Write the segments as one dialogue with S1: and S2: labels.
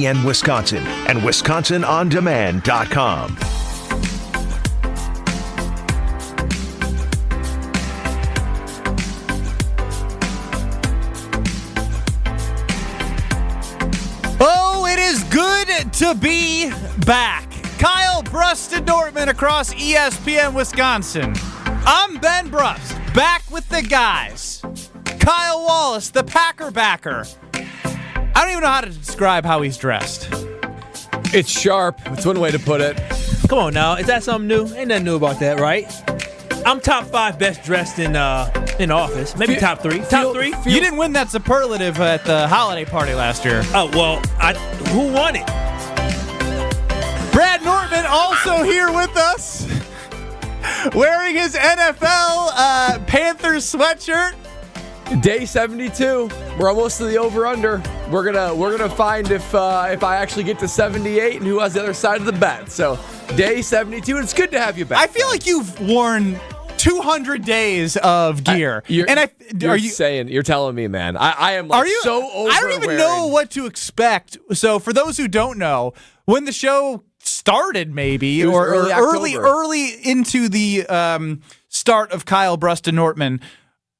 S1: KBN Wisconsin and WisconsinOnDemand.com.
S2: Oh, it is good to be back. Kyle Brust Nortman across ESPN Wisconsin. I'm Ben Brust, back with the guys. Kyle Wallace, the Packer backer. I don't even know how to describe how he's dressed.
S3: It's sharp. It's one way to put it.
S4: Come on now. Is that something new? Ain't nothing new about that, right? I'm top 5 best dressed in office. Maybe top 3. Top 3?
S2: You didn't win that superlative at the holiday party last year.
S4: Oh, well, who won it?
S2: Brad Nortman also here with us, wearing his NFL Panthers sweatshirt.
S3: Day 72. We're almost to the over/under. We're gonna find if I actually get to 78 and who has the other side of the bet. So day 72. It's good to have you back.
S2: I feel like you've worn 200 days of gear.
S3: You're telling me, man. I am so over.
S2: I don't even know what to expect. So for those who don't know, when the show started, maybe or early into the start of Kyle Brust Nortman,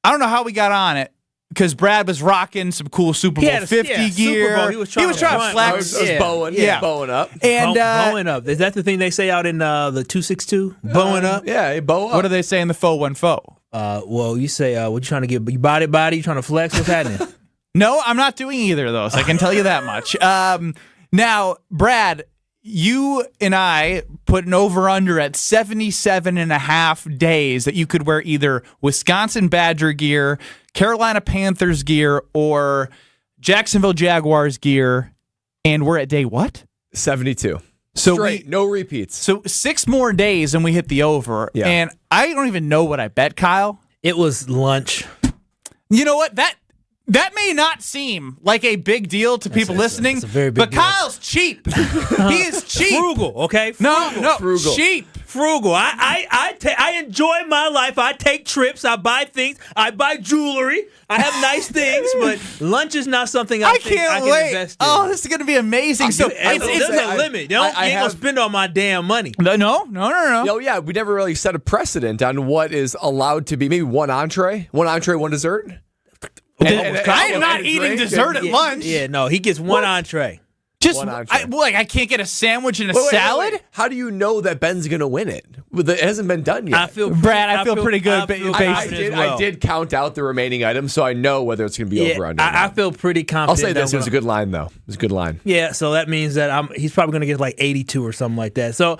S2: I don't know how we got on it because Brad was rocking some cool Super Bowl 50 gear.
S4: Super Bowl. He was trying to flex.
S3: I was bowing up.
S4: And bowing up. Is that the thing they say out in the 262? Bowing up?
S3: Yeah, bow up.
S2: What do they say in the faux one faux?
S4: Well, you say, what you trying to get? You body? You trying to flex? What's happening?
S2: No, I'm not doing either of those. I can tell you that much. Now, Brad, you and I put an over-under at 77.5 days that you could wear either Wisconsin Badger gear, Carolina Panthers gear, or Jacksonville Jaguars gear, and we're at day what?
S3: 72.
S2: So
S3: straight, no repeats.
S2: So 6 more days and we hit the over, and I don't even know what I bet, Kyle.
S4: It was lunch.
S2: You know what? That may not seem like a big deal to people listening,
S4: it's a very big
S2: but
S4: deal.
S2: Kyle's cheap. He is cheap.
S4: Frugal, okay?
S2: Frugal. Cheap.
S4: Frugal. I enjoy my life. I take trips. I buy things. I buy jewelry. I have nice things, but lunch is not something I think I can
S2: wait.
S4: invest in.
S2: Oh, this is going to be amazing.
S4: There's a limit. You ain't going to spend all my damn money.
S2: No.
S3: Oh, yeah, we never really set a precedent on what is allowed to be. Maybe one entree, one dessert.
S2: I am not eating dessert at lunch.
S4: Yeah, no, he gets one entree.
S2: Just
S3: one entree.
S2: I can't get a sandwich and a salad?
S3: Wait. How do you know that Ben's going to win it? It hasn't been done yet.
S2: I feel pretty good.
S3: I did count out the remaining items, so I know whether it's going to be over or under.
S4: I feel pretty confident.
S3: I'll say this. It was a good line, though. It was a good line.
S4: Yeah, so that means that he's probably going to get like 82 or something like that. So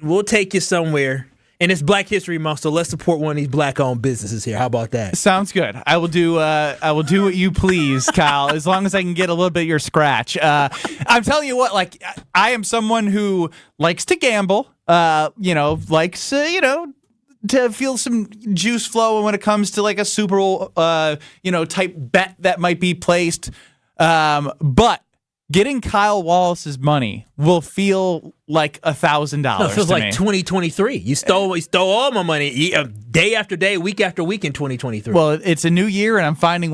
S4: we'll take you somewhere. And it's Black History Month, so let's support one of these black-owned businesses here. How about that?
S2: Sounds good. I will do what you please, Kyle, as long as I can get a little bit of your scratch. I'm telling you what, like, I am someone who likes to gamble, likes, to feel some juice flow when it comes to like a Super Bowl, type bet that might be placed. But getting Kyle Wallace's money will feel like $1,000.
S4: No, it feels
S2: to
S4: like
S2: me.
S4: 2023. You stole all my money day after day, week after week in 2023.
S2: Well, it's a new year, and I'm finding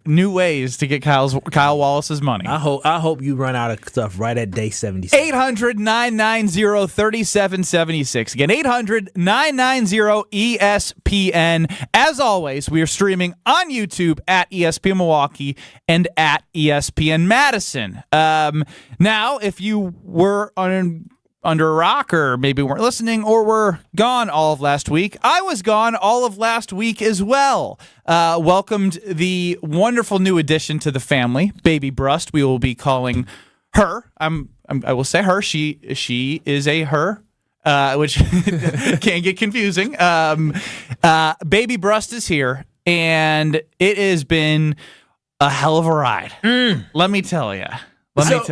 S2: new ways to get Kyle Wallace's money.
S4: I hope you run out of stuff right at day 76.
S2: 800-990-3776. Again, 800-990-ESPN. As always, we are streaming on YouTube at ESPN Milwaukee and at ESPN Madison. Now, if you were under a rock, or maybe weren't listening, or were gone all of last week, I was gone all of last week as well. Welcomed the wonderful new addition to the family, Baby Brust. We will be calling her. I will say her. She is a her, which can get confusing. Baby Brust is here, and it has been a hell of a ride. Let me tell you. I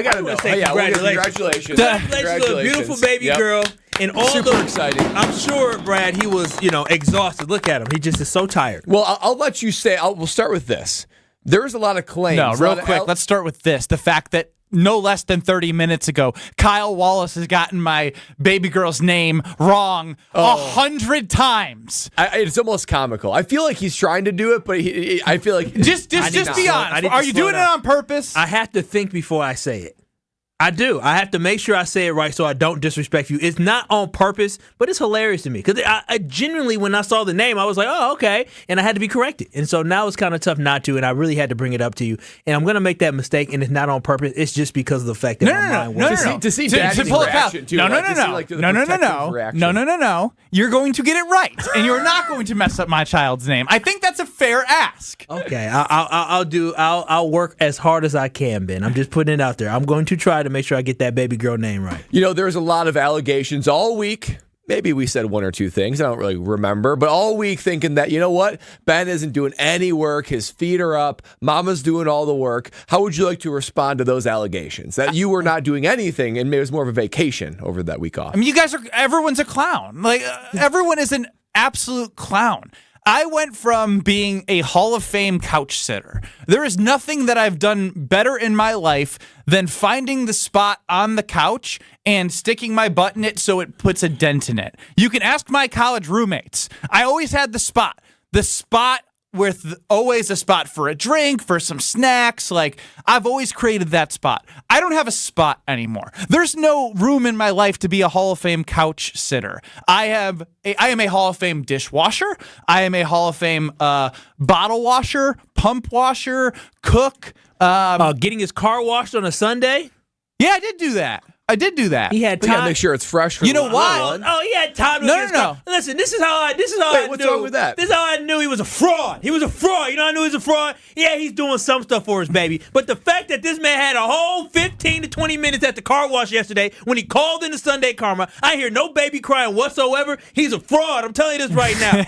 S3: gotta know. Congratulations.
S4: Congratulations to a beautiful baby girl. And all
S3: super exciting.
S4: I'm sure, Brad, he was, exhausted. Look at him. He just is so tired.
S3: Well, I'll let you say. We'll start with this. There is a lot of claims.
S2: No, real quick. Let's start with this. The fact that no less than 30 minutes ago. Kyle Wallace has gotten my baby girl's name wrong 100 times.
S3: It's almost comical. I feel like he's trying to do it, but I feel like
S2: just be honest. Are you doing it on purpose?
S4: I have to think before I say it. I do. I have to make sure I say it right so I don't disrespect you. It's not on purpose, but it's hilarious to me. Because I genuinely, when I saw the name, I was like, oh, okay. And I had to be corrected. And so now it's kind of tough not to, and I really had to bring it up to you. And I'm going to make that mistake, and it's not on purpose. It's just because of the fact that my mind was...
S3: To see Daddy's reaction, too.
S2: No. You're going to get it right, and you're not going to mess up my child's name. I think that's a fair ask.
S4: Okay. I'll work as hard as I can, Ben. I'm just putting it out there. I'm going to try to make sure I get that baby girl name right.
S3: There's a lot of allegations all week. Maybe we said one or two things. I don't really remember. But all week thinking that, you know what? Ben isn't doing any work. His feet are up. Mama's doing all the work. How would you like to respond to those allegations? That you were not doing anything and it was more of a vacation over that week off.
S2: I mean, everyone's a clown. Everyone is an absolute clown. I went from being a Hall of Fame couch sitter. There is nothing that I've done better in my life than finding the spot on the couch and sticking my butt in it so it puts a dent in it. You can ask my college roommates. I always had the spot. The spot with always a spot for a drink, for some snacks. I've always created that spot. I don't have a spot anymore. There's no room in my life to be a Hall of Fame couch sitter. I am a Hall of Fame dishwasher. I am a Hall of Fame bottle washer, pump washer, cook.
S4: Getting his car washed on a Sunday?
S2: Yeah, I did do that.
S4: He had time.
S3: You gotta make sure it's fresh. For
S2: you know why?
S4: He had time to get his car. Listen, this is how I knew.
S3: What's wrong with that?
S4: This is how I knew he was a fraud. He was a fraud. You know how I knew he was a fraud? Yeah, he's doing some stuff for his baby. But the fact that this man had a whole 15 to 20 minutes at the car wash yesterday when he called in the Sunday Karma, I hear no baby crying whatsoever. He's a fraud. I'm telling you this right now.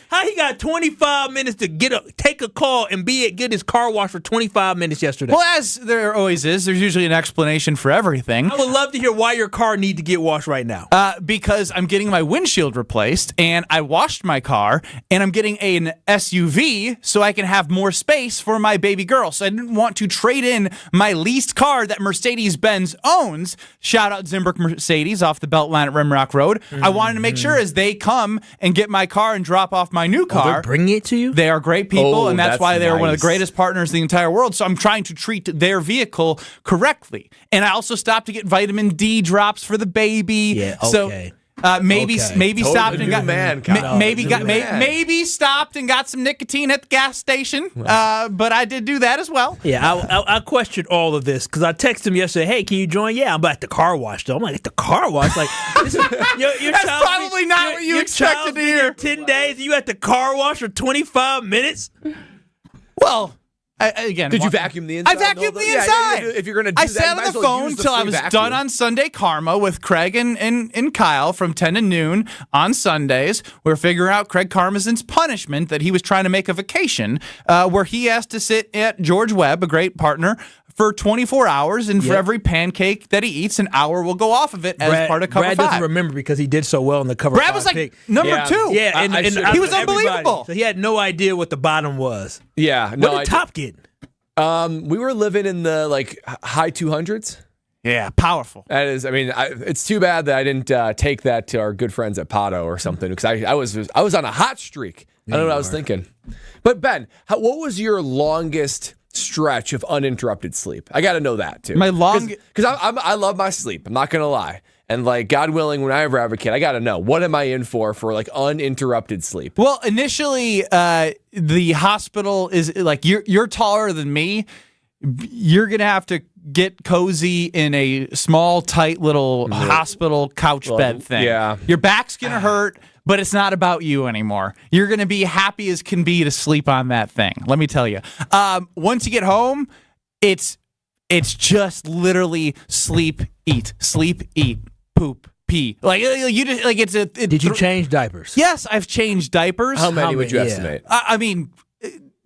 S4: how he got 25 minutes to take a call and get his car washed for 25 minutes yesterday?
S2: Well, as there always is, there's usually an explanation for everything.
S4: I would love to hear why your car need to get washed right now.
S2: Because I'm getting my windshield replaced, and I washed my car, and I'm getting an SUV so I can have more space for my baby girl. So I didn't want to trade in my leased car that Mercedes-Benz owns. Shout out Zimbrick Mercedes off the Beltline at Rimrock Road. I wanted to make sure as they come and get my car and drop off my new car.
S4: They're bringing it to you?
S2: They are great people, and that's why they're one of the greatest partners in the entire world. So I'm trying to treat their vehicle correctly. And I also stopped to get vitamin D drops for the baby.
S4: Yeah, okay.
S2: So maybe stopped and got maybe stopped and got some nicotine at the gas station. But I did do that as well.
S4: Yeah, I questioned all of this because I texted him yesterday. Hey, can you join? Yeah, I'm at the car wash though. I'm like, at the car wash, this is, your
S2: that's probably not what you expected to hear.
S4: 10 days, and you at the car wash for 25 minutes.
S2: Well. Again,
S3: did you vacuum the inside?
S2: I vacuumed the inside.
S3: If you're going to do
S2: I
S3: that,
S2: sat on the phone until I was done on Sunday Karma with Craig and Kyle from 10 to noon on Sundays. We're figuring out Craig Karmazin's punishment that he was trying to make a vacation where he has to sit at George Webb, a great partner, for 24 hours, and for every pancake that he eats, an hour will go off of it as part of cover 5.
S4: Brad doesn't remember because he did so well in the cover 5.
S2: Brad was like number 2.
S4: Yeah, and
S2: he was unbelievable.
S4: So he had no idea what the bottom was.
S3: Yeah.
S4: What did Top get?
S3: We were living in the high 200s.
S2: Yeah, powerful.
S3: That is, it's too bad that I didn't take that to our good friends at Pato or something, because I was on a hot streak. I don't know what I was thinking. But Ben, what was your longest stretch of uninterrupted sleep? I got to know that too. Because I love my sleep. I'm not gonna lie. And God willing, when I ever have a kid, I got to know, what am I in for uninterrupted sleep?
S2: Well, initially, the hospital is you're taller than me. You're gonna have to get cozy in a small, tight little hospital couch bed thing.
S3: Yeah,
S2: your back's gonna hurt. But it's not about you anymore. You're going to be happy as can be to sleep on that thing. Let me tell you. Once you get home, it's just literally sleep, eat, poop, pee. Did
S4: you change diapers?
S2: Yes, I've changed diapers.
S3: How many would you estimate?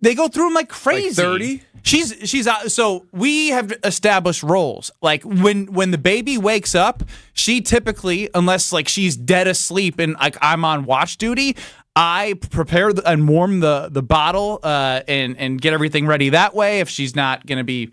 S2: They go through them like crazy.
S3: 30?
S2: She's so we have established roles. When the baby wakes up, she typically, unless she's dead asleep and I'm on watch duty, I prepare and warm the bottle and get everything ready that way. If she's not going to be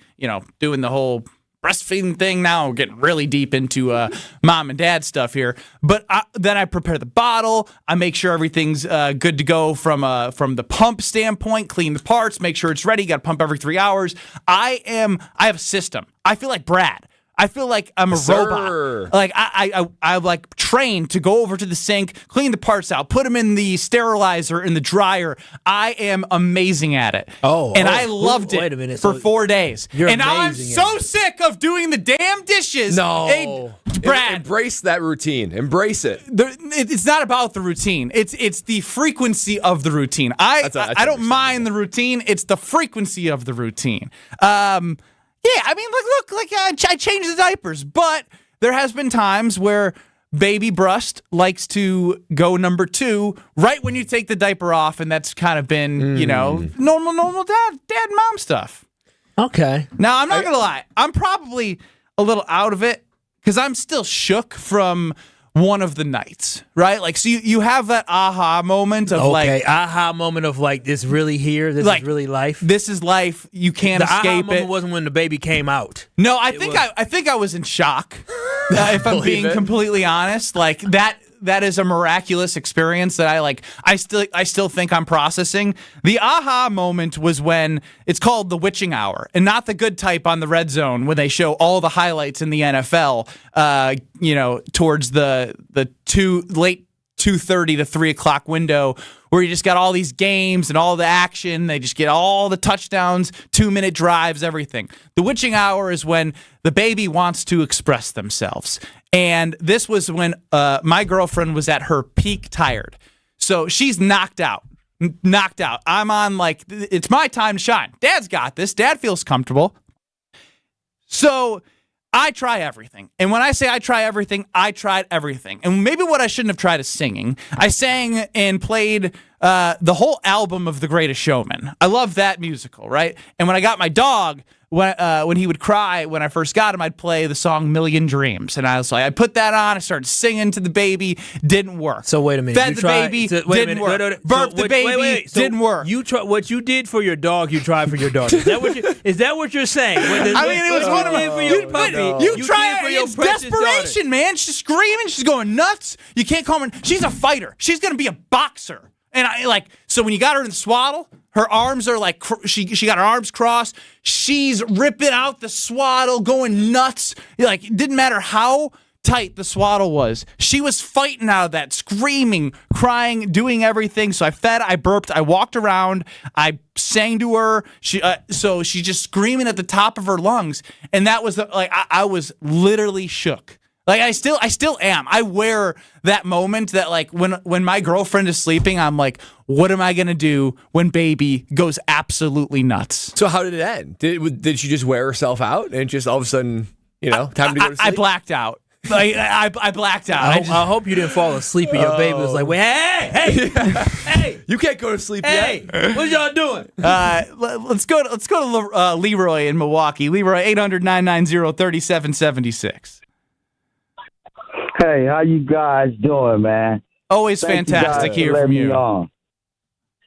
S2: doing the whole breastfeeding thing now. We're getting really deep into mom and dad stuff here. But then I prepare the bottle. I make sure everything's good to go from the pump standpoint, clean the parts, make sure it's ready. Got to pump every 3 hours. I have a system. I feel like Brad. I feel like I'm a robot. Like I'm like trained to go over to the sink, clean the parts out, put them in the sterilizer in the dryer. I am amazing at it. I loved it for 4 days. And now I'm so sick of doing the damn dishes.
S3: No,
S2: hey, Brad,
S3: embrace that routine. Embrace it.
S2: It's not about the routine. It's the frequency of the routine. I don't mind the routine. It's the frequency of the routine. Yeah, I mean, look, I changed the diapers, but there has been times where baby breast likes to go number 2 right when you take the diaper off, and that's kind of been, normal dad, mom stuff.
S4: Okay.
S2: Now, I'm not going to lie. I'm probably a little out of it because I'm still shook from one of the nights, right? Like, so you have that aha moment of
S4: aha moment of like, this really here, this is really life.
S2: This is life. You can't escape it. The aha moment
S4: wasn't when the baby came out.
S2: No, I think I was in shock. If I'm being completely honest, like that is a miraculous experience that I still think I'm processing. The aha moment was when it's called the witching hour, and not the good type on the Red Zone when they show all the highlights in the NFL. Towards the late 2:30 to 3 o'clock window, where you just got all these games and all the action. They just get all the touchdowns, 2-minute drives, everything. The witching hour is when the baby wants to express themselves. And this was when my girlfriend was at her peak tired. So she's knocked out. I'm on it's my time to shine. Dad's got this. Dad feels comfortable. So I try everything. And when I say I try everything, I tried everything. And maybe what I shouldn't have tried is singing. I sang and played the whole album of The Greatest Showman. I love that musical, right? And when I got my dog, when he would cry when I first got him, I'd play the song Million Dreams. And I was like, I put that on, I started singing to the baby, didn't work.
S4: So wait a minute.
S2: Fed the baby, didn't work. Burped the baby, didn't work.
S4: What you did for your dog, you tried for your daughter. Is that what you're saying?
S2: It was one of my... You try it for your desperation, man. She's screaming, she's going nuts. You can't calm her. She's a fighter. She's going to be a boxer. And so when you got her in the swaddle, her arms are she got her arms crossed. She's ripping out the swaddle, going nuts. It didn't matter how tight the swaddle was. She was fighting out of that, screaming, crying, doing everything. So I fed, I burped, I walked around, I sang to her. So she's just screaming at the top of her lungs. And that was I was literally shook. I still am. I wear that moment that when my girlfriend is sleeping, I'm like, what am I going to do when baby goes absolutely nuts?
S3: So how did it end? Did she just wear herself out and just all of a sudden, time to go to sleep?
S2: I blacked out. I blacked out.
S4: I hope you didn't fall asleep and your baby was like, wait, hey,
S3: you can't go to sleep yet.
S4: What y'all doing?
S2: Let's go to Leroy in Milwaukee. Leroy, 800-990-3776.
S1: Hey, how you guys doing, man?
S2: Always fantastic hearing from you.
S1: All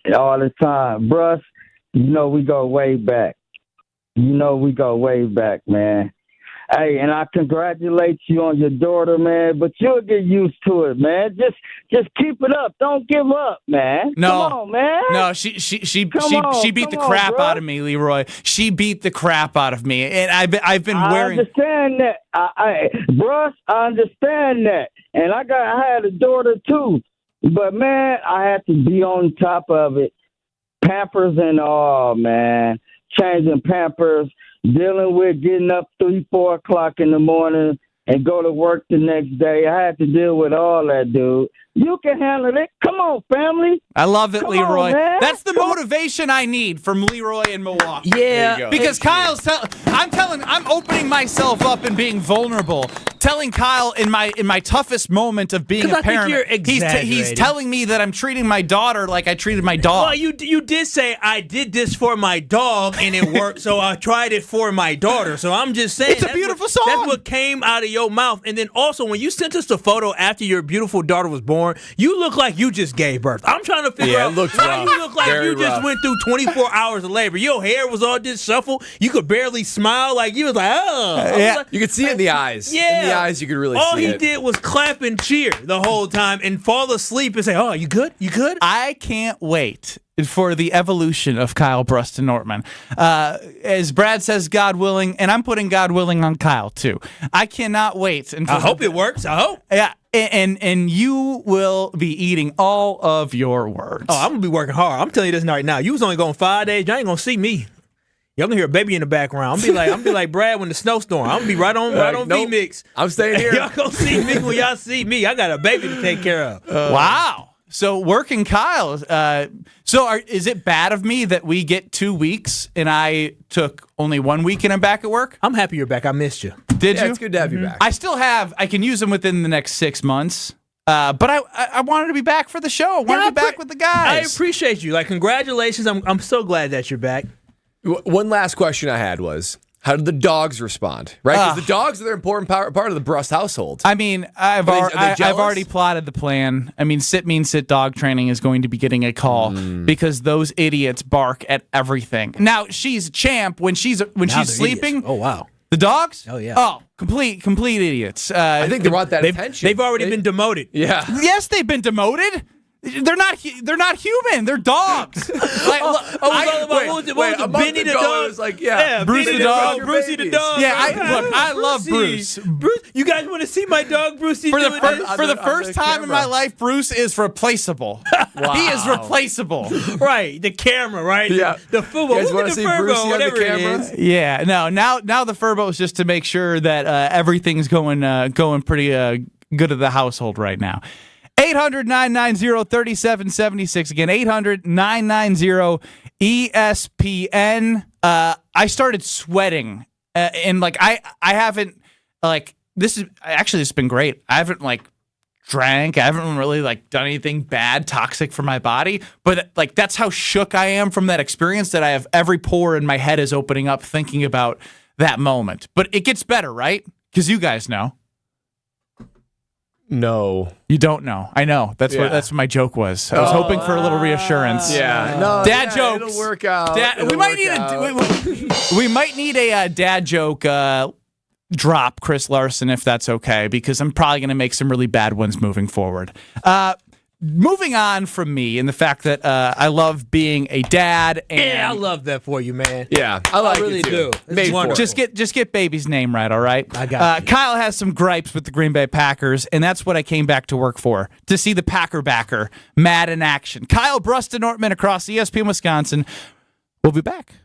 S1: the time. Bruss, we go way back. Man. Hey, and I congratulate you on your daughter, man, but you'll get used to it, man. Just keep it up. Don't give up, man.
S2: No.
S1: Come on, man.
S2: No, she beat the crap out of me, Leroy. She beat the crap out of me. And I've been wearing...
S1: I understand that. Bruss, I understand that. And I had a daughter too. But man, I had to be on top of it. Pampers and all, man. Changing Pampers, dealing with getting up 3-4 o'clock in the morning and go to work the next day. I had to deal with all that, dude. You can handle it. Come on, family.
S2: I love it, Leroy. That's the motivation I need from Leroy in Milwaukee.
S4: Yeah.
S2: Because I'm opening myself up and being vulnerable. Telling Kyle in my toughest moment of being a parent,
S4: you're
S2: he's telling me that I'm treating my daughter like I treated my dog.
S4: Well, you did say I did this for my dog and it worked, so I tried it for my daughter. So I'm just saying
S2: it's a beautiful song.
S4: That's what came out of your mouth. And then also when you sent us the photo after your beautiful daughter was born, snowstorm. You look like you just gave birth. I'm trying to figure out
S3: it looked
S4: how
S3: rough.
S4: you look like
S3: Very
S4: you just
S3: rough.
S4: went through 24 hours of labor. Your hair was all disheveled. You could barely smile. Like, you was like, oh. I was
S2: Yeah.
S4: like,
S3: You could see it in the eyes.
S4: yeah.
S3: In the eyes, you could really
S4: all
S3: see
S4: he
S3: it.
S4: did was clap and cheer the whole time and fall asleep and say, oh, you good? You good?
S2: I can't wait for the evolution of Kyle Bruston Nortman. As Brad says, God willing, and I'm putting God willing on Kyle too. I cannot wait until
S4: I hope it works. I hope.
S2: Yeah, and you will be eating all of your words.
S4: Oh, I'm going to be working hard. I'm telling you this right now. You was only going 5 days. You ain't going to see me. You're gonna hear a baby in the background. I'm gonna be like Brad when the snowstorm. I'm gonna be right on
S3: nope.
S4: V-Mix.
S3: I'm staying here.
S4: Y'all gonna see me when y'all see me. I got a baby to take care of.
S2: Wow. So working Kyle. Is it bad of me that we get 2 weeks and I took only 1 week and I'm back at work?
S4: I'm happy you're back. I missed you.
S2: Did
S3: Yeah,
S2: you?
S3: it's good to have you back.
S2: I can use them within the next 6 months. But I wanted to be back for the show. I wanted to be back with the
S4: I
S2: guys.
S4: appreciate you. Like, congratulations. I'm so glad that you're back.
S3: One last question I had was, how did the dogs respond? Right, because the dogs are the important part of the Brust household.
S2: I mean, I've
S3: Are they jealous?
S2: already plotted the plan. I mean, sit dog training is going to be getting a call because those idiots bark at everything. Now she's a champ when she's
S4: Now they're
S2: sleeping.
S4: idiots. Oh, wow.
S2: The dogs?
S4: Oh, yeah.
S2: Oh, complete idiots.
S3: I think they want that attention.
S4: They've already been demoted.
S3: Yeah.
S2: Yes, they've been demoted. They're not human. They're dogs.
S4: What was it, Benny the dog?
S3: It was like, yeah,
S2: Bruce
S4: Benny
S2: the dog.
S4: Brucey the dog.
S2: Yeah, I love Bruce.
S4: Bruce, you guys want to see my dog, Brucey?
S2: For the
S4: doing
S2: first,
S4: this?
S2: for the
S3: on
S2: first
S3: the
S2: time in my
S3: camera.
S2: life, Bruce is replaceable. He is replaceable.
S4: Right, the camera, right?
S3: Yeah.
S4: The football.
S3: You guys
S4: Look
S3: wanna
S4: at the
S3: see
S4: Furbo,
S3: Brucey on the
S4: whatever it
S3: camera?
S4: is.
S2: Yeah, no. Now the Furbo is just to make sure that everything's going pretty good at the household right now. 800-990-3776. Again, 800-990-ESPN. I started sweating, and like I haven't this has been great. I haven't drank. I haven't really done anything bad, toxic for my body. But that's how shook I am from that experience that I have every pore in my head is opening up thinking about that moment. But it gets better, right? Because you guys know.
S3: No.
S2: You don't know. I know. That's what my joke was. I was hoping for a little reassurance.
S3: Yeah. No.
S2: Dad
S3: yeah,
S2: jokes.
S3: It'll work out.
S2: We might need a dad joke drop, Chris Larson, if that's okay, because I'm probably going to make some really bad ones moving forward. Moving on from me and the fact that I love being a dad. And
S4: Yeah, I love that for you, man.
S3: Yeah, I like
S4: really
S3: it too.
S4: do. It's
S3: Made for
S4: wonderful.
S3: it.
S2: just get baby's name right, all right?
S4: I got you.
S2: Kyle has some gripes with the Green Bay Packers, and that's what I came back to work for, to see the Packer backer mad in action. Kyle Bruston Nortman across ESPN Wisconsin. We'll be back.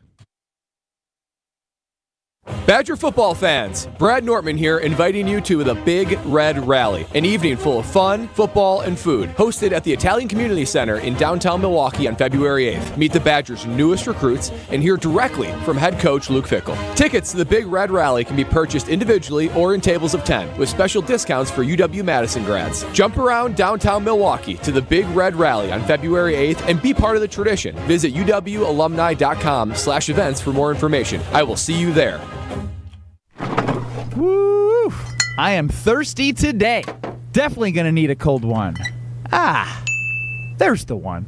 S3: Badger football fans, Brad Nortman here, inviting you to the Big Red Rally, an evening full of fun, football, and food, hosted at the Italian Community Center in downtown Milwaukee on February 8th. Meet the Badgers' newest recruits and hear directly from head coach Luke Fickell. Tickets to the Big Red Rally can be purchased individually or in tables of 10, with special discounts for UW-Madison grads. Jump around downtown Milwaukee to the Big Red Rally on February 8th and be part of the tradition. Visit uwalumni.com/events for more information. I will see you there.
S2: Woo! I am thirsty today. Definitely going to need a cold one. There's the one.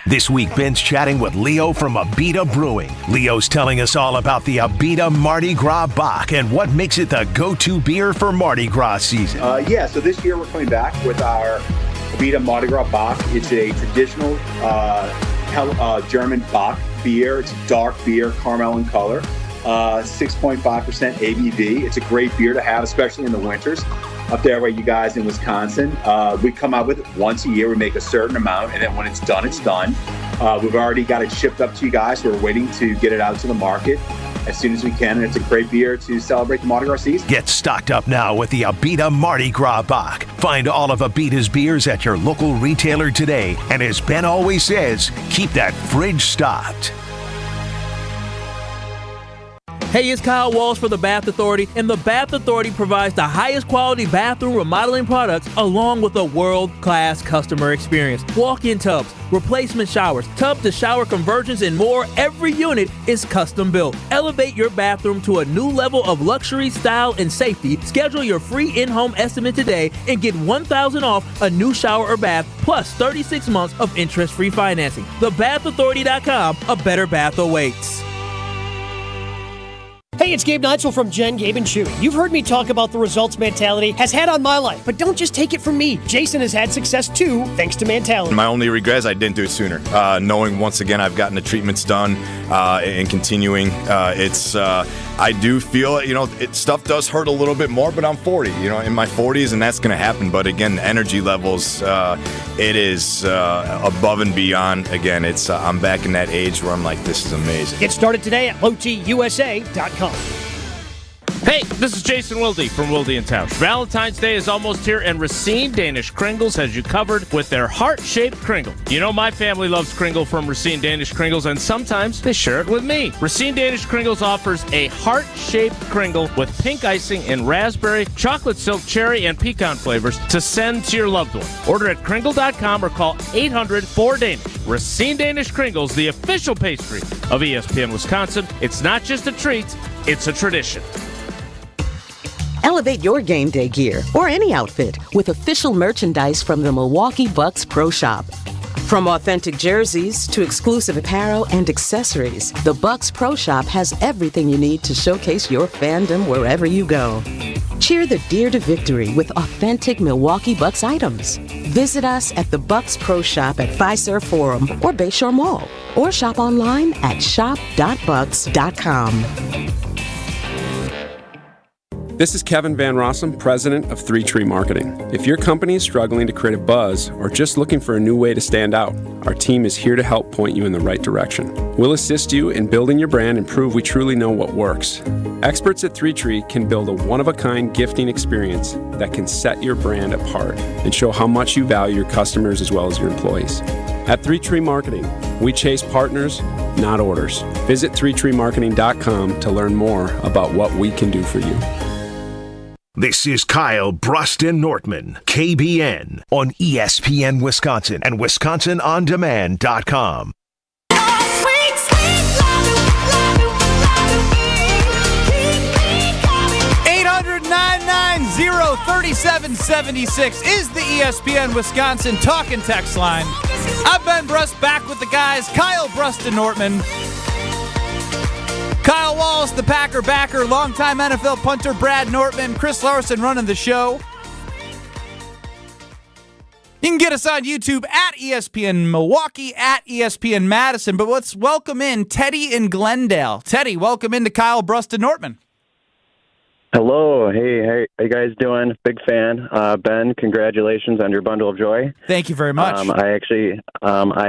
S5: This week, Ben's chatting with Leo from Abita Brewing. Leo's telling us all about the Abita Mardi Gras Bock and what makes it the go-to beer for Mardi Gras season.
S6: So this year we're coming back with our Abita Mardi Gras Bock. It's a traditional German Bock beer. It's a dark beer, caramel in color. 6.5% ABV. It's a great beer to have, especially in the winters. Up there where you guys in Wisconsin, we come out with it once a year. We make a certain amount, and then when it's done, it's done. We've already got it shipped up to you guys. We're waiting to get it out to the market as soon as we can, and it's a great beer to celebrate the Mardi Gras season.
S5: Get stocked up now with the Abita Mardi Gras Bock. Find all of Abita's beers at your local retailer today. And as Ben always says, keep that fridge stocked.
S4: Hey, it's Kyle Walsh for the Bath Authority, and the Bath Authority provides the highest quality bathroom remodeling products along with a world-class customer experience. Walk-in tubs, replacement showers, tub-to-shower conversions, and more. Every unit is custom built. Elevate your bathroom to a new level of luxury, style, and safety. Schedule your free in-home estimate today and get $1,000 off a new shower or bath, plus 36 months of interest-free financing. TheBathAuthority.com, a better bath awaits.
S7: Hey, it's Gabe Neitzel from Jen, Gabe, and Chewy. You've heard me talk about the results Mentality has had on my life, but don't just take it from me. Jason has had success too, thanks to Mentality.
S8: My only regret is I didn't do it sooner. Knowing once again I've gotten the treatments done and continuing, I do feel, stuff does hurt a little bit more, but I'm 40, in my 40s, and that's going to happen. But again, the energy levels, it is above and beyond. Again, I'm back in that age where I'm like, this is amazing.
S7: Get started today at lowtusa.com.
S9: Hey, this is Jason Wilde from Wilde & Towns. Valentine's Day is almost here, and Racine Danish Kringles has you covered with their heart-shaped Kringle. You know my family loves Kringle from Racine Danish Kringles, and sometimes they share it with me. Racine Danish Kringles offers a heart-shaped Kringle with pink icing in raspberry, chocolate silk cherry, and pecan flavors to send to your loved one. Order at Kringle.com or call 800-4DANISH. Racine Danish Kringles, the official pastry of ESPN Wisconsin. It's not just a treat, it's a tradition.
S10: Elevate your game day gear or any outfit with official merchandise from the Milwaukee Bucks Pro Shop. From authentic jerseys to exclusive apparel and accessories, the Bucks Pro Shop has everything you need to showcase your fandom wherever you go. Cheer the deer to victory with authentic Milwaukee Bucks items. Visit us at the Bucks Pro Shop at Fiserv Forum or Bayshore Mall, or shop online at shop.bucks.com.
S11: This is Kevin Van Rossum, president of 3 Tree Marketing. If your company is struggling to create a buzz or just looking for a new way to stand out, our team is here to help point you in the right direction. We'll assist you in building your brand and prove we truly know what works. Experts at 3 Tree can build a one-of-a-kind gifting experience that can set your brand apart and show how much you value your customers as well as your employees. At 3 Tree Marketing, we chase partners, not orders. Visit 3treemarketing.com to learn more about what we can do for you.
S5: This is Kyle Bruston-Nortman, KBN, on ESPN Wisconsin and WisconsinOnDemand.com.
S2: 800-990-3776 is the ESPN Wisconsin talk and text line. I've Ben Brust back with the guys, Kyle Bruston-Nortman, Kyle Walsh, the Packer backer, longtime NFL punter Brad Nortman, Chris Larson running the show. You can get us on YouTube at ESPN Milwaukee, at ESPN Madison, but let's welcome in Teddy in Glendale. Teddy, welcome into Kyle Bruston-Nortman.
S12: Hello. Hey, how you guys doing? Big fan. Ben, congratulations on your bundle of joy.
S2: Thank you very much.
S12: I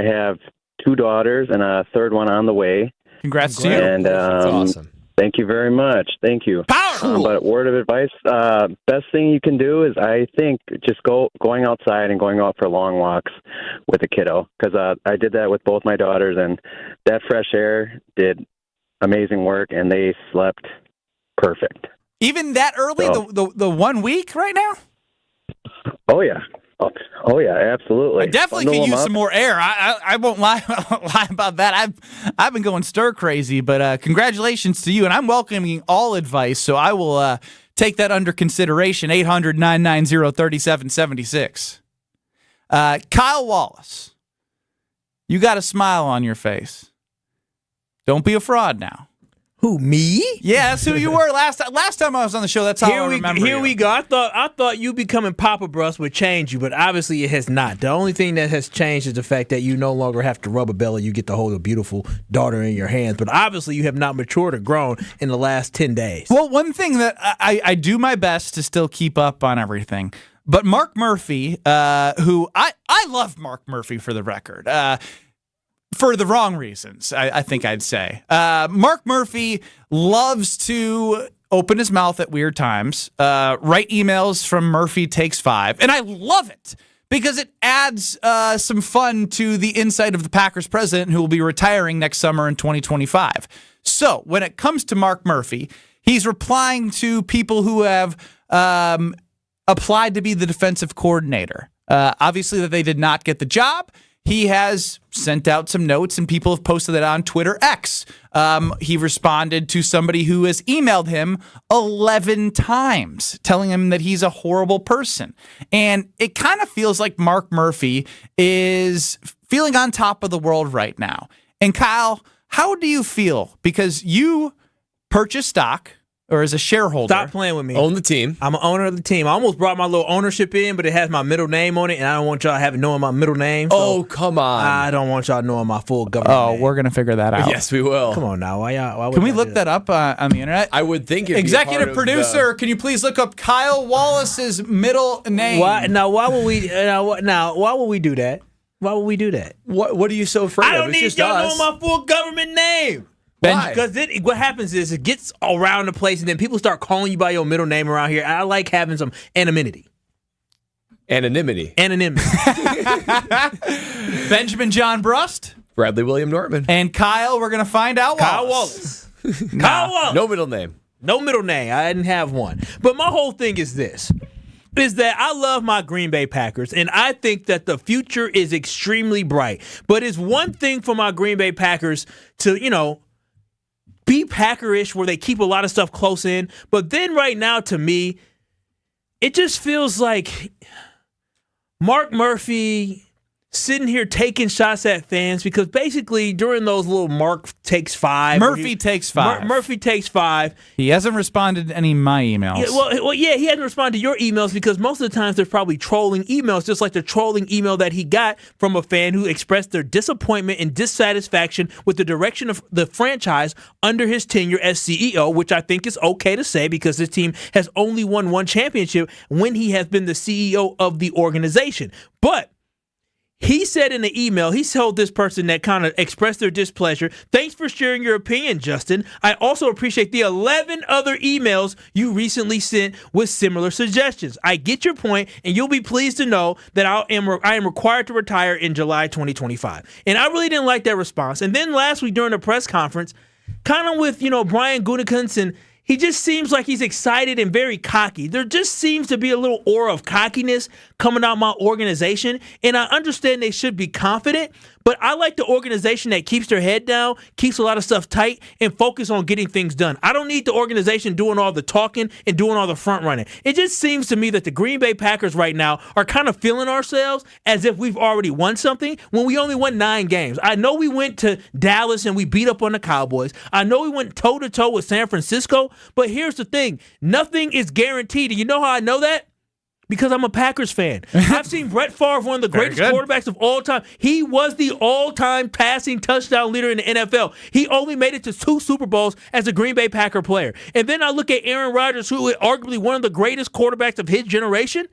S12: have 2 daughters and a third one on the way.
S2: Congrats to you.
S12: And
S3: That's awesome.
S12: Thank you very much. Thank you.
S2: Power!
S12: But word of advice, best thing you can do is, I think, just going outside and going out for long walks with a kiddo. Because I did that with both my daughters, and that fresh air did amazing work, and they slept perfect.
S2: Even that early,
S12: So,
S2: the 1 week right now?
S12: Oh, yeah. Oh yeah, absolutely.
S2: I definitely
S12: Bundle
S2: could
S12: them
S2: use
S12: up.
S2: some more air. I won't lie about that. I've been going stir crazy, but congratulations to you, and I'm welcoming all advice, so I will take that under consideration. 800-990-3776. Kyle Wallace, you got a smile on your face. Don't be a fraud now.
S4: Who, me?
S2: Yeah, that's who you were last time I was on the show. That's how I remember
S4: Here
S2: you.
S4: we go. I thought you becoming Papa Brust would change you, but obviously it has not. The only thing that has changed is the fact that you no longer have to rub a belly. You get to hold a beautiful daughter in your hands. But obviously you have not matured or grown in the last 10 days.
S2: Well, one thing that I do my best to still keep up on everything. But Mark Murphy, who I love Mark Murphy for the record, for the wrong reasons, I think I'd say. Mark Murphy loves to open his mouth at weird times, write emails from Murphy Takes 5, and I love it because it adds some fun to the insight of the Packers president who will be retiring next summer in 2025. So when it comes to Mark Murphy, he's replying to people who have applied to be the defensive coordinator. Obviously that they did not get the job. He has sent out some notes, and people have posted that on Twitter X. He responded to somebody who has emailed him 11 times, telling him that he's a horrible person. And it kind of feels like Mark Murphy is feeling on top of the world right now. And Kyle, how do you feel? Because you purchased stock, or as a shareholder.
S4: Stop playing with me.
S3: Own the team.
S4: I'm an owner of the team. I almost brought my little ownership in, but it has my middle name on it, and I don't want y'all knowing my middle name.
S3: So come on.
S4: I don't want y'all knowing my full government name.
S2: We're going to figure that out.
S3: Yes, we will.
S4: Come on now. Why
S2: can we look that up on the internet?
S3: I would think it'd
S2: Executive
S3: be a part
S2: producer, can you please look up Kyle Wallace's middle name?
S4: Why would we do that? Why would we do that?
S3: What are you so afraid of?
S4: I don't need y'all knowing my full government name.
S3: Why?
S4: Because what happens is it gets around the place, and then people start calling you by your middle name around here. I like having some anonymity.
S3: Anonymity.
S2: Benjamin John Brust.
S3: Bradley William Nortman.
S2: And Kyle, we're going to find out
S4: Kyle Wallace. Kyle Wallace.
S3: No middle name.
S4: No middle name. I didn't have one. But my whole thing is this. Is that I love my Green Bay Packers, and I think that the future is extremely bright. But it's one thing for my Green Bay Packers to, be Packerish where they keep a lot of stuff close in. But then right now, to me, it just feels like Mark Murphy sitting here taking shots at fans because basically during those little Murphy takes five.
S2: Murphy takes five. He hasn't responded to any of my emails.
S4: Yeah, he hasn't responded to your emails because most of the times they're probably trolling emails, just like the trolling email that he got from a fan who expressed their disappointment and dissatisfaction with the direction of the franchise under his tenure as CEO, which I think is okay to say because his team has only won one championship when he has been the CEO of the organization. But he said in the email, he told this person that kind of expressed their displeasure, "Thanks for sharing your opinion, Justin. I also appreciate the 11 other emails you recently sent with similar suggestions. I get your point, and you'll be pleased to know that I am required to retire in July 2025. And I really didn't like that response. And then last week during the press conference, kind of with, Brian Gutekunst, and he just seems like he's excited and very cocky. There just seems to be a little aura of cockiness coming out my organization, and I understand they should be confident, but I like the organization that keeps their head down, keeps a lot of stuff tight, and focus on getting things done. I don't need the organization doing all the talking and doing all the front running. It just seems to me that the Green Bay Packers right now are kind of feeling ourselves as if we've already won something when we only won 9 games. I know we went to Dallas and we beat up on the Cowboys. I know we went toe-to-toe with San Francisco, but here's the thing. Nothing is guaranteed. And you know how I know that? Because I'm a Packers fan. I've seen Brett Favre, one of the greatest quarterbacks of all time. He was the all-time passing touchdown leader in the NFL. He only made it to 2 Super Bowls as a Green Bay Packer player. And then I look at Aaron Rodgers, who is arguably one of the greatest quarterbacks of his generation.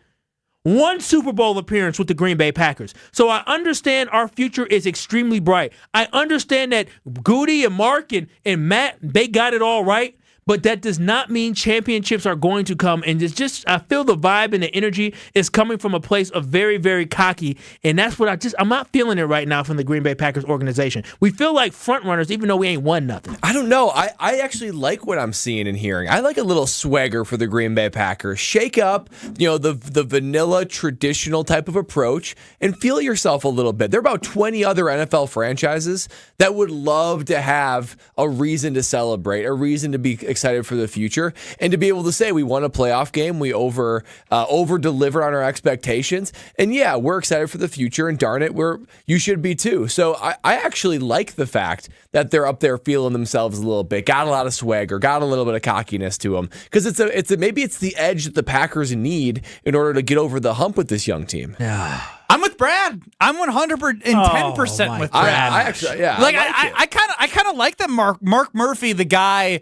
S4: 1 Super Bowl appearance with the Green Bay Packers. So I understand our future is extremely bright. I understand that Goody and Mark and Matt, they got it all right. But that does not mean championships are going to come. And it's just, I feel the vibe and the energy is coming from a place of very, very cocky. And that's what I'm not feeling it right now from the Green Bay Packers organization. We feel like front runners even though we ain't won nothing.
S3: I don't know. I actually like what I'm seeing and hearing. I like a little swagger for the Green Bay Packers. Shake up, the vanilla traditional type of approach and feel yourself a little bit. There are about 20 other NFL franchises that would love to have a reason to celebrate, a reason to be excited for the future, and to be able to say we won a playoff game, we over delivered on our expectations, and yeah, we're excited for the future, and darn it, you should be too. So I actually like the fact that they're up there feeling themselves a little bit, got a lot of swagger, got a little bit of cockiness to them, because maybe it's the edge that the Packers need in order to get over the hump with this young team.
S2: Yeah. I'm with Brad. I'm 110% with Brad.
S3: I actually, yeah.
S2: I kind of like that Mark Murphy, the guy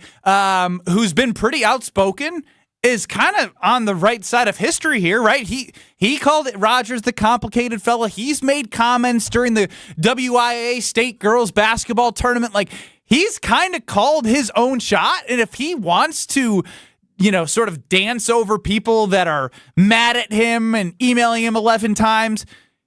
S2: who's been pretty outspoken, is kind of on the right side of history here, right? He called it Rodgers the complicated fella. He's made comments during the WIA State Girls Basketball Tournament. Like, he's kind of called his own shot, and if he wants to sort of dance over people that are mad at him and emailing him 11 times,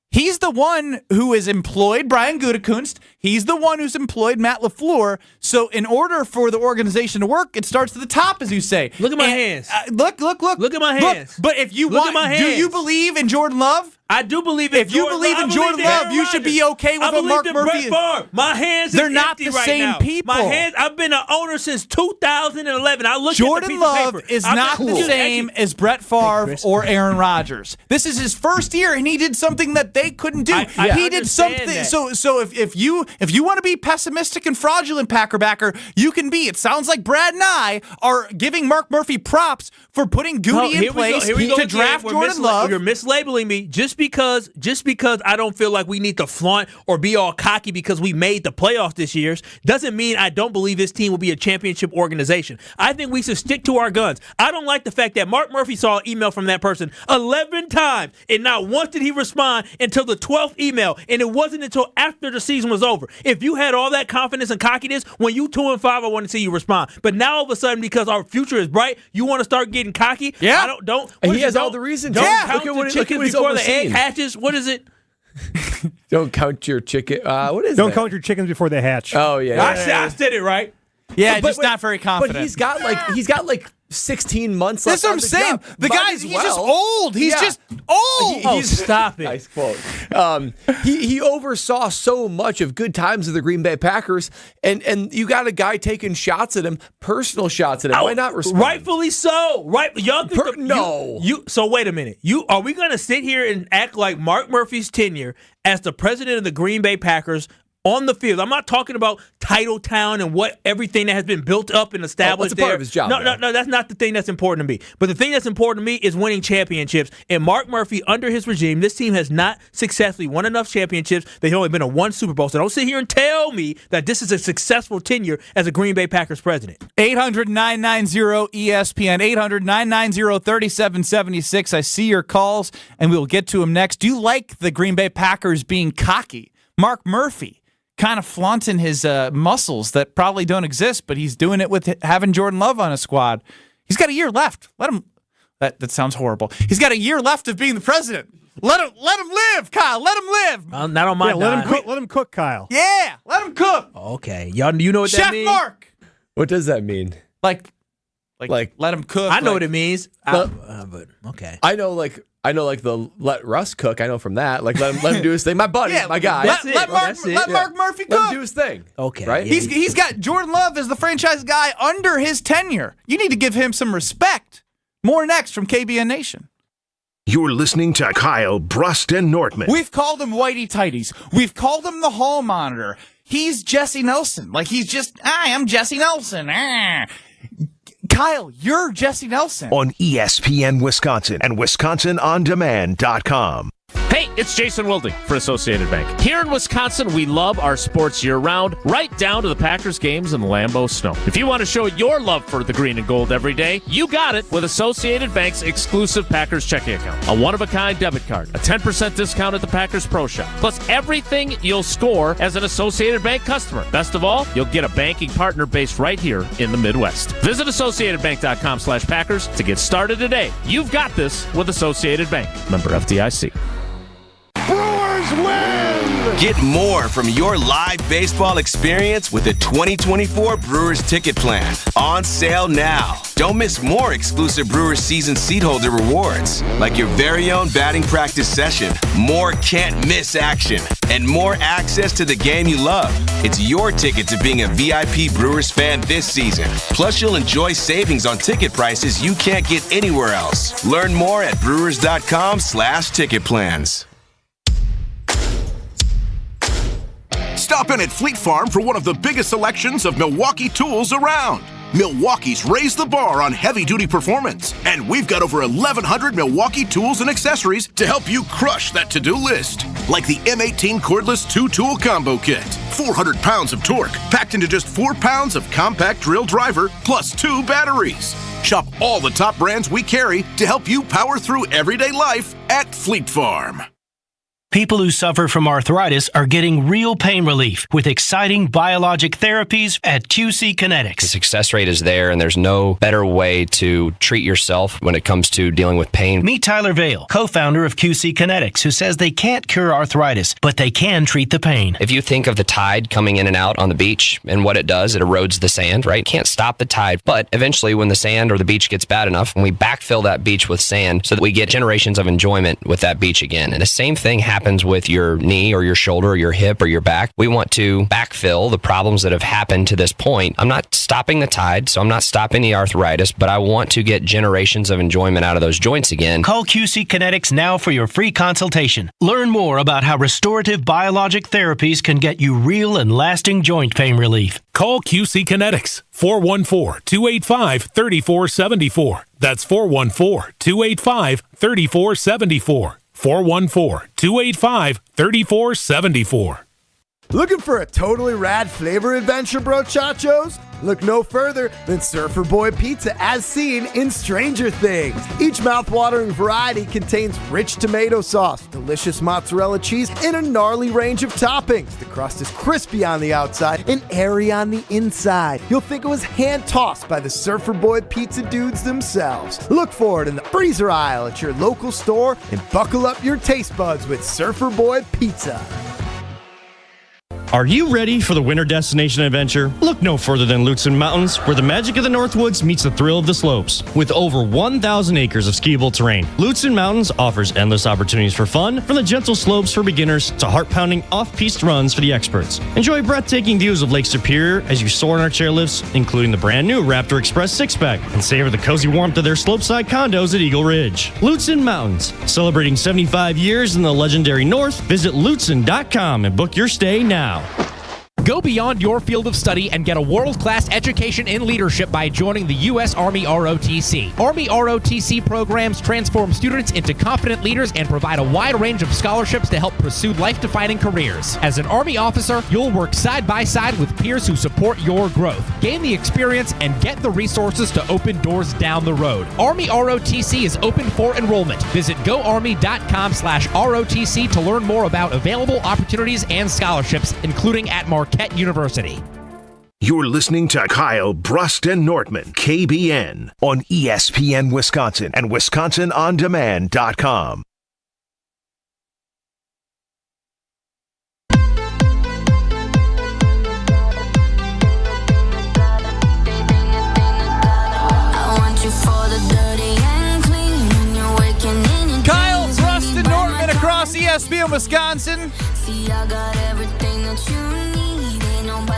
S2: He's the one who has employed Brian Gutekunst. He's the one who's employed Matt LaFleur. So in order for the organization to work, it starts at the top, as you say.
S4: Look at my hands.
S2: Look.
S4: Look at my hands.
S2: But if you
S4: Look at my hands.
S2: do you believe in Jordan Love?
S4: I do believe in Jordan Love.
S2: If you believe in Jordan Love, you should be okay with what Mark Murphy is.
S4: My hands
S2: They're
S4: is
S2: not
S4: empty
S2: the
S4: right
S2: same
S4: now.
S2: people.
S4: My hands, I've been an owner since 2011. I looked
S2: Jordan
S4: at the piece
S2: Love
S4: of paper.
S2: is not the same as Brett Favre or Aaron Rodgers. This is his first year, and he did something that they couldn't do. He did something.
S4: That.
S2: So if you want to be pessimistic and fraudulent, Packer backer, you can be. It sounds like Brad and I are giving Mark Murphy props for putting Goody in place to draft Jordan Love.
S4: You're mislabeling me just because I don't feel like we need to flaunt or be all cocky because we made the playoffs this year doesn't mean I don't believe this team will be a championship organization. I think we should stick to our guns. I don't like the fact that Mark Murphy saw an email from that person 11 times, and not once did he respond until the 12th email, and it wasn't until after the season was over. If you had all that confidence and cockiness, when you 2-5, I want to see you respond. But now all of a sudden, because our future is bright, you want to start getting cocky?
S2: Yeah.
S3: He has all the reason to.
S4: Don't
S3: Yeah.
S4: count the chickens before the egg hatches. What is it?
S3: Don't count your chicken. What is
S13: Don't
S3: that?
S13: count your chickens before they hatch.
S3: Oh yeah.
S4: I said it right.
S2: Yeah, just not very confident.
S3: But he's got like 16 months left.
S2: That's what I'm saying. The guy's he's just old. He's just old.
S4: Stop it.
S3: Nice quote. He oversaw so much of good times of the Green Bay Packers, and you got a guy taking shots at him, personal shots at him. Why not respond?
S4: Rightfully so. Right? Y'all think
S3: no.
S4: So wait a minute. Are we going to sit here and act like Mark Murphy's tenure as the president of the Green Bay Packers on the field? I'm not talking about Titletown and what everything that has been built up and established
S3: that's a part of his job.
S4: No, that's not the thing that's important to me. But the thing that's important to me is winning championships. And Mark Murphy, under his regime, this team has not successfully won enough championships. They've only been to one Super Bowl. So don't sit here and tell me that this is a successful tenure as a Green Bay Packers president.
S2: 800-990-ESPN, 800-990-3776. I see your calls, and we'll get to them next. Do you like the Green Bay Packers being cocky? Mark Murphy kind of flaunting his muscles that probably don't exist, but he's doing it with having Jordan Love on his squad. He's got a year left. Let him. That sounds horrible. He's got a year left of being the president. Let him live, Kyle. Let him live.
S4: Not on my
S13: let him cook, Kyle.
S2: Yeah, let him cook.
S4: Okay, y'all, you know what
S2: Chef
S4: that means?
S2: Mark.
S3: What does that mean?
S2: Like let him cook.
S4: I know what it means. But okay.
S3: I know the let Russ cook. I know from that. Like let him do his thing. My buddy, my guy.
S2: Let Mark Murphy cook.
S3: Let him do his thing.
S4: Okay.
S3: Right?
S4: Yeah,
S2: He's got Jordan Love as the franchise guy under his tenure. You need to give him some respect. More next from KBN Nation.
S5: You're listening to Kyle, Brust, and Nortman.
S2: We've called him Whitey Tighties. We've called him the Hall Monitor. He's Jesse Nelson. Like he's just, I am Jesse Nelson. Kyle, you're Jesse Nelson.
S5: On ESPN Wisconsin and WisconsinOnDemand.com.
S9: Hey, it's Jason Wilde for Associated Bank. Here in Wisconsin, we love our sports year-round, right down to the Packers games in the Lambeau snow. If you want to show your love for the green and gold every day, you got it with Associated Bank's exclusive Packers checking account. A one-of-a-kind debit card, a 10% discount at the Packers Pro Shop, plus everything you'll score as an Associated Bank customer. Best of all, you'll get a banking partner based right here in the Midwest. Visit AssociatedBank.com/Packers to get started today. You've got this with Associated Bank. Member FDIC.
S5: Brewers win!
S14: Get more from your live baseball experience with the 2024 Brewers Ticket Plan. On sale now. Don't miss more exclusive Brewers season seat holder rewards, like your very own batting practice session, more can't-miss action, and more access to the game you love. It's your ticket to being a VIP Brewers fan this season. Plus, you'll enjoy savings on ticket prices you can't get anywhere else. Learn more at brewers.com/ticket plans.
S15: Stop in at Fleet Farm for one of the biggest selections of Milwaukee tools around. Milwaukee's raised the bar on heavy-duty performance, and we've got over 1,100 Milwaukee tools and accessories to help you crush that to-do list. Like the M18 cordless 2-tool combo kit. 400 pounds of torque packed into just 4 pounds of compact drill driver plus 2 batteries. Shop all the top brands we carry to help you power through everyday life at Fleet Farm.
S16: People who suffer from arthritis are getting real pain relief with exciting biologic therapies at QC Kinetics.
S17: The success rate is there, and there's no better way to treat yourself when it comes to dealing with pain.
S16: Meet Tyler Vale, co-founder of QC Kinetics, who says they can't cure arthritis, but they can treat the pain.
S17: If you think of the tide coming in and out on the beach and what it does, it erodes the sand, right? Can't stop the tide, but eventually when the sand or the beach gets bad enough, we backfill that beach with sand so that we get generations of enjoyment with that beach again. And the same thing happens with your knee or your shoulder or your hip or your back. We want to backfill the problems that have happened to this point. I'm not stopping the tide, so I'm not stopping the arthritis, but I want to get generations of enjoyment out of those joints again.
S16: Call QC Kinetics now for your free consultation. Learn more about how restorative biologic therapies can get you real and lasting joint pain relief.
S18: Call QC Kinetics, 414-285-3474. That's 414-285-3474. 414-285-3474.
S19: Looking for a totally rad flavor adventure, brochachos? Look no further than Surfer Boy Pizza as seen in Stranger Things. Each mouth-watering variety contains rich tomato sauce, delicious mozzarella cheese, and a gnarly range of toppings. The crust is crispy on the outside and airy on the inside. You'll think it was hand-tossed by the Surfer Boy Pizza dudes themselves. Look for it in the freezer aisle at your local store and buckle up your taste buds with Surfer Boy Pizza.
S20: Are you ready for the winter destination adventure? Look no further than Lutsen Mountains, where the magic of the Northwoods meets the thrill of the slopes. With over 1,000 acres of skiable terrain, Lutsen Mountains offers endless opportunities for fun, from the gentle slopes for beginners to heart-pounding off-piste runs for the experts. Enjoy breathtaking views of Lake Superior as you soar in our chairlifts, including the brand-new Raptor Express 6-pack, and savor the cozy warmth of their slopeside condos at Eagle Ridge. Lutsen Mountains, celebrating 75 years in the legendary North. Visit Lutsen.com and book your stay now.
S21: Go beyond your field of study and get a world-class education in leadership by joining the U.S. Army ROTC. Army ROTC programs transform students into confident leaders and provide a wide range of scholarships to help pursue life-defining careers. As an Army officer, you'll work side by side with peers who support your growth. Gain the experience and get the resources to open doors down the road. Army ROTC is open for enrollment. Visit goarmy.com/ROTC to learn more about available opportunities and scholarships, including at Marquette University.
S5: You're listening to Kyle Brust and Nortman, KBN, on ESPN Wisconsin and WisconsinOnDemand.com.
S2: Kyle Brust and Nortman across ESPN Wisconsin.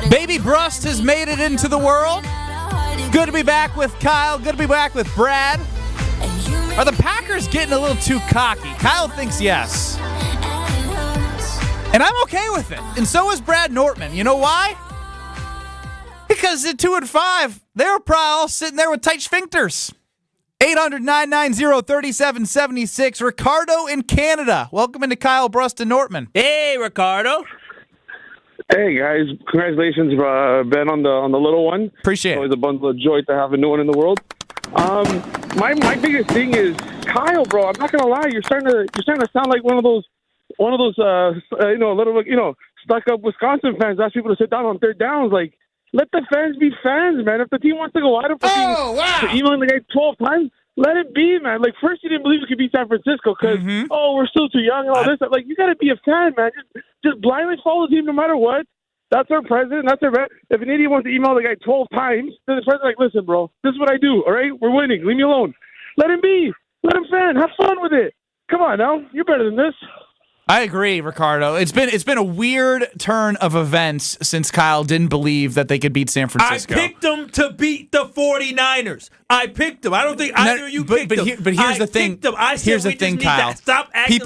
S2: Baby Brust has made it into the world. Good to be back with Kyle. Good to be back with Brad. Are the Packers getting a little too cocky? Kyle thinks yes. And I'm okay with it. And so is Brad Nortman. You know why? Because at 2-5, they were probably all sitting there with tight sphincters. 800-990-3776. Ricardo in Canada. Welcome into Kyle Brust and Nortman.
S4: Hey, Ricardo.
S22: Hey guys, congratulations, Ben, on the little one.
S2: Appreciate it.
S22: Always a bundle of joy to have a new one in the world. My biggest thing is Kyle, bro. I'm not gonna lie, you're starting to sound like one of those stuck up Wisconsin fans. Ask people to sit down on third downs. Like, let the fans be fans, man. If the team wants to go out for emailing the guy 12 times, let it be, man. Like, first you didn't believe it could be San Francisco because, we're still too young and all this. Like, you got to be a fan, man. Just blindly follow the team no matter what. That's our president. That's our vet. If an idiot wants to email the guy 12 times, then the president's like, listen, bro, this is what I do, all right? We're winning. Leave me alone. Let him be. Let him fan. Have fun with it. Come on now. You're better than this.
S2: I agree, Ricardo. It's been a weird turn of events since Kyle didn't believe that they could beat San Francisco.
S4: I picked them to beat the 49ers. I picked them. I don't think either of you picked them.
S2: But here's the thing. Here's the thing, Kyle.
S4: Stop acting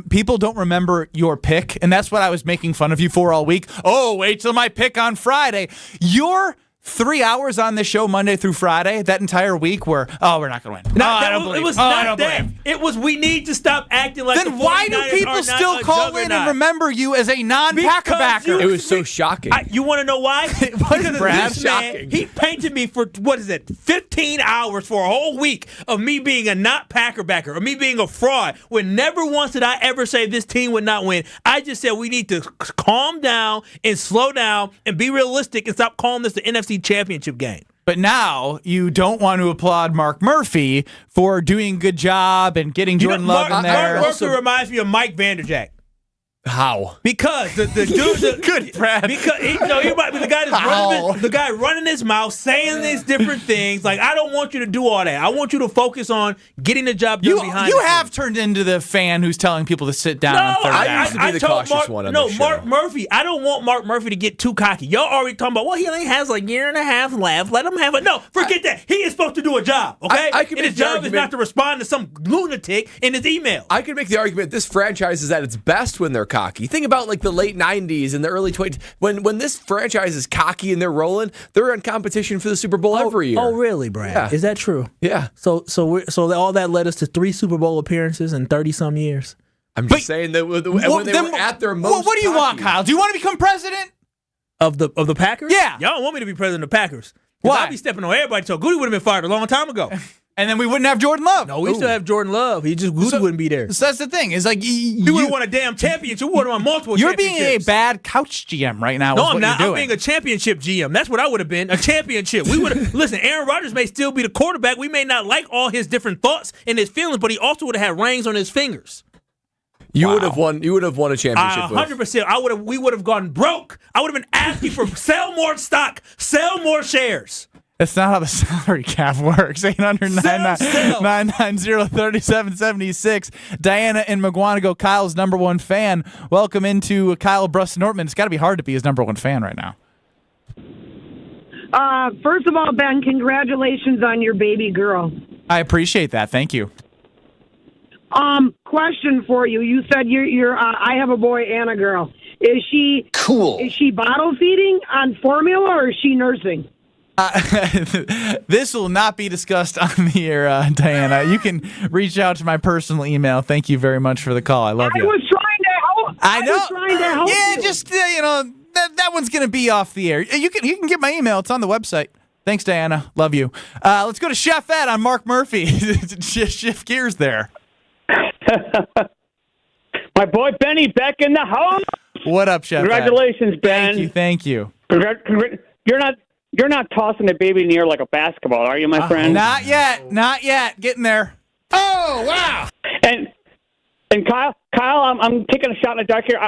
S2: People don't remember your pick, and that's what I was making fun of you for all week. Oh, wait till my pick on Friday. Your 3 hours on this show Monday through Friday that entire week where, we're not going to win.
S4: It was not that. It was we need to stop acting like
S2: then why do people still call in and remember you as a non-Packer backer?
S3: It was so shocking.
S4: You want to know why? Because this man, he painted me for, 15 hours for a whole week of me being a not Packer backer, or me being a fraud, when never once did I ever say this team would not win. I just said we need to calm down and slow down and be realistic and stop calling this the NFC Championship game.
S2: But now you don't want to applaud Mark Murphy for doing a good job and getting Jordan Love in there.
S4: Mark Murphy reminds me of Mike Vanderjagt.
S3: How?
S4: Because the dude,
S2: good, Brad.
S4: Because he might be the guy running his mouth, saying these different things. Like, I don't want you to do all that. I want you to focus on getting the job done behind.
S2: You have turned into the fan who's telling people to sit down. On third down.
S3: I used to be the cautious one on this show.
S4: Mark Murphy. I don't want Mark Murphy to get too cocky. Y'all already talking about, he only has like a year and a half left. Let him have it. No, forget that. He is supposed to do a job. Okay, and his job is not to respond to some lunatic in his email.
S3: I can make the argument this franchise is at its best when they're cocky. Think about like the late 90s and the early 20s. When this franchise is cocky and they're rolling, they're in competition for the Super Bowl every year.
S4: Oh, really, Brad?
S3: Yeah.
S4: Is that true?
S3: Yeah.
S4: So all that led us to 3 Super Bowl appearances in 30-some years.
S3: I'm just saying that when they were at their most
S2: what do you want, Kyle? Do you want to become president?
S4: Of the Packers?
S2: Yeah.
S4: Y'all don't want me to be president of the Packers.
S2: Why?
S4: I'd be stepping on everybody, so Goody would have been fired a long time ago.
S2: And then we wouldn't have Jordan Love.
S4: No, we still have Jordan Love. Goody wouldn't be there.
S2: So that's the thing. Is like
S4: you would have won a damn championship. You would have won multiple championships.
S2: You're being a bad couch GM right now.
S4: No, I'm not. I'm being a championship GM. That's what I would have been. A championship. We would have. Listen, Aaron Rodgers may still be the quarterback. We may not like all his different thoughts and his feelings, but he also would have had rings on his fingers.
S3: You would have won. You would have won a championship.
S4: 100%. We would have gone broke. I would have been asking for sell more stock, sell more shares.
S2: That's not how the salary cap works. 800-990-3776. Diana in McGuanago, Kyle's number one fan. Welcome into Kyle Brust-Nortman. It's got to be hard to be his number one fan right now.
S1: First of all, Ben, congratulations on your baby girl.
S2: I appreciate that. Thank you.
S1: Question for you. You said you're I have a boy and a girl. Is she cool? Is she bottle feeding on formula or is she nursing?
S2: This will not be discussed on the air, Diana. You can reach out to my personal email. Thank you very much for the call. I love you.
S1: I was trying to help.
S2: I know.
S1: Was trying to help you.
S2: Just that one's going to be off the air. You can get my email. It's on the website. Thanks, Diana. Love you. Let's go to Chef Ed on Mark Murphy. Shift gears there.
S6: My boy Benny back in the house.
S2: What up, Chef
S6: Congratulations,
S2: Ed?
S6: Ben.
S2: Thank you.
S6: You're not tossing the baby in the air like a basketball, are you, my friend?
S2: Not yet. Getting there.
S6: Oh, wow. And Kyle, I'm taking a shot in the dark here.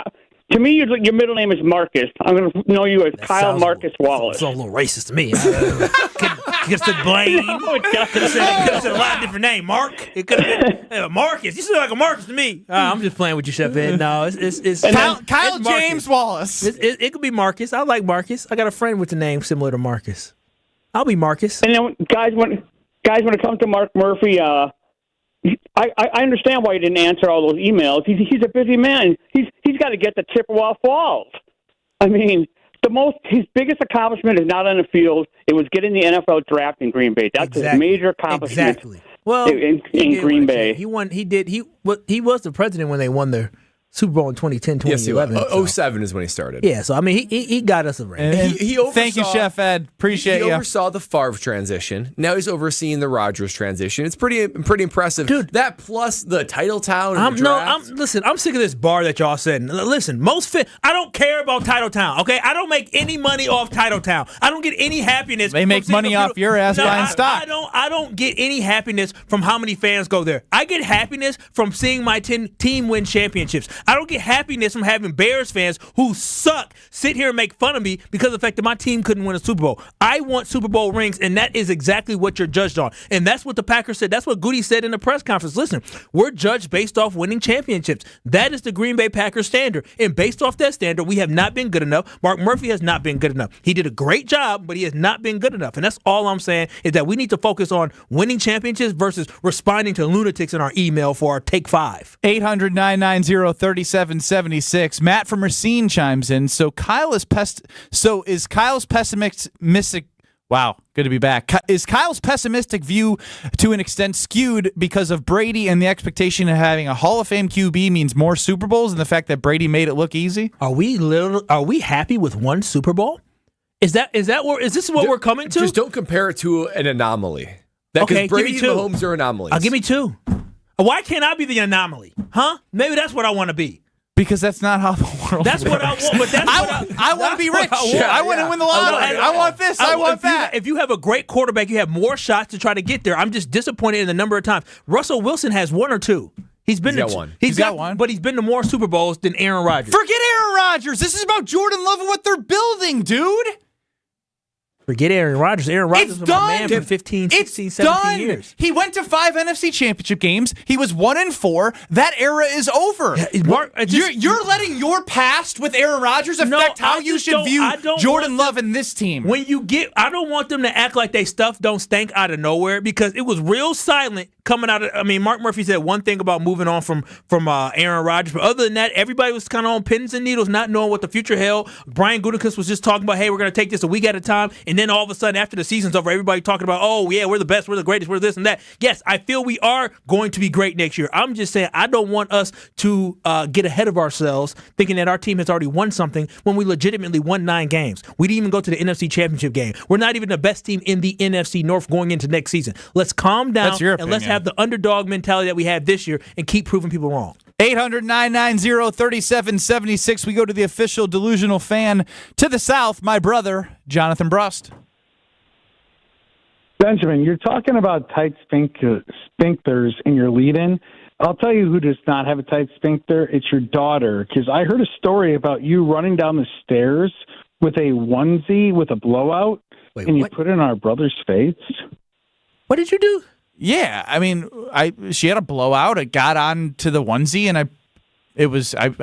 S6: To me, your middle name is Marcus. I'm going to know you as Kyle Marcus Wallace.
S4: It's a little racist to me. Could have said Blaine. Could have said a lot of different names. Mark. It could have been Marcus. You sound like a Marcus to me. I'm just playing with you, Chef Ed. No, it's
S2: Kyle James Wallace.
S4: It could be Marcus. I like Marcus. I got a friend with a name similar to Marcus. I'll be Marcus.
S6: And then guys, when it comes to Mark Murphy, I understand why he didn't answer all those emails. He's a busy man. He's got to get to Chippewa Falls. I mean, his biggest accomplishment is not on the field. It was getting the NFL draft in Green Bay. That's his major accomplishment.
S4: Exactly. Well,
S6: in Green Bay,
S4: he won. He did. He was the president when they won their Super Bowl in 2010, 2011.
S3: Yes, 07 is when he started.
S4: Yeah, so I mean, he got us a ring.
S3: He oversaw,
S2: thank you, Chef Ed. Appreciate you.
S3: He oversaw the Favre transition. Now he's overseeing the Rodgers transition. It's pretty impressive.
S4: Dude,
S3: that plus the title town and the draft.
S4: Listen, I'm sick of this bar that y'all said. Listen, I don't care about Title Town, okay? I don't make any money off Title Town. I don't get any happiness.
S2: They make money off your ass buying stock.
S4: I don't get any happiness from how many fans go there. I get happiness from seeing my team win championships. I don't get happiness from having Bears fans who suck sit here and make fun of me because of the fact that my team couldn't win a Super Bowl. I want Super Bowl rings, and that is exactly what you're judged on. And that's what the Packers said. That's what Goody said in the press conference. Listen, we're judged based off winning championships. That is the Green Bay Packers standard. And based off that standard, we have not been good enough. Mark Murphy has not been good enough. He did a great job, but he has not been good enough. And that's all I'm saying is that we need to focus on winning championships versus responding to lunatics in our email for our Take 5.
S2: 800-990-3776. Matt from Racine chimes in. So is Kyle's pessimistic Wow, good to be back. Is Kyle's pessimistic view to an extent skewed because of Brady and the expectation of having a Hall of Fame QB means more Super Bowls and the fact that Brady made it look easy?
S4: Are we happy with one Super Bowl? Is this what we're coming to?
S3: Just don't compare it to an anomaly. Okay, Brady and Mahomes are anomalies.
S4: Give me 2. Why can't I be the anomaly? Huh? Maybe that's what I want to be.
S2: Because that's not how the world
S4: That's
S2: works.
S4: what I want. But
S2: I want to be rich. I want to win the lottery. I want this. I want that.
S4: If you have a great quarterback, you have more shots to try to get there. I'm just disappointed in the number of times. Russell Wilson has 1 or 2. He's got one. He's got one. But he's been to more Super Bowls than Aaron Rodgers.
S2: Forget Aaron Rodgers. This is about Jordan Love and what they're building, dude.
S4: Forget Aaron Rodgers. Aaron Rodgers was my man for 15, 16, 17 years.
S2: He went to 5 NFC Championship games. He was 1-4. That era is over. You're letting your past with Aaron Rodgers affect how you should view Jordan Love and this team.
S4: I don't want them to act like they stuff don't stink out of nowhere because it was real silent coming out of. Mark Murphy said one thing about moving on from Aaron Rodgers, but other than that, everybody was kind of on pins and needles, not knowing what the future held. Brian Gutekunst was just talking about, hey, we're going to take this a week at a time. And then all of a sudden, after the season's over, everybody talking about, oh, yeah, we're the best, we're the greatest, we're this and that. Yes, I feel we are going to be great next year. I'm just saying I don't want us to get ahead of ourselves thinking that our team has already won something when we legitimately won 9 games. We didn't even go to the NFC Championship game. We're not even the best team in the NFC North going into next season. Let's calm down and let's have the underdog mentality that we had this year and keep proving people wrong.
S2: 800-990-3776. We go to the official delusional fan to the south, my brother, Jonathan Brust.
S7: Benjamin, you're talking about tight sphincters in your lead-in. I'll tell you who does not have a tight sphincter. It's your daughter, because I heard a story about you running down the stairs with a onesie with a blowout, and you put it in our brother's face.
S4: What did you do?
S2: Yeah, she had a blowout. It got on to the onesie, and I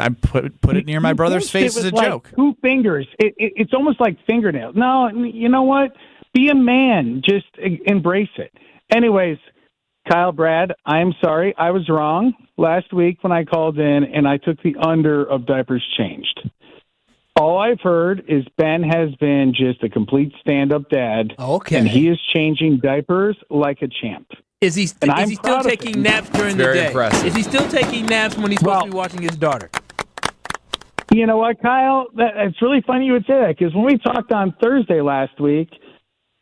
S2: put it near my brother's face as a joke.
S7: 2 fingers. It's almost like fingernails. No, you know what? Be a man. Just embrace it. Anyways, Kyle, Brad, I'm sorry. I was wrong last week when I called in, and I took the under of diapers changed. All I've heard is Ben has been just a complete stand-up dad.
S4: Okay.
S7: And he is changing diapers like a champ.
S4: Is he still taking naps during the day?
S3: Impressive.
S4: Is he still taking naps when he's supposed to be watching his daughter?
S7: You know what, Kyle? It's really funny you would say that, because when we talked on Thursday last week,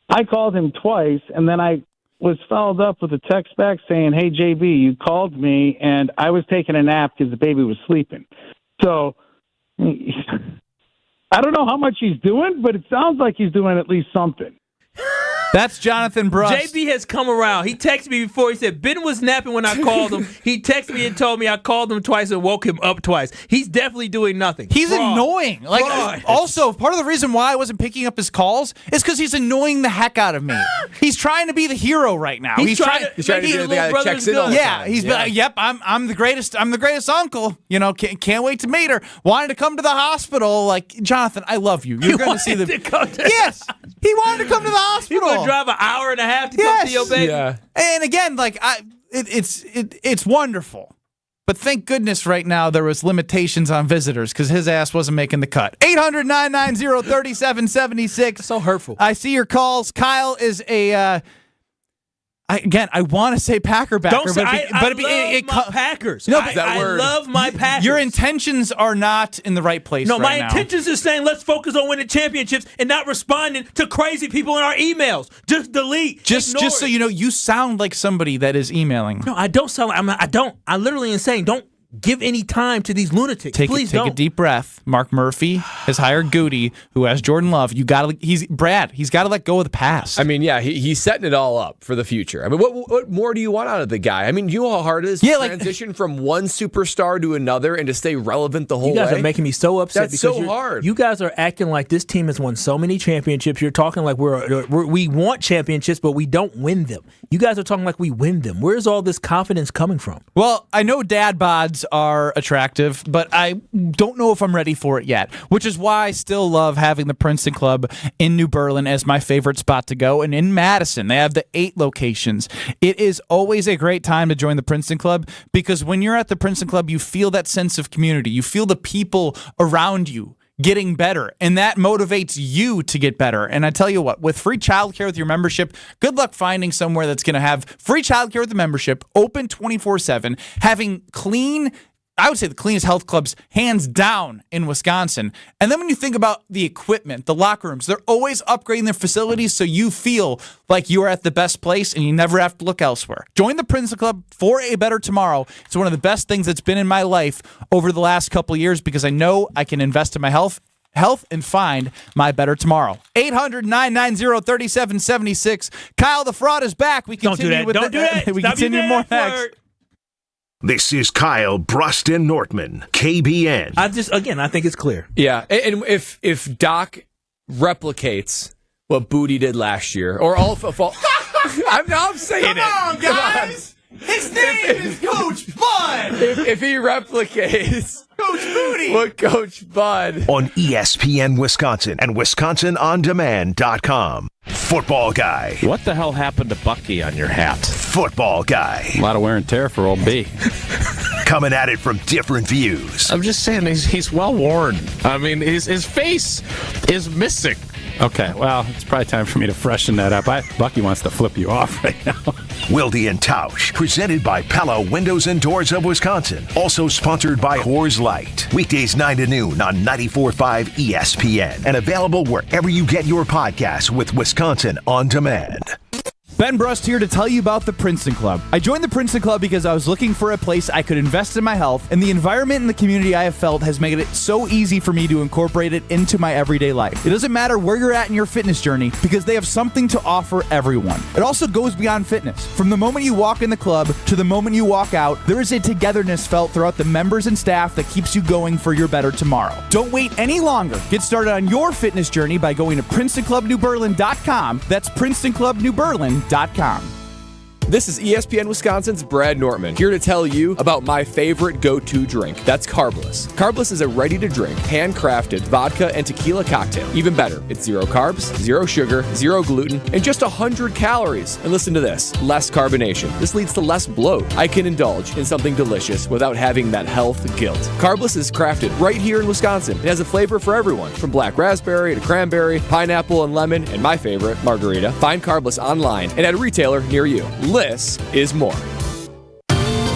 S7: I called him twice, and then I was followed up with a text back saying, hey, JB, you called me, and I was taking a nap because the baby was sleeping. So I don't know how much he's doing, but it sounds like he's doing at least something.
S2: That's Jonathan Brust.
S4: JB has come around. He texted me before. He said, Ben was napping when I called him. He texted me and told me I called him twice and woke him up twice. He's definitely doing nothing.
S2: He's annoying. Also, part of the reason why I wasn't picking up his calls is because he's annoying the heck out of me. He's trying to be the hero right now.
S3: He's trying to be the guy that checks in all the time.
S2: He's like, yep, I'm the greatest. I'm the greatest uncle. Can't wait to meet her. Wanted to come to the hospital. Like, Jonathan, I love you. You're going to see the. Yes, he wanted to come to the hospital.
S4: Drive an hour and a half to come see your baby.
S2: Yeah. And again, it's wonderful. But thank goodness right now there was limitations on visitors because his ass wasn't making the cut. 800-990-3776.
S4: So hurtful.
S2: I see your calls. Kyle is a I want to say Packer backer,
S4: Don't say, I love my Packers.
S2: No,
S4: I love my Packers.
S2: Your intentions are not in the right place.
S4: No, my intentions is saying let's focus on winning championships and not responding to crazy people in our emails. Just delete.
S2: Just so you know, you sound like somebody that is emailing.
S4: No, I don't sound. I don't. I literally am saying don't give any time to these lunatics. Please
S2: take a deep breath. Mark Murphy has hired Goody, who has Jordan Love. He's got to let go of the past.
S3: He's setting it all up for the future. What more do you want out of the guy? You know how hard it is to transition from one superstar to another and to stay relevant the whole way?
S4: You guys are making me so upset.
S3: That's so hard.
S4: You guys are acting like this team has won so many championships. You're talking like we want championships, but we don't win them. You guys are talking like we win them. Where's all this confidence coming from?
S2: Well, I know dad bods are attractive, but I don't know if I'm ready for it yet, which is why I still love having the Princeton Club in New Berlin as my favorite spot to go. And in Madison, they have the 8 locations. It is always a great time to join the Princeton Club because when you're at the Princeton Club, you feel that sense of community. You feel the people around you getting better, and that motivates you to get better. And I tell you what, with free childcare with your membership, good luck finding somewhere that's going to have free childcare with the membership, open 24/7, having clean, I would say the cleanest health clubs hands down in Wisconsin. And then when you think about the equipment, the locker rooms, they're always upgrading their facilities so you feel like you are at the best place and you never have to look elsewhere. Join the Princeton Club for a better tomorrow. It's one of the best things that's been in my life over the last couple of years because I know I can invest in my health and find my better tomorrow. 800-990-3776. Kyle the Fraud is back. We continue with
S4: Don't do that.
S2: We
S4: Stop
S2: continue
S4: using
S2: more
S4: that
S2: next.
S4: word.
S5: This is Kyle Bruston Nortman, KBN.
S4: I think it's clear.
S3: Yeah, and if Doc replicates what Booty did last year, or all, I'm saying
S4: Come on, guys. His name is Coach Bud.
S3: If he replicates
S4: Coach Booty,
S3: what Coach Bud
S5: on ESPN Wisconsin and WisconsinOnDemand.com. Football guy.
S9: What the hell happened to Bucky on your hat?
S5: Football guy.
S8: A lot of wear and tear for old B.
S5: Coming at it from different views.
S9: I'm just saying he's well worn. I mean, his face is missing.
S8: Okay, well, it's probably time for me to freshen that up. Bucky wants to flip you off right now.
S5: Wilde and Tausch, presented by Pella Windows and Doors of Wisconsin. Also sponsored by Coors Light. Weekdays 9 to noon on 94.5 ESPN. And available wherever you get your podcasts with Wisconsin On Demand.
S2: Ben Brust here to tell you about the Princeton Club. I joined the Princeton Club because I was looking for a place I could invest in my health, and the environment and the community I have felt has made it so easy for me to incorporate it into my everyday life. It doesn't matter where you're at in your fitness journey because they have something to offer everyone. It also goes beyond fitness. From the moment you walk in the club to the moment you walk out, there is a togetherness felt throughout the members and staff that keeps you going for your better tomorrow. Don't wait any longer. Get started on your fitness journey by going to PrincetonClubNewBerlin.com. That's PrincetonClubNewBerlin.com.
S3: This is ESPN Wisconsin's Brad Nortman, here to tell you about my favorite go-to drink. That's Carbless. Carbless is a ready-to-drink, handcrafted vodka and tequila cocktail. Even better, it's 0 carbs, 0 sugar, 0 gluten, and just 100 calories. And listen to this, less carbonation. This leads to less bloat. I can indulge in something delicious without having that health guilt. Carbless is crafted right here in Wisconsin. It has a flavor for everyone, from black raspberry to cranberry, pineapple and lemon, and my favorite, margarita. Find Carbless online and at a retailer near you. Less is more.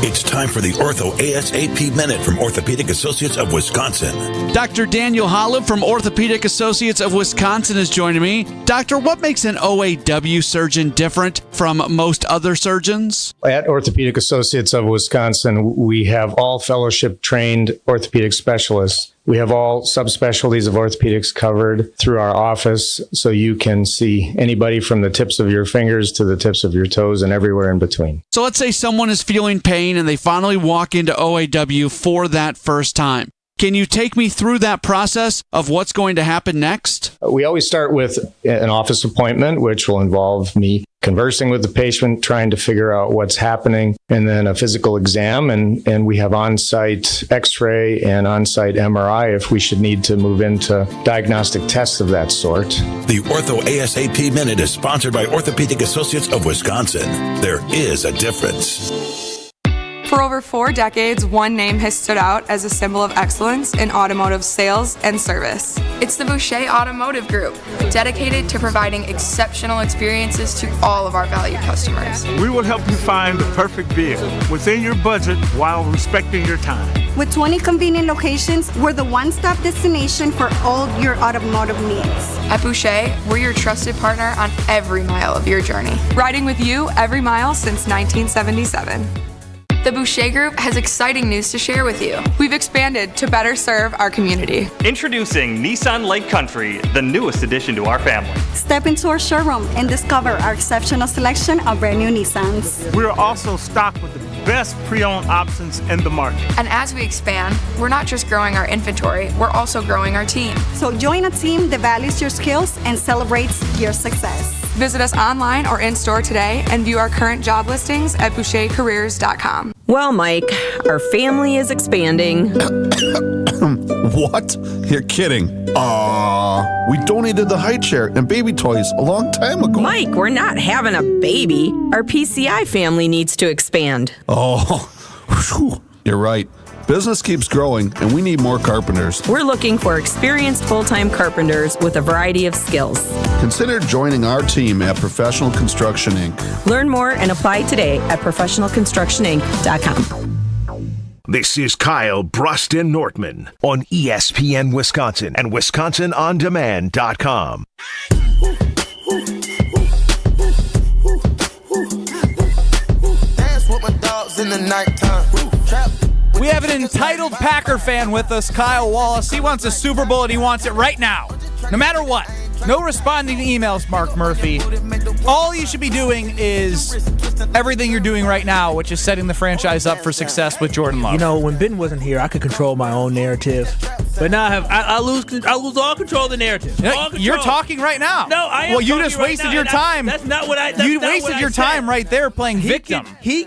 S10: It's time for the Ortho ASAP Minute from Orthopedic Associates of Wisconsin.
S23: Dr. Daniel Holland from Orthopedic Associates of Wisconsin is joining me. Doctor, what makes an OAW surgeon different from most other surgeons?
S24: At Orthopedic Associates of Wisconsin, we have all fellowship-trained orthopedic specialists. We have all subspecialties of orthopedics covered through our office, so you can see anybody from the tips of your fingers to the tips of your toes and everywhere in between.
S23: So let's say someone is feeling pain and they finally walk into OAW for that first time. Can you take me through that process of what's going to happen next?
S24: We always start with an office appointment, which will involve me conversing with the patient, trying to figure out what's happening, and then a physical exam, and we have on-site x-ray and on-site MRI if we should need to move into diagnostic tests of that sort.
S10: The Ortho ASAP Minute is sponsored by Orthopedic Associates of Wisconsin. There is a difference.
S25: For over 4 decades, one name has stood out as a symbol of excellence in automotive sales and service. It's the Boucher Automotive Group, dedicated to providing exceptional experiences to all of our valued customers.
S26: We will help you find the perfect vehicle within your budget while respecting your time.
S27: With 20 convenient locations, we're the one-stop destination for all your automotive needs.
S25: At Boucher, we're your trusted partner on every mile of your journey, riding with you every mile since 1977. The Boucher Group has exciting news to share with you. We've expanded to better serve our community.
S28: Introducing Nissan Lake Country, the newest addition to our family.
S27: Step into our showroom and discover our exceptional selection of brand new Nissans.
S26: We're also stocked with the best pre-owned options in the market.
S25: And as we expand, we're not just growing our inventory, we're also growing our team.
S27: So join a team that values your skills and celebrates your success.
S25: Visit us online or in-store today and view our current job listings at bouchercareers.com.
S29: Well, Mike, our family is expanding.
S30: What? You're kidding. We donated the high chair and baby toys a long time ago.
S29: Mike, we're not having a baby. Our PCI family needs to expand.
S30: Oh, whew, you're right. Business keeps growing, and we need more carpenters.
S29: We're looking for experienced full-time carpenters with a variety of skills.
S30: Consider joining our team at Professional Construction Inc.
S29: Learn more and apply today at professionalconstructioninc.com.
S5: This is Kyle Bruston Nortman on ESPN Wisconsin and WisconsinOnDemand.com.
S11: Dance with my dogs in the nighttime.
S2: We have an entitled Packer fan with us, Kyle Wallace. He wants a Super Bowl and he wants it right now, no matter what. No responding to emails, Mark Murphy. All you should be doing is everything you're doing right now, which is setting the franchise up for success with Jordan Love.
S4: You know, when Ben wasn't here, I could control my own narrative, but now I lose all control of the narrative.
S2: You're talking right now.
S4: No, I am.
S2: Well, you just wasted your time.
S4: That's not what I.
S2: You wasted your time right there playing victim.
S4: He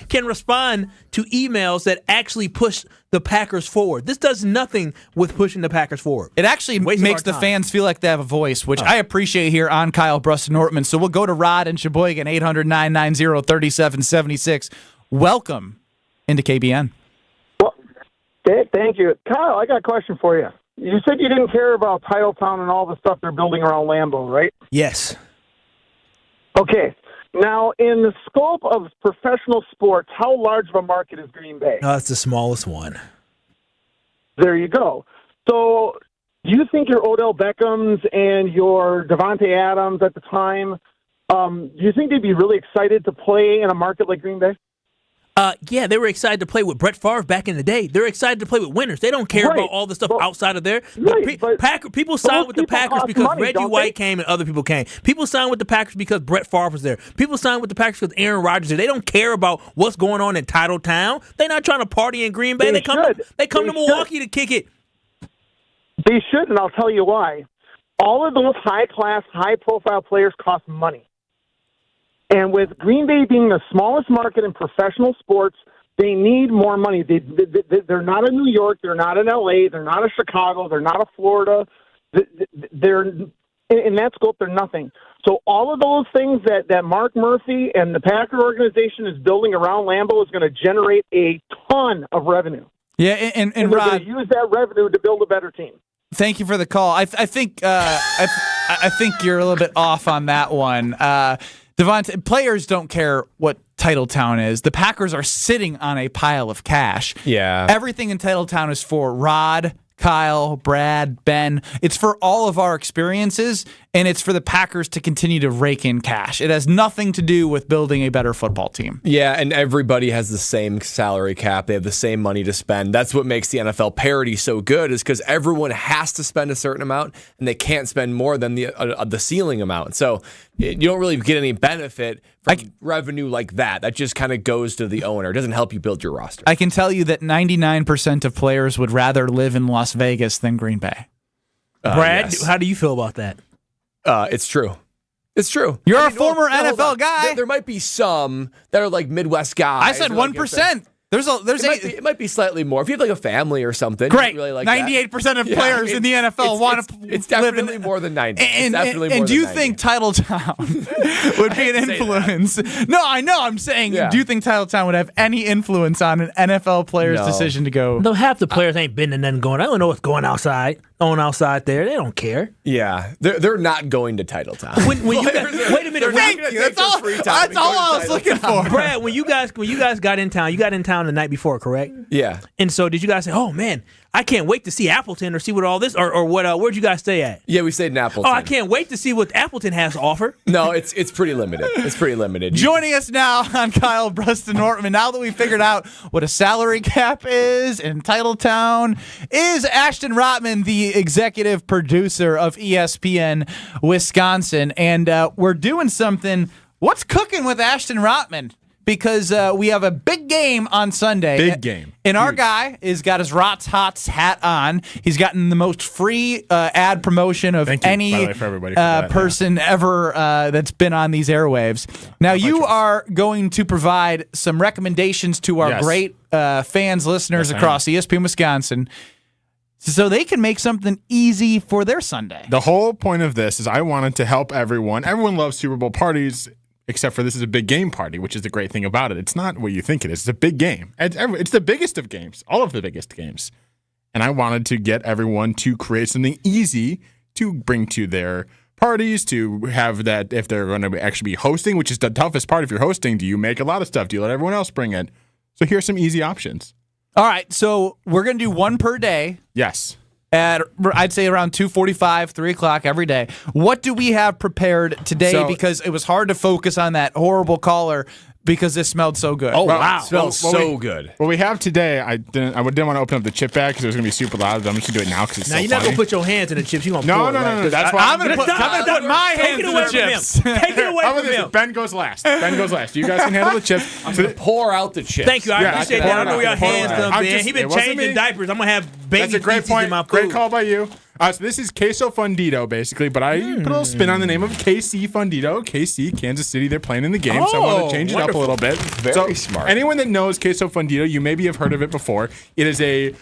S4: can respond to emails that actually push the Packers forward. This does nothing with pushing the Packers forward.
S2: It actually makes the fans feel like they have a voice, which I appreciate here on Kyle Bruston Nortman. So we'll go to Rod and Sheboygan, 800-990-3776. Welcome into KBN.
S12: Well, thank you. Kyle, I got a question for you. You said you didn't care about Titletown and all the stuff they're building around Lambeau, right?
S4: Yes.
S12: Okay. Now, in the scope of professional sports, how large of a market is Green Bay?
S4: It's the smallest one.
S12: There you go. So, do you think your Odell Beckhams and your Devontae Adams at the time, do you think they'd be really excited to play in a market like Green Bay?
S4: Yeah, they were excited to play with Brett Favre back in the day. They're excited to play with winners. They don't care about all the stuff outside of there. People signed with the Packers because Reggie White came and other people came. People signed with the Packers because Brett Favre was there. People signed with the Packers because Aaron Rodgers was there. They don't care about what's going on in Titletown. They're not trying to party in Green Bay. They come to Milwaukee to kick it.
S12: They should, and I'll tell you why. All of those high-class, high-profile players cost money. And with Green Bay being the smallest market in professional sports, they need more money. They're not in New York. They're not in L.A. They're not in Chicago. They're not in Florida. They're in that scope, they're nothing. So all of those things that Mark Murphy and the Packer organization is building around Lambeau is going to generate a ton of revenue.
S2: Yeah, and
S12: they're
S2: Rod,
S12: going to use that revenue to build a better team.
S2: Thank you for the call. I think you're a little bit off on that one. Devontae, players don't care what Titletown is. The Packers are sitting on a pile of cash.
S3: Yeah.
S2: Everything in Titletown is for Rod, Kyle, Brad, Ben. It's for all of our experiences, and it's for the Packers to continue to rake in cash. It has nothing to do with building a better football team.
S3: Yeah, and everybody has the same salary cap. They have the same money to spend. That's what makes the NFL parity so good, is because everyone has to spend a certain amount, and they can't spend more than the ceiling amount. So you don't really get any benefit from revenue like that. That just kind of goes to the owner. It doesn't help you build your roster.
S2: I can tell you that 99% of players would rather live in Las Vegas than Green Bay.
S4: Brad,
S3: yes.
S4: How do you feel about that?
S3: It's true. It's true.
S2: You're a former NFL guy.
S3: There might be some that are like Midwest guys.
S2: I said 1%.
S3: It might be slightly more. If you have like a family or something.
S2: Great.
S3: Really like
S2: 98% of players in the NFL want to
S3: It's definitely more than 90.
S2: And do you think Titletown would be an influence? No, I know. I'm saying, do you think Titletown would have any influence on an NFL player's decision to go?
S4: Though half the players ain't been to nothing going. I don't know what's going outside there. They don't care.
S3: Yeah, they're not going to Titletown.
S4: Wait a minute.
S2: Thank you. That's all I was looking for.
S4: Brad, when you guys got in town, you got in town the night before, correct?
S3: Yeah.
S4: And so did you guys say, "Oh man, I can't wait to see Appleton or see what all this or what? Where'd you guys stay at?"
S3: Yeah, we stayed in Appleton.
S4: Oh, I can't wait to see what Appleton has to offer.
S3: No, it's pretty limited. It's pretty limited.
S2: Joining us now on Kyle Bruston Nortman, now that we figured out what a salary cap is in Titletown, is Ashton Rotman, the executive producer of ESPN Wisconsin. And we're doing something. What's cooking with Ashton Rotman? Because we have a big game on Sunday.
S13: Big game.
S2: And our guy has got his Rots Hots hat on. He's gotten the most free ad promotion of any person ever that's been on these airwaves. Now, you are going to provide some recommendations to our great fans, listeners across ESPN Wisconsin, so they can make something easy for their Sunday.
S13: The whole point of this is I wanted to help everyone. Everyone loves Super Bowl parties. except for this is a big game party, which is the great thing about it. It's not what you think it is. It's a big game. It's the biggest of games, all of the biggest games. And I wanted to get everyone to create something easy to bring to their parties, to have that if they're going to actually be hosting, which is the toughest part. If you're hosting, do you make a lot of stuff? Do you let everyone else bring it? So here's some easy options.
S2: All right, so we're going to do one per day.
S13: Yes.
S2: At, I'd say, around 2:45, 3 o'clock every day. What do we have prepared today? Because it was hard to focus on that horrible caller because this smelled so good.
S3: Oh, wow. It smells good.
S13: What we have today, I didn't want to open up the chip bag because it was going to be super loud. I'm just going to do it now because it's
S4: now,
S13: so
S4: you're
S13: funny.
S4: not going to put your hands in the chips. You're going to pour it, right?
S13: No. That's why
S2: I'm going to put my hands in the chips.
S4: Take it away from him.
S13: Ben goes last. You guys can handle the chips.
S3: I'm going to pour out the chips.
S4: Thank you. I appreciate that. I know your hands done, Ben. He's been changing diapers. I'm going to have baby feces in my food.
S13: Great call by you. So this is queso fundido, basically, but I put a little spin on the name of KC Fundido. KC, Kansas City, they're playing in the game, so I want to change it up a little bit.
S3: Very smart.
S13: Anyone that knows queso fundido, you maybe have heard of it before. It is a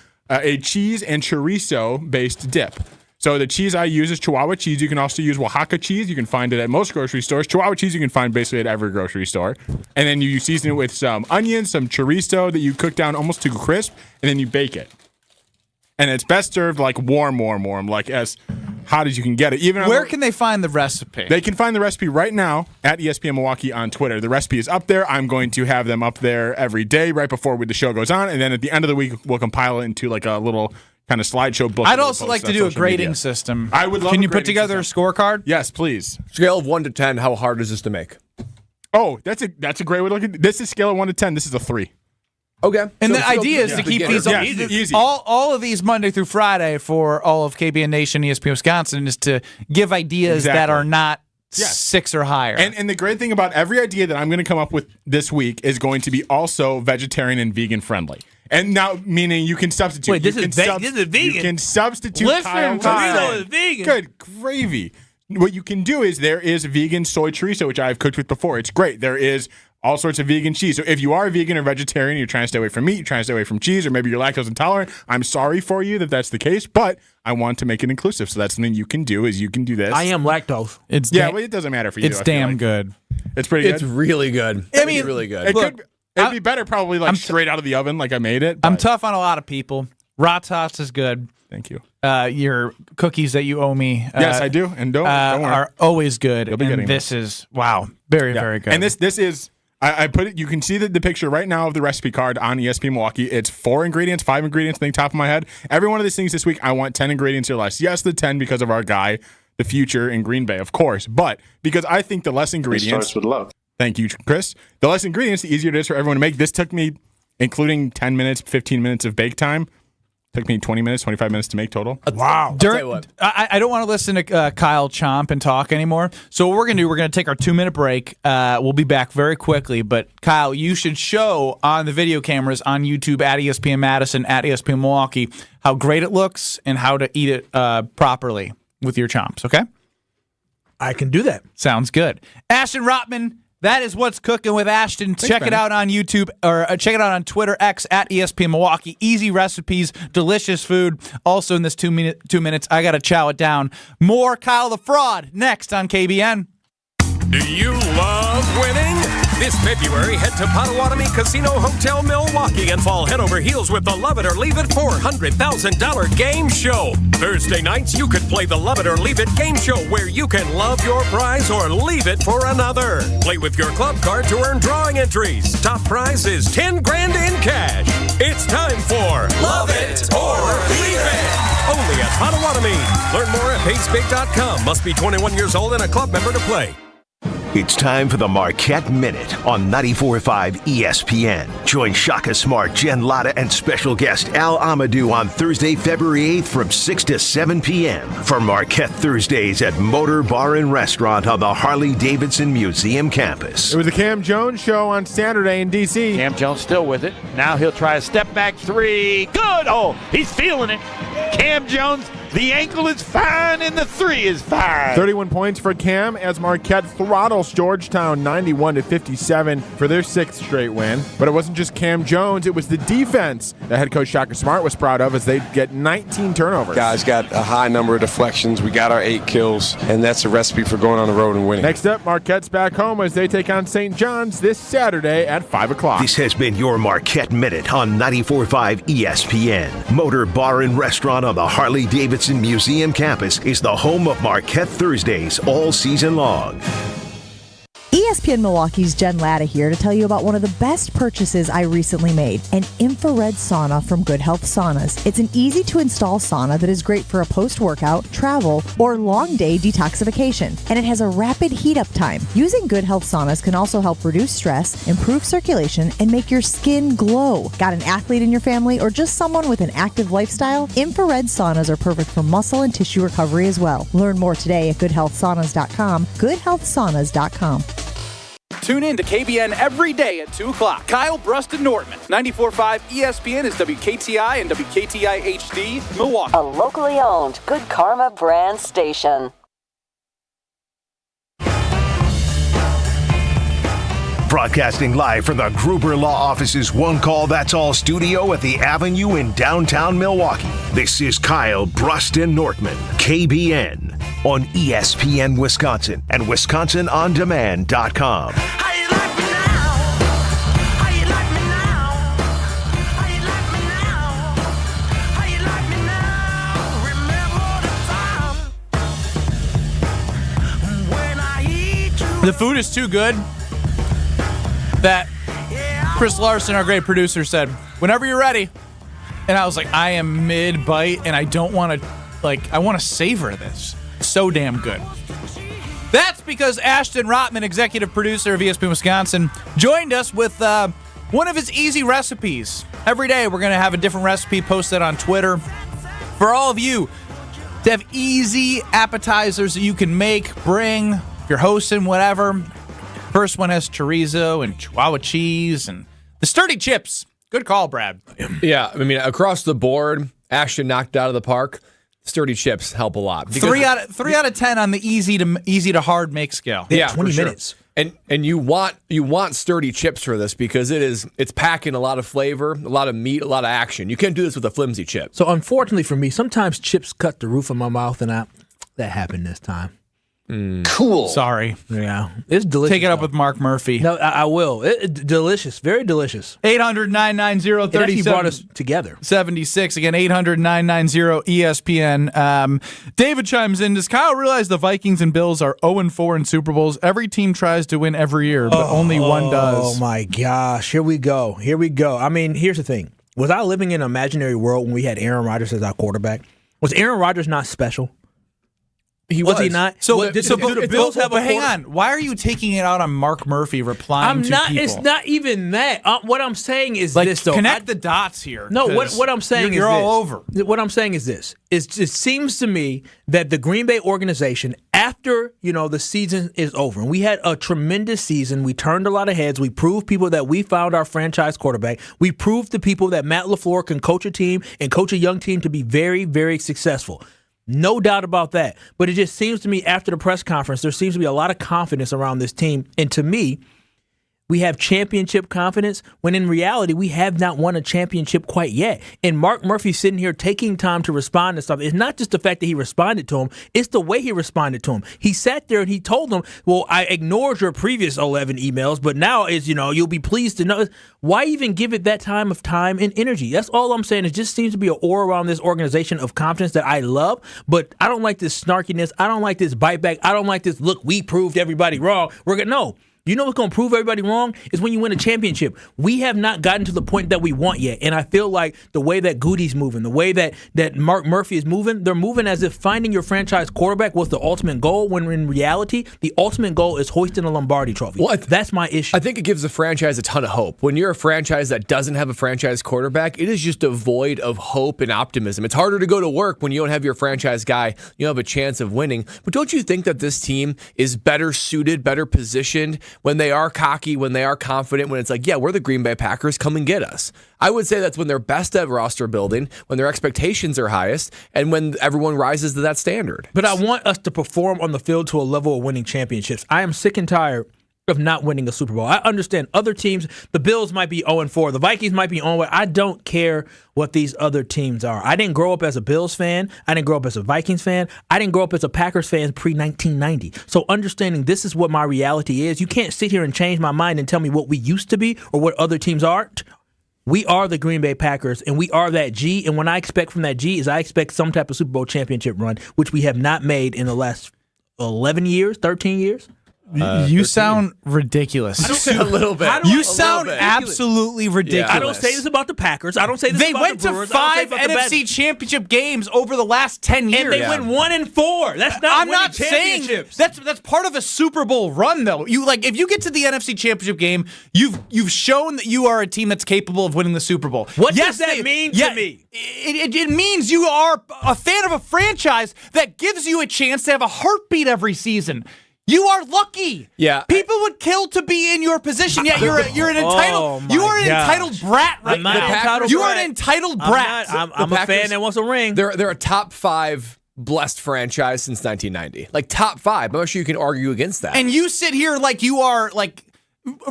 S13: cheese and chorizo-based dip. So the cheese I use is Chihuahua cheese. You can also use Oaxaca cheese. You can find it at most grocery stores. Chihuahua cheese you can find basically at every grocery store. And then you season it with some onions, some chorizo that you cook down almost to crisp, and then you bake it. And it's best served like warm, like as hot as you can get it.
S2: Where can they find the recipe?
S13: They can find the recipe right now at ESPN Milwaukee on Twitter. The recipe is up there. I'm going to have them up there every day right before the show goes on. And then at the end of the week, we'll compile it into like a little kind of slideshow book.
S2: I'd also like to do a grading system.
S13: I would love
S2: Can you put together a scorecard?
S13: Yes, please.
S3: Scale of 1 to 10, how hard is this to make?
S13: Oh, that's a great way to look at it. This is scale of 1 to 10. This is a 3.
S3: Okay.
S2: And the idea is to keep these
S13: easy.
S2: All of these Monday through Friday for all of KBN Nation, ESPN Wisconsin, is to give ideas that are not 6 or higher.
S13: And the great thing about every idea that I'm going to come up with this week is going to be also vegetarian and vegan friendly. And now, meaning you can substitute.
S4: Wait, this is vegan?
S13: You can substitute.
S4: Chorizo is vegan.
S13: Good gravy. What you can do is there is vegan soy chorizo, which I've cooked with before. It's great. There is all sorts of vegan cheese. So if you are a vegan or vegetarian, you're trying to stay away from meat, you're trying to stay away from cheese, or maybe you're lactose intolerant, I'm sorry for you that that's the case, but I want to make it inclusive. So that's something you can do is you can do this.
S4: I am lactose.
S13: Well, it doesn't matter for you.
S2: It's damn good.
S13: It's pretty good.
S3: It's really good.
S13: I mean,
S3: it's really good.
S13: It'd be better probably straight out of the oven like I made it.
S2: I'm tough on a lot of people. Raw toss is good.
S13: Thank you.
S2: Your cookies that you owe me.
S13: Yes, I do. And don't worry.
S2: Are always good.
S13: You'll be getting
S2: this is, very, very good.
S13: And this is... I put it. You can see the picture right now of the recipe card on ESPN Milwaukee. It's 4 ingredients, 5 ingredients. I think top of my head. Every one of these things this week, I want 10 ingredients or less. Yes, the 10 because of our guy, the future in Green Bay, of course. But because I think the less ingredients.
S14: It starts with love.
S13: Thank you, Chris. The less ingredients, the easier it is for everyone to make. This took me, including 10 minutes, 15 minutes of bake time. Took me 20 minutes, 25 minutes to make total.
S3: Wow.
S2: I don't want to listen to Kyle chomp and talk anymore. So what we're going to do, we're going to take our 2-minute break. We'll be back very quickly. But Kyle, you should show on the video cameras on YouTube at ESPN Madison, at ESPN Milwaukee, how great it looks and how to eat it properly with your chomps, okay?
S4: I can do that.
S2: Sounds good. Ashton Rotman. That is What's Cooking with Ashton. Check it out on YouTube or check it out on Twitter, X at ESPN Milwaukee. Easy recipes, delicious food. Also in this 2 minutes, I got to chow it down. More Kyle the Fraud next on KBN.
S15: Do you love winning? This February, head to Potawatomi Casino Hotel Milwaukee and fall head over heels with the Love It or Leave It $400,000 game show. Thursday nights, you could play the Love It or Leave It game show where you can love your prize or leave it for another. Play with your club card to earn drawing entries. Top prize is $10,000 in cash. It's time for Love It or Leave It. Only at Potawatomi. Learn more at pacebig.com. Must be 21 years old and a club member to play.
S5: It's time for the Marquette Minute on 94.5 ESPN. Join Shaka Smart, Jen Latta, and special guest Al Amadou on Thursday, February 8th from 6 to 7 p.m. for Marquette Thursdays at Motor Bar and Restaurant on the Harley-Davidson Museum campus.
S13: It was the Cam Jones show on Saturday in D.C.
S16: Cam Jones still with it. Now he'll try a step-back 3. Good! Oh, he's feeling it.
S1: Cam Jones, the ankle is fine and the 3 is fine.
S13: 31 points for Cam as Marquette throttles Georgetown 91-57 for their 6th straight win. But it wasn't just Cam Jones, it was the defense that head coach Shaka Smart was proud of as they get 19 turnovers.
S6: Guys got a high number of deflections. We got our 8 kills, and that's a recipe for going on the road and winning.
S13: Next up, Marquette's back home as they take on St. John's this Saturday at 5 o'clock.
S5: This has been your Marquette Minute on 94.5 ESPN. Motor Bar and Restaurant on the Harley-Davidson Museum campus is the home of Marquette Thursdays all season long.
S14: ESPN Milwaukee's Jen Latta here to tell you about one of the best purchases I recently made, an infrared sauna from Good Health Saunas. It's an easy-to-install sauna that is great for a post-workout, travel, or long-day detoxification, and it has a rapid heat-up time. Using Good Health Saunas can also help reduce stress, improve circulation, and make your skin glow. Got an athlete in your family or just someone with an active lifestyle? Infrared saunas are perfect for muscle and tissue recovery as well. Learn more today at goodhealthsaunas.com, goodhealthsaunas.com.
S2: Tune in to KBN every day at 2 o'clock. Kyle Bruston Nortman. 94.5 ESPN is WKTI and WKTI HD, Milwaukee.
S16: A locally owned Good Karma brand station.
S5: Broadcasting live from the Gruber Law Office's One Call That's All studio at the Avenue in downtown Milwaukee. This is Kyle Bruston Nortman, KBN, on ESPN Wisconsin and WisconsinOnDemand.com.
S2: The food is too good that Chris Larson, our great producer, said, whenever you're ready. And I was like, I am mid-bite, and I don't want to, I want to savor this. So damn good. That's because Ashton Rotman, executive producer of ESPN Wisconsin, joined us with one of his easy recipes. Every day we're going to have a different recipe posted on Twitter for all of you to have easy appetizers that you can make, bring, if you're hosting, whatever. First one has chorizo and Chihuahua cheese and the sturdy chips. Good call, Brad.
S3: Yeah, I mean, across the board, Ashton knocked it out of the park. Sturdy chips help a lot.
S2: 3 out of 10 on the easy to hard make scale.
S3: Yeah,
S4: 20 minutes.
S3: And you want sturdy chips for this because it's packing a lot of flavor, a lot of meat, a lot of action. You can't do this with a flimsy chip.
S4: So unfortunately for me, sometimes chips cut the roof of my mouth, and that happened this time.
S2: Cool. Sorry.
S4: Yeah. It's delicious.
S2: Take it up with Mark Murphy.
S4: No, I will. Delicious. Very delicious.
S2: 800-990-37.
S4: It actually brought us together.
S2: 76. Again, 800-990-ESPN. David chimes in. Does Kyle realize the Vikings and Bills are 0-4 in Super Bowls? Every team tries to win every year, but only one does.
S4: Oh, my gosh. Here we go. I mean, here's the thing. Was I living in an imaginary world when we had Aaron Rodgers as our quarterback? Was Aaron Rodgers not special? Was he not?
S2: Do the Bills have hang on. Why are you taking it out on Mark Murphy replying to people?
S4: It's not even that. What I'm saying is this, though.
S2: Connect the dots here.
S4: No, what I'm saying is
S2: you're
S4: this.
S2: all over.
S4: What I'm saying is this. It seems to me that the Green Bay organization, after the season is over, and we had a tremendous season, we turned a lot of heads, we proved people that we found our franchise quarterback, we proved to people that Matt LaFleur can coach a team and coach a young team to be very, very successful. No doubt about that. But it just seems to me after the press conference, there seems to be a lot of confidence around this team. And to me, we have championship confidence when in reality we have not won a championship quite yet. And Mark Murphy sitting here taking time to respond to stuff. It's not just the fact that he responded to him, it's the way he responded to him. He sat there and he told them, well, I ignored your previous 11 emails, but now you'll be pleased to know. Why even give it that time and energy? That's all I'm saying. It just seems to be an aura around this organization of confidence that I love, but I don't like this snarkiness. I don't like this bite back. I don't like this, look, we proved everybody wrong. No. You know what's going to prove everybody wrong is when you win a championship. We have not gotten to the point that we want yet. And I feel like the way that Goody's moving, the way that Mark Murphy is moving, they're moving as if finding your franchise quarterback was the ultimate goal, when in reality, the ultimate goal is hoisting a Lombardi trophy. Well, that's my issue.
S3: I think it gives the franchise a ton of hope. When you're a franchise that doesn't have a franchise quarterback, it is just a void of hope and optimism. It's harder to go to work when you don't have your franchise guy. You don't have a chance of winning. But don't you think that this team is better suited, better positioned when they are cocky, when they are confident, when it's like, yeah, we're the Green Bay Packers, come and get us. I would say that's when they're best at roster building, when their expectations are highest, and when everyone rises to that standard.
S4: But I want us to perform on the field to a level of winning championships. I am sick and tired of not winning a Super Bowl. I understand other teams, the Bills might be 0-4, the Vikings might be 0-1. I don't care what these other teams are. I didn't grow up as a Bills fan. I didn't grow up as a Vikings fan. I didn't grow up as a Packers fan pre-1990. So understanding this is what my reality is, you can't sit here and change my mind and tell me what we used to be or what other teams aren't. We are the Green Bay Packers, and we are that G. And what I expect from that G is I expect some type of Super Bowl championship run, which we have not made in the last 11 years, 13 years.
S2: You sound ridiculous.
S3: A little bit.
S2: You sound absolutely ridiculous.
S4: I don't say this about the Packers. I don't say this about the Brewers.
S2: They went to 5 NFC championship games over the last 10 years.
S4: And they went 1-4. That's not
S2: I'm not saying that's part of a Super Bowl run, though. You if you get to the NFC championship game, you've shown that you are a team that's capable of winning the Super Bowl.
S4: What does that mean to me?
S2: It means you are a fan of a franchise that gives you a chance to have a heartbeat every season. You are lucky.
S3: Yeah.
S2: People would kill to be in your position, yet you're an entitled entitled brat right now. You are an entitled brat.
S4: I'm a fan that wants a ring.
S3: They're a top 5 blessed franchise since 1990. Like top 5. I'm not sure you can argue against that.
S2: And you sit here like you are like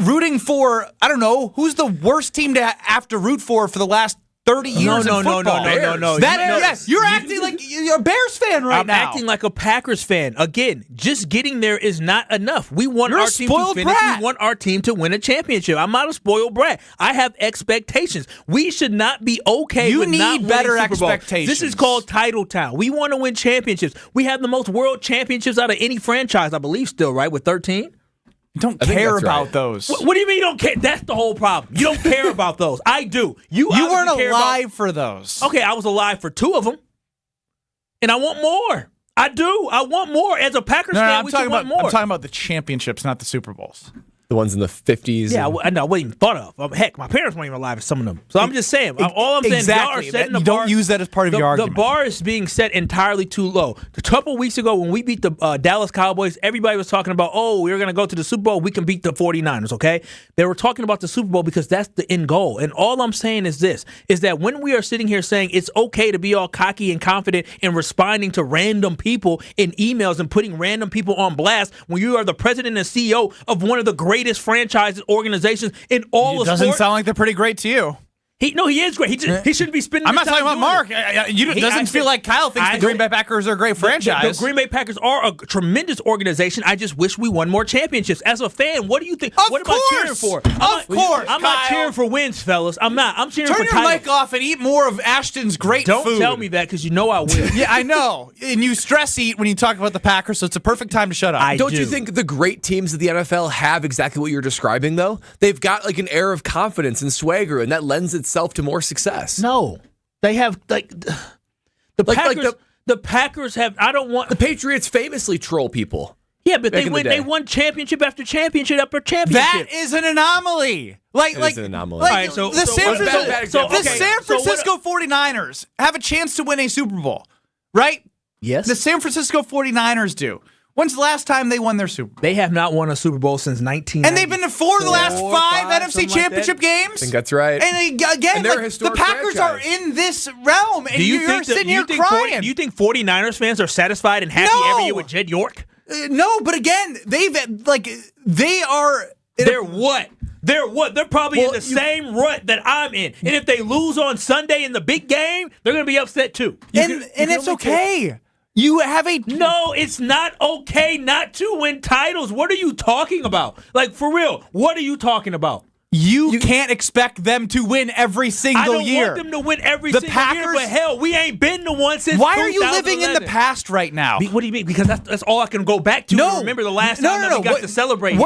S2: rooting for, I don't know, who's the worst team to have to root for the last 30 years in football.
S4: No.
S2: You're acting like you're a Bears fan right now.
S4: I'm acting like a Packers fan. Again, just getting there is not enough. We want our team to finish. We want our team to win a championship. I'm not a spoiled brat. I have expectations. We should not be okay with not winning
S2: better
S4: Super Bowl.
S2: expectations.
S4: This is called Title Town. We want to win championships. We have the most world championships out of any franchise, I believe, still, right, with 13?
S2: You don't care about those.
S4: What do you mean you don't care? That's the whole problem. You don't care about those. I do. You
S2: weren't alive for those.
S4: Okay, I was alive for 2 of them. And I want more. I do. I want more. As a Packers fan, we should want more.
S2: I'm talking about the championships, not the Super Bowls.
S3: The ones in the 50s.
S4: Yeah, I wasn't even thought of. Heck, my parents weren't even alive for some of them. So I'm just saying. All I'm saying is y'all are setting the bar.
S2: Don't use that as part of your argument.
S4: The bar is being set entirely too low. A couple of weeks ago when we beat the Dallas Cowboys, everybody was talking about, we're going to go to the Super Bowl. We can beat the 49ers, okay? They were talking about the Super Bowl because that's the end goal. And all I'm saying is this, is that when we are sitting here saying it's okay to be all cocky and confident and responding to random people in emails and putting random people on blast when you are the president and CEO of one of the greatest franchises, organizations in all of sports.
S2: It doesn't sound like they're pretty great to you.
S4: He is great. He shouldn't be spending.
S2: I'm not talking about Mark. It doesn't feel like Kyle thinks the Green Bay Packers are a great franchise.
S4: The Green Bay Packers are a tremendous organization. I just wish we won more championships. As a fan, what do you think? What am I cheering for? I'm not cheering for wins, fellas. I'm not. I'm cheering for titles.
S2: Turn your mic off and eat more of Ashton's great food.
S4: Don't tell me that because you know I will.
S2: Yeah, I know. And you stress eat when you talk about the Packers, so it's a perfect time to shut up.
S3: Don't you think the great teams of the NFL have exactly what you're describing, though? They've got like an air of confidence and swagger, and that lends itself to more success.
S4: No, they have the Packers. The Packers have. I don't want
S3: the Patriots famously troll people.
S4: Yeah, but they won championship after championship after championship.
S2: That is an anomaly.
S3: It is an anomaly.
S2: Like, the San Francisco 49ers have a chance to win a Super Bowl, right?
S4: Yes.
S2: The San Francisco 49ers do. When's the last time they won their Super Bowl?
S4: They have not won a Super Bowl since 1990.
S2: And they've been to 4 of the last 5 NFC Championship games?
S3: I think that's right.
S2: And again, the Packers are in this realm, and you're sitting here crying.
S4: Do you think 49ers fans are satisfied and happy every year with Jed York?
S2: No, but again, they are...
S4: They're what? They're what? They're probably in the same rut that I'm in. And if they lose on Sunday in the big game, they're going to be upset too.
S2: And it's okay. You have a...
S4: No, it's not okay not to win titles. What are you talking about? Like, for real, what are you talking about?
S2: You can't expect them to win every single year.
S4: I don't want them to win every single year, but hell, we ain't been to one since 2011.
S2: Why are you living in the past right now?
S4: What do you mean? Because that's all I can go back to. No. Remember the last time that we got to celebrate.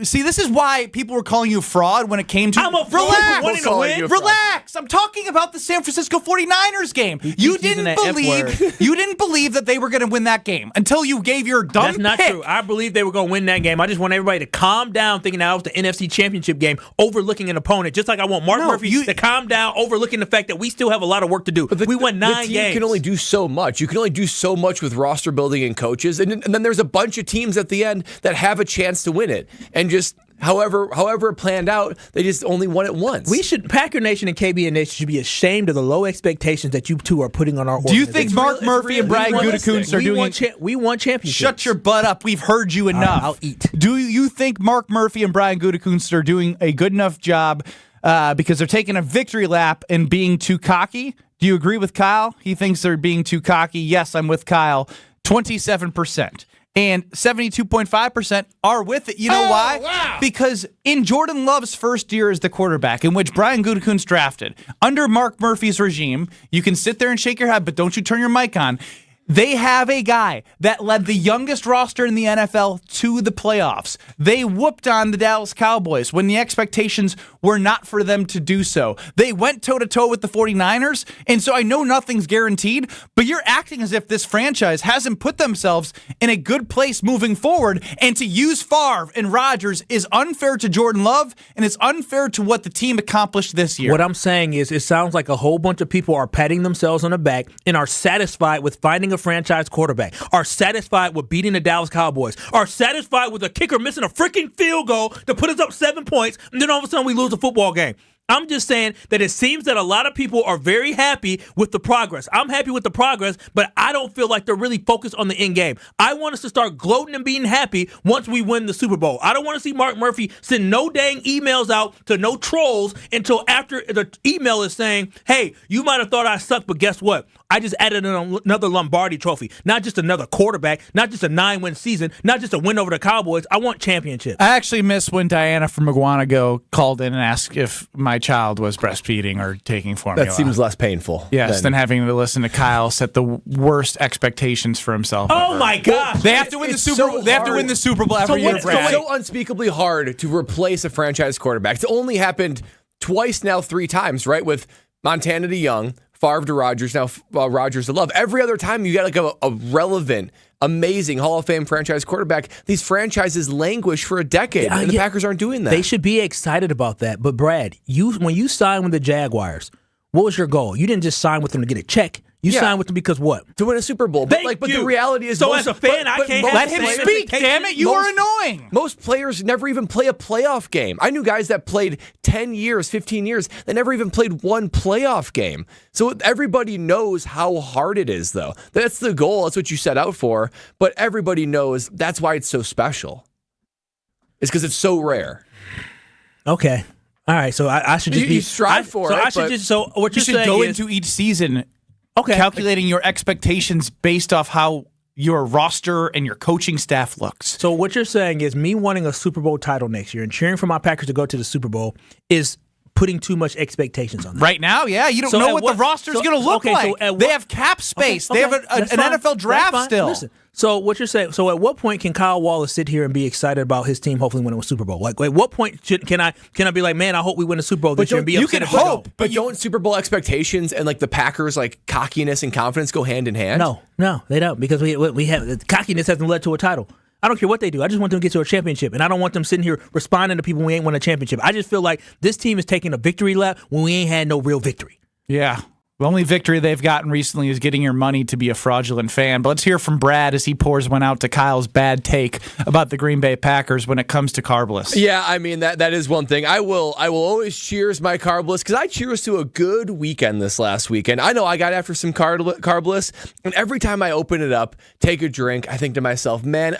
S2: See, this is why people were calling you fraud when it came to...
S4: I'm a fraud for wanting to win.
S2: Relax. I'm talking about the San Francisco 49ers game. You didn't believe that they were going to win that game until you gave your dumb
S4: That's not
S2: pick.
S4: true. I believe they were going to win that game. I just want everybody to calm down thinking that was the NFC Championship game overlooking an opponent, just like I want Mark Murphy to calm down, overlooking the fact that we still have a lot of work to do. We won 9 games.
S3: The team can only do so much. You can only do so much with roster building and coaches, and then there's a bunch of teams at the end that have a chance to win it, and just however it planned out, they just only won it once.
S4: Packer Nation and KBN Nation should be ashamed of the low expectations that you two are putting on our organization.
S2: Do you think Mark Murphy and Brian Gutekunst are doing
S4: we won championships.
S2: Shut your butt up. We've heard you enough.
S4: I'll eat.
S2: Do you think Mark Murphy and Brian Gutekunst are doing a good enough job because they're taking a victory lap and being too cocky? Do you agree with Kyle? He thinks they're being too cocky. Yes, I'm with Kyle. 27%. And 72.5% are with it. You know why? Wow. Because in Jordan Love's first year as the quarterback, in which Brian Gutekunst drafted, under Mark Murphy's regime, you can sit there and shake your head, but don't you turn your mic on. They have a guy that led the youngest roster in the NFL to the playoffs. They whooped on the Dallas Cowboys when the expectations were not for them to do so. They went toe-to-toe with the 49ers, and so I know nothing's guaranteed, but you're acting as if this franchise hasn't put themselves in a good place moving forward, and to use Favre and Rodgers is unfair to Jordan Love, and it's unfair to what the team accomplished this year.
S4: What I'm saying is it sounds like a whole bunch of people are patting themselves on the back and are satisfied with finding a franchise quarterback, are satisfied with beating the Dallas Cowboys, are satisfied with a kicker missing a freaking field goal to put us up 7 points, and then all of a sudden we lose a football game. I'm just saying that it seems that a lot of people are very happy with the progress. I'm happy with the progress, but I don't feel like they're really focused on the end game. I want us to start gloating and being happy once we win the Super Bowl. I don't want to see Mark Murphy send no dang emails out to no trolls until after the email is saying, hey, you might have thought I sucked, but guess what? I just added another Lombardi trophy, not just another quarterback, not just a 9-win season, not just a win over the Cowboys. I want championships.
S2: I actually miss when Diana from Iguanago called in and asked if my child was breastfeeding or taking formula.
S3: That seems less painful.
S2: Yes, than having to listen to Kyle set the worst expectations for himself.
S4: Oh my gosh!
S2: They have to win the Super Bowl. They have to win the Super Bowl every year, Brad.
S3: It's so unspeakably hard to replace a franchise quarterback. It's only happened twice now, 3 times, right? With Montana to Young, Favre to Rodgers, now Rodgers to Love. Every other time you got like a relevant, amazing Hall of Fame franchise quarterback. These franchises languish for a decade, and the Packers aren't doing that.
S4: They should be excited about that. But Brad, when you signed with the Jaguars, what was your goal? You didn't just sign with them to get a check. You signed with them because what?
S3: To win a Super Bowl. But the reality is,
S4: as a fan, I can't
S2: let him speak. Damn it, you are annoying.
S3: Most players never even play a playoff game. I knew guys that played 10 years, 15 years. They never even played one playoff game. So everybody knows how hard it is, though. That's the goal. That's what you set out for. But everybody knows that's why it's so special. It's because it's so rare.
S4: Okay. All right. So I should just
S3: you strive for it.
S4: I should just. So what you're saying
S2: go
S4: is,
S2: into each season. Okay. Calculating your expectations based off how your roster and your coaching staff looks.
S4: So what you're saying is me wanting a Super Bowl title next year and cheering for my Packers to go to the Super Bowl is putting too much expectations on them.
S2: Right now, yeah. You don't know what the roster is going to look like. They have cap space. They have an NFL draft still.
S4: Listen, so what you're saying, so at what point can Kyle Wallace sit here and be excited about his team hopefully winning a Super Bowl? Like, at what point can I be like, man, I hope we win a Super Bowl this year and be upset?
S3: You can hope, but don't Super Bowl expectations and like the Packers like cockiness and confidence go hand in hand?
S4: No, they don't, because we have cockiness hasn't led to a title. I don't care what they do. I just want them to get to a championship, and I don't want them sitting here responding to people who ain't won a championship. I just feel like this team is taking a victory lap when we ain't had no real victory.
S2: Yeah. The only victory they've gotten recently is getting your money to be a fraudulent fan. But let's hear from Brad as he pours one out to Kyle's bad take about the Green Bay Packers when it comes to carbless.
S3: Yeah, I mean, that is one thing. I will always cheers my carbless because I cheers to a good weekend this last weekend. I know I got after some carbless, and every time I open it up, take a drink, I think to myself, man,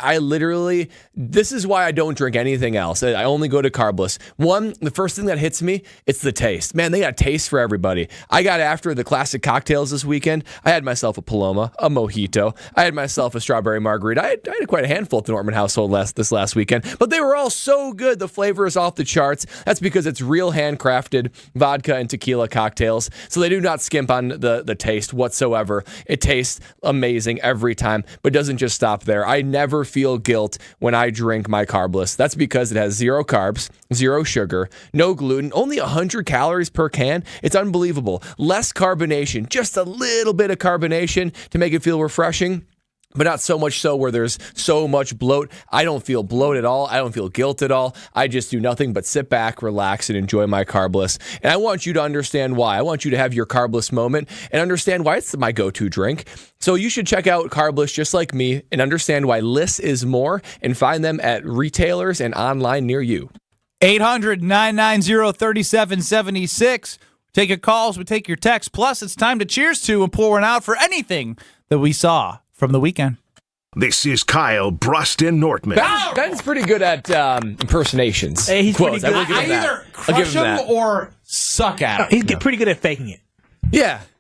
S3: this is why I don't drink anything else. I only go to carbless. One, the first thing that hits me, it's the taste. Man, they got taste for everybody. I got after the classic cocktails this weekend. I had myself a Paloma, a Mojito. I had myself a strawberry margarita. I had quite a handful at the Norman household this last weekend, but they were all so good. The flavor is off the charts. That's because it's real handcrafted vodka and tequila cocktails, so they do not skimp on the taste whatsoever. It tastes amazing every time, but doesn't just stop there. I never feel guilt when I drink my carbless. That's because it has 0 carbs, 0 sugar, no gluten, only 100 calories per can. It's unbelievable. Less carbonation, just a little bit of carbonation to make it feel refreshing. but not so much so where there's so much bloat. I don't feel bloat at all. I don't feel guilt at all. I just do nothing but sit back, relax, and enjoy my Carbless. And I want you to understand why. I want you to have your Carbless moment and understand why it's my go-to drink. So you should check out Carbless just like me and understand why less is more and find them at retailers and online near you.
S2: 800-990-3776. Take your calls, we take your texts. Plus, it's time to cheers to and pour one out for anything that we saw from the weekend.
S5: This is Kyle Bruston Nortman.
S3: Ben's pretty good at impersonations.
S4: Hey, he's pretty good.
S2: I either crush him or suck at him.
S4: He's pretty good at faking it.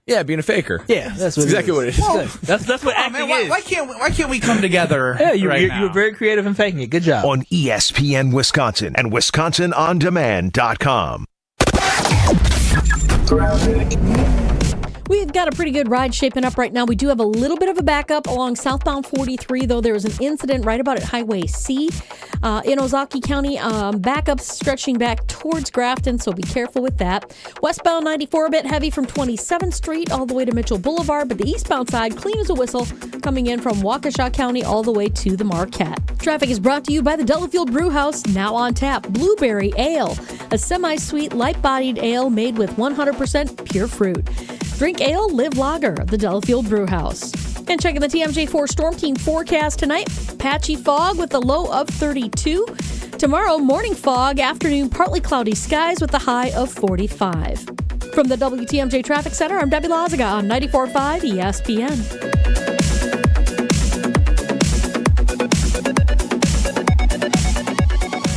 S3: Yeah, being a faker.
S4: Yeah, that's
S3: exactly what it is.
S2: Well,
S4: that's what acting is.
S2: Why can't we come together?
S4: Yeah, you were very creative in faking it. Good job.
S5: On ESPN Wisconsin and WisconsinOnDemand.com.
S7: We've got a pretty good ride shaping up right now. We do have a little bit of a backup along southbound 43, though. There was an incident right about at Highway C in Ozaukee County. Backup stretching back towards Grafton, so be careful with that. Westbound 94 a bit heavy from 27th Street all the way to Mitchell Boulevard, but the eastbound side clean as a whistle coming in from Waukesha County all the way to the Marquette. Traffic is brought to you by the Delafield Brew House, now on tap. Blueberry Ale, a semi-sweet, light-bodied ale made with 100% pure fruit. Drink ale, live lager, the Delafield Brew House. And checking the TMJ4 Storm Team forecast tonight, patchy fog with a low of 32. Tomorrow, morning fog, afternoon partly cloudy skies with a high of 45. From the WTMJ Traffic Center, I'm Debbie Lazaga on 94.5 ESPN.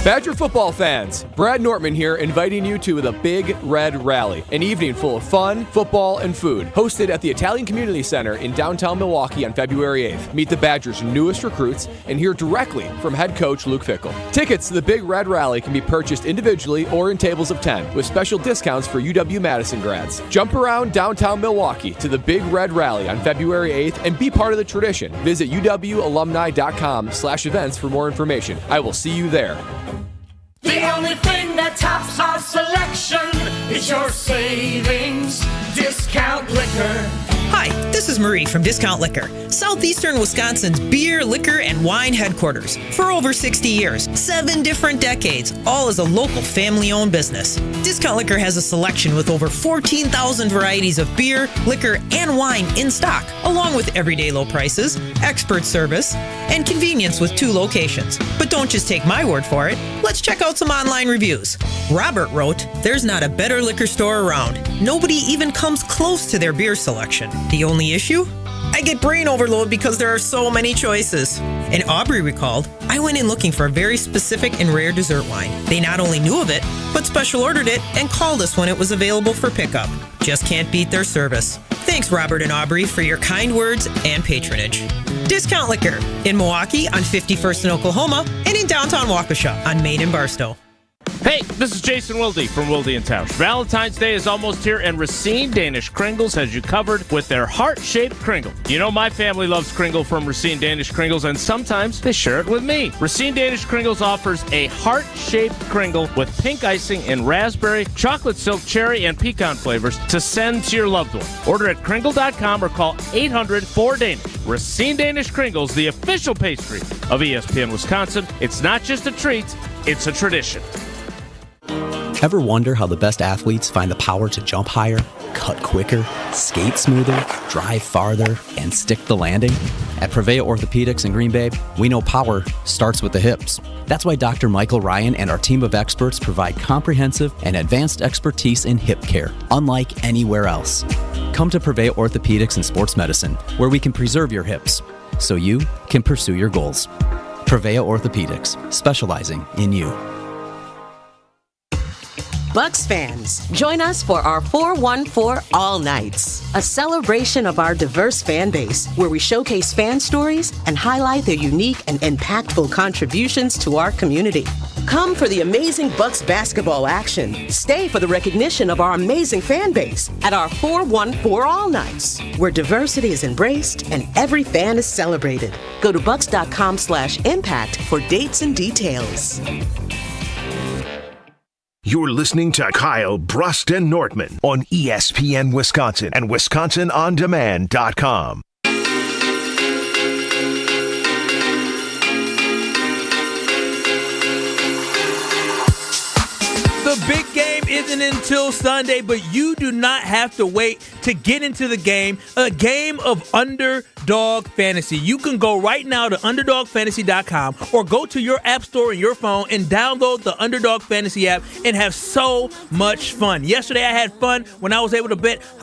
S3: Badger football fans, Brad Nortman here, inviting you to the Big Red Rally, an evening full of fun, football, and food, hosted at the Italian Community Center in downtown Milwaukee on February 8th. Meet the Badgers' newest recruits and hear directly from head coach Luke Fickell. Tickets to the Big Red Rally can be purchased individually or in tables of 10, with special discounts for UW-Madison grads. Jump around downtown Milwaukee to the Big Red Rally on February 8th and be part of the tradition. Visit uwalumni.com/events for more information. I will see you there.
S8: The only thing that tops our selection is your savings discount liquor.
S9: Hi, this is Marie from Discount Liquor, Southeastern Wisconsin's beer, liquor, and wine headquarters. For over 60 years, 7 different decades, all as a local family-owned business. Discount Liquor has a selection with over 14,000 varieties of beer, liquor, and wine in stock, along with everyday low prices, expert service, and convenience with 2 locations. But don't just take my word for it. Let's check out some online reviews. Robert wrote, "There's not a better liquor store around. Nobody even comes close to their beer selection. The only issue? I get brain overload because there are so many choices." And Aubrey recalled, "I went in looking for a very specific and rare dessert wine. They not only knew of it, but special ordered it and called us when it was available for pickup. Just can't beat their service." Thanks, Robert and Aubrey, for your kind words and patronage. Discount Liquor in Milwaukee on 51st in Oklahoma and in downtown Waukesha on Main and Barstow.
S17: Hey, this is Jason Wilde from Wilde & Tausch. Valentine's Day is almost here, and Racine Danish Kringles has you covered with their heart-shaped Kringle. You know my family loves Kringle from Racine Danish Kringles, and sometimes they share it with me. Racine Danish Kringles offers a heart-shaped Kringle with pink icing in raspberry, chocolate silk, cherry, and pecan flavors to send to your loved one. Order at Kringle.com or call 800-4DANISH. Racine Danish Kringles, the official pastry of ESPN Wisconsin. It's not just a treat, it's a tradition.
S18: Ever wonder how the best athletes find the power to jump higher, cut quicker, skate smoother, drive farther, and stick the landing? At Prevea Orthopedics in Green Bay, we know power starts with the hips. That's why Dr. Michael Ryan and our team of experts provide comprehensive and advanced expertise in hip care, unlike anywhere else. Come to Prevea Orthopedics and Sports Medicine, where we can preserve your hips, so you can pursue your goals. Prevea Orthopedics, specializing in you.
S19: Bucks fans, join us for our 414 All Nights, a celebration of our diverse fan base, where we showcase fan stories and highlight their unique and impactful contributions to our community. Come for the amazing Bucks basketball action. Stay for the recognition of our amazing fan base at our 414 All Nights, where diversity is embraced and every fan is celebrated. Go to bucks.com/impact for dates and details.
S5: You're listening to Kyle Bruston Nortman on ESPN Wisconsin and WisconsinOnDemand.com.
S4: The big game isn't until Sunday, but you do not have to wait to get into the game. A game of Underdog Fantasy. You can go right now to UnderdogFantasy.com or go to your app store in your phone and download the Underdog Fantasy app and have so much fun. Yesterday I had fun when I was able to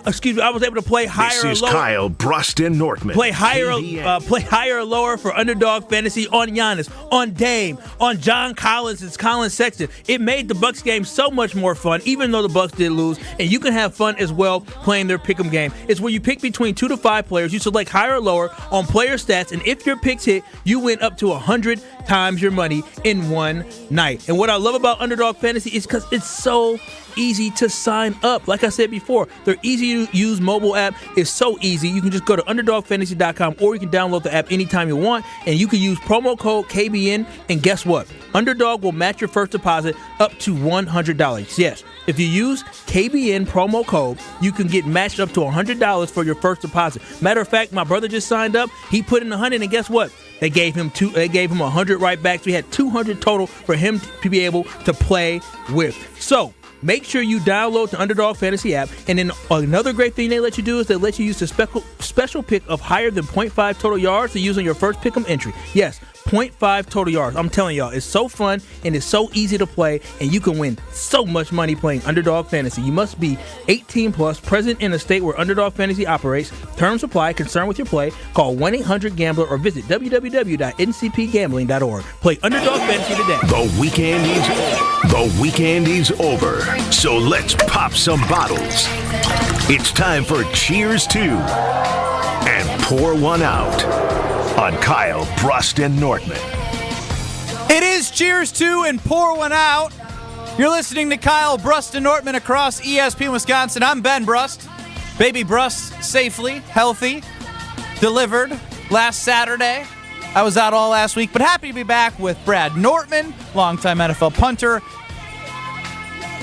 S4: I was able to play higher or lower.
S5: This is Kyle Bruston Nortman.
S4: Play higher or lower for Underdog Fantasy on Giannis, on Dame, on John Collins and Colin Sexton. It made the Bucks game so much more fun, even though the Bucks did lose. And you can have fun as well playing their pick'em game. It's where you pick between 2 to 5 players. You select higher or lower on player stats, and if your picks hit, you win up to 100 times your money in one night. And what I love about Underdog Fantasy is because it's so easy to sign up. Like I said before, their easy-to-use mobile app is so easy. You can just go to UnderdogFantasy.com, or you can download the app anytime you want, and you can use promo code KBN, and guess what? Underdog will match your first deposit up to $100. Yes, if you use KBN promo code, you can get matched up to $100 for your first deposit. Matter of fact, my brother just signed up. He put in 100, and guess what? They gave him 100 right back. So he had 200 total for him to be able to play with. So make sure you download the Underdog Fantasy app. And then another great thing they let you do is they let you use the special pick of higher than 0.5 total yards to use on your first pick'em entry. Yes, 0.5 total yards. I'm telling y'all, it's so fun and it's so easy to play, and you can win so much money playing Underdog Fantasy. You must be 18 plus, present in a state where Underdog Fantasy operates. Terms apply. Concerned with your play? Call 1-800-GAMBLER or visit www.ncpgambling.org. Play Underdog Fantasy today.
S5: The weekend is over, so let's pop some bottles. It's time for Cheers to and Pour One Out on Kyle Bruston Nortman.
S2: It is Cheers to and Pour One Out. You're listening to Kyle Bruston Nortman across ESPN Wisconsin. I'm Ben Brust. Baby Brust safely, healthy, delivered last Saturday. I was out all last week, but happy to be back with Brad Nortman, longtime NFL punter.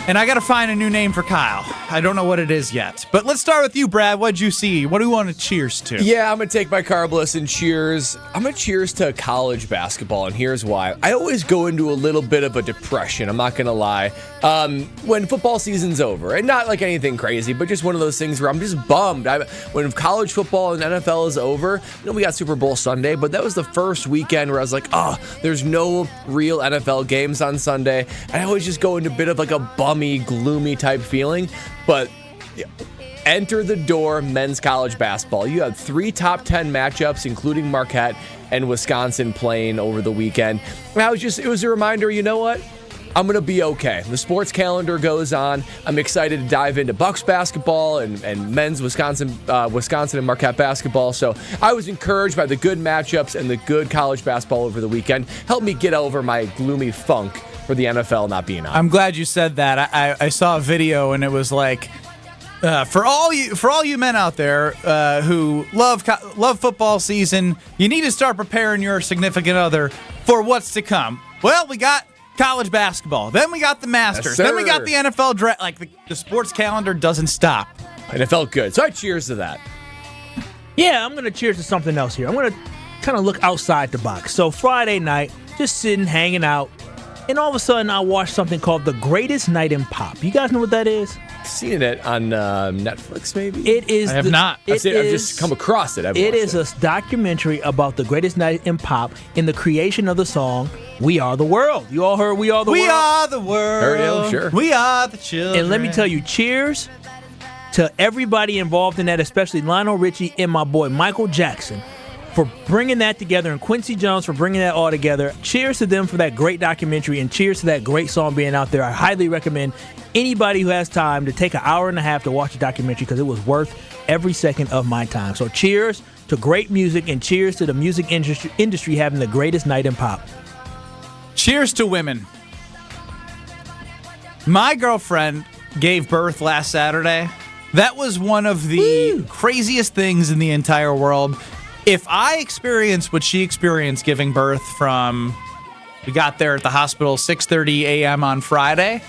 S2: And I got to find a new name for Kyle. I don't know what it is yet. But let's start with you, Brad. What'd you see? What do you want to cheers to?
S3: Yeah, I'm going to take my carb list and cheers. I'm going to cheers to college basketball, and here's why. I always go into a little bit of a depression, I'm not going to lie, when football season's over. And not like anything crazy, but just one of those things where I'm just bummed. When college football and NFL is over, we got Super Bowl Sunday, but that was the first weekend where I was like, there's no real NFL games on Sunday. And I always just go into a bit of like a bummy, gloomy type feeling. But enter the door men's college basketball. You have 3 top 10 matchups, including Marquette and Wisconsin playing over the weekend. And it was a reminder, you know what? I'm going to be okay. The sports calendar goes on. I'm excited to dive into Bucks basketball and men's Wisconsin and Marquette basketball. So I was encouraged by the good matchups and the good college basketball over the weekend. Helped me get over my gloomy funk for the NFL not being on.
S2: I'm glad you said that. I saw a video and it was like, for all you men out there who love football season, you need to start preparing your significant other for what's to come. Well, we got college basketball, then we got the Masters, then we got the NFL draft. Like the sports calendar doesn't stop.
S3: And it felt good, so I cheers to that.
S4: Yeah, I'm gonna cheers to something else here. I'm gonna kind of look outside the box. So Friday night, just sitting, hanging out. And all of a sudden, I watched something called The Greatest Night in Pop. You guys know what that is?
S3: I've seen it on Netflix, maybe?
S4: It is.
S2: I have not.
S3: I've just come across it.
S4: It is a documentary about the greatest night in pop in the creation of the song We Are the World. You all heard We Are the World?
S2: We are the world.
S3: Heard it, sure.
S2: We are the children.
S4: And let me tell you, cheers to everybody involved in that, especially Lionel Richie and my boy Michael Jackson, for bringing that together, and Quincy Jones for bringing that all together. Cheers to them for that great documentary, and cheers to that great song being out there. I highly recommend anybody who has time to take an hour and a half to watch the documentary because it was worth every second of my time. So cheers to great music, and cheers to the music industry having the greatest night in pop.
S2: Cheers to women. My girlfriend gave birth last Saturday. That was one of the craziest things in the entire world. If I experienced what she experienced giving birth we got there at the hospital 6:30 a.m. on Friday.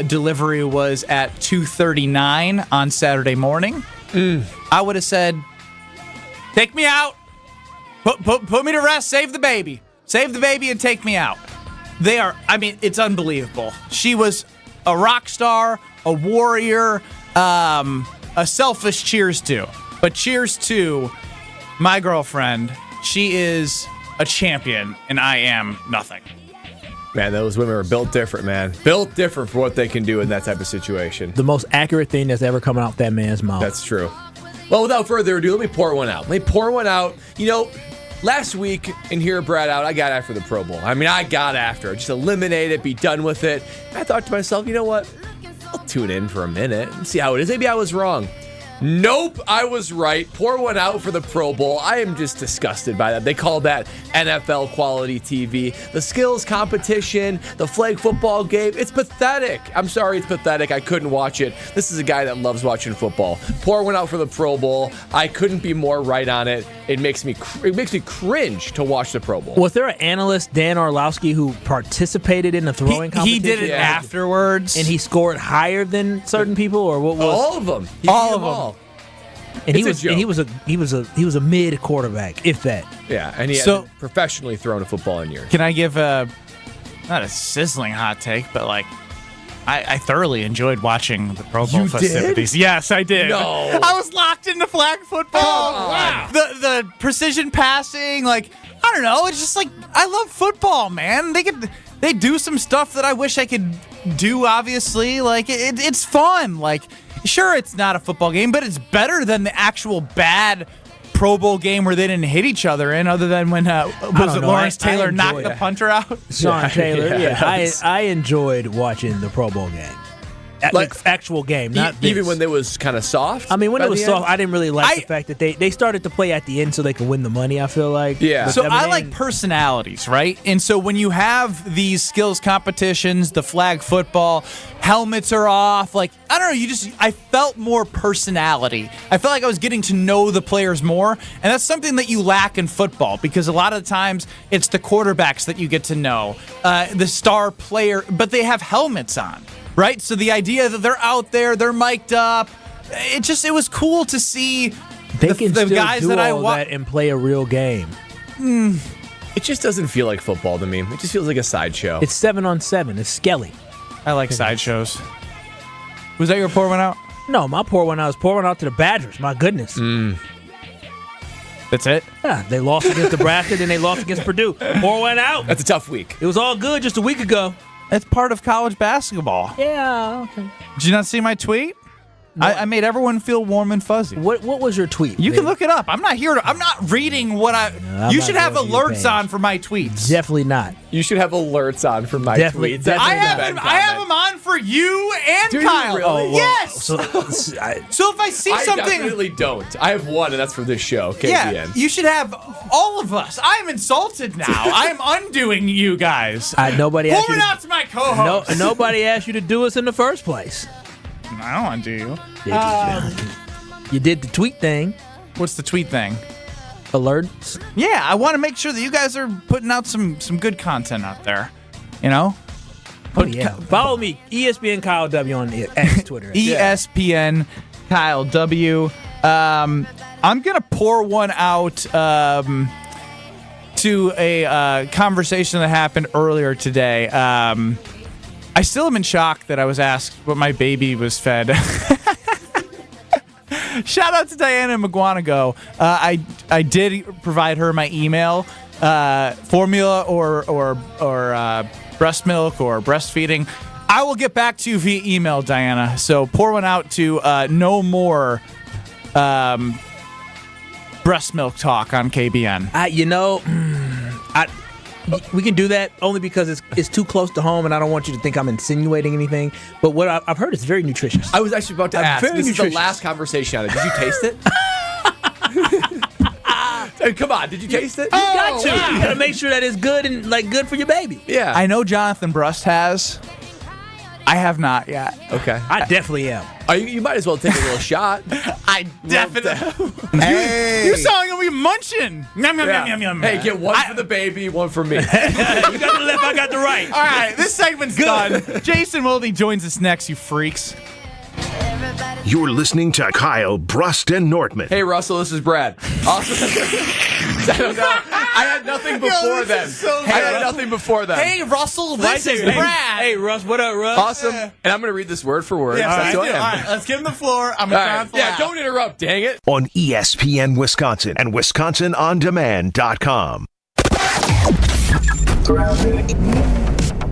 S2: Delivery was at 2:39 on Saturday morning. I would have said, take me out. Put me to rest. Save the baby. Save the baby and take me out. It's unbelievable. She was a rock star, a warrior, a selfish cheers to. But cheers to my girlfriend. She is a champion, and I am nothing.
S3: Man, those women are built different, man. Built different for what they can do in that type of situation.
S4: The most accurate thing that's ever coming out that man's mouth.
S3: That's true. Well, without further ado, let me pour one out. You know, last week in Hear Brad Out, I got after the Pro Bowl. I mean, I got after it. Just eliminate it, be done with it. I thought to myself, you know what? I'll tune in for a minute and see how it is. Maybe I was wrong. Nope, I was right. Pour one out for the Pro Bowl. I am just disgusted by that. They call that NFL quality TV. The skills competition, the flag football game, it's pathetic. I'm sorry, it's pathetic. I couldn't watch it. This is a guy that loves watching football. Pour one out for the Pro Bowl. I couldn't be more right on it. It makes me cringe to watch the Pro Bowl.
S4: Was there an analyst, Dan Orlowski, who participated in the throwing competition?
S2: He did it afterwards.
S4: And he scored higher than certain people, or what was
S3: all of them?
S4: All of them. And he was a mid quarterback, if that.
S3: Yeah, and he hadn't professionally thrown a football in years.
S2: Can I give not a sizzling hot take, but like I thoroughly enjoyed watching the Pro Bowl festivities.
S3: Did?
S2: Yes, I did.
S3: No.
S2: I was locked into flag football.
S3: Oh, wow.
S2: The precision passing, like I don't know, it's just like I love football, man. They do some stuff that I wish I could do, obviously. Like it's fun. Like sure, it's not a football game, but it's better than the actual bad Pro Bowl game where they didn't hit each other in, other than when Lawrence Taylor knocked the punter out?
S4: Sean Taylor, I enjoyed watching the Pro Bowl game. Like actual game, not
S3: even when it was kind of soft.
S4: I mean, when it was soft, I didn't really like the fact that they started to play at the end so they could win the money. I feel like,
S2: So I like personalities, right? And so when you have these skills competitions, the flag football, helmets are off. Like I don't know, I felt more personality. I felt like I was getting to know the players more, and that's something that you lack in football because a lot of the times it's the quarterbacks that you get to know, the star player, but they have helmets on. Right? So the idea that they're out there, they're mic'd up, it was cool to see the guys that I
S4: that and play a real game.
S3: It just doesn't feel like football to me. It just feels like a sideshow.
S4: It's 7-on-7. It's Skelly.
S2: I like sideshows. Was that your pour one out?
S4: No, my pour one out was pouring out to the Badgers. My goodness.
S2: That's it?
S4: Yeah, they lost against Nebraska, then they lost against Purdue. Pour one out.
S3: That's a tough week.
S4: It was all good just a week ago.
S2: It's part of college basketball.
S4: Yeah, okay.
S2: Did you not see my tweet? I made everyone feel warm and fuzzy.
S4: What was your tweet?
S2: You can look it up. I'm not reading what you should have alerts on for my tweets.
S4: Definitely not.
S3: You should have alerts on for my tweets.
S2: I have them on for you and Kyle.
S3: You really?
S2: Yes.
S4: So
S2: if I see something,
S3: I definitely don't. I have one, and that's for this show, KBN.
S2: Yeah, you should have all of us. I'm insulted now. I'm undoing you guys.
S4: Nobody asked you
S2: out to my co-host.
S4: Nobody asked you to do us in the first place.
S2: I don't undo you.
S4: You did the tweet thing.
S2: What's the tweet thing?
S4: Alerts.
S2: Yeah, I want to make sure that you guys are putting out some good content out there. You know?
S4: Follow me, ESPN Kyle W on X Twitter.
S2: ESPN Kyle W. I'm gonna pour one out to a conversation that happened earlier today. I still am in shock that I was asked what my baby was fed. Shout out to Diana McGuanago. I did provide her my email, formula or breast milk or breastfeeding. I will get back to you via email, Diana. So pour one out to no more breast milk talk on KBN.
S4: We can do that only because it's too close to home, and I don't want you to think I'm insinuating anything. But what I've heard is very nutritious.
S3: I was actually about to ask. This is the last conversation on it. Did you taste it? Come on, did you taste it?
S4: You got to. You got to make sure that it's good and good for your baby.
S3: Yeah.
S2: I know Jonathan Brust has. I have not yet.
S3: Okay.
S4: I definitely am.
S3: You might as well take a little shot.
S2: I definitely. Hey. You sound like me munching. Yum, yum, yum, yum.
S3: Hey, get one for the baby, one for me.
S4: You got the left, I got the right.
S2: All right, this segment's done. Jason Wilde joins us next, you freaks.
S5: You're listening to Kyle, Brust, and Nortman.
S3: Hey, Russell, this is Brad. Awesome. I had nothing before then. I had nothing before then.
S2: Hey, Russell, this is Brad.
S4: Hey, Russ, what up, Russ?
S3: Awesome. And I'm going to read this word for word.
S2: Yeah,
S3: That's who I am.
S2: all right, let's give him the floor. I'm going to try and
S3: Yeah, don't interrupt, dang it.
S5: On ESPN Wisconsin and WisconsinOnDemand.com.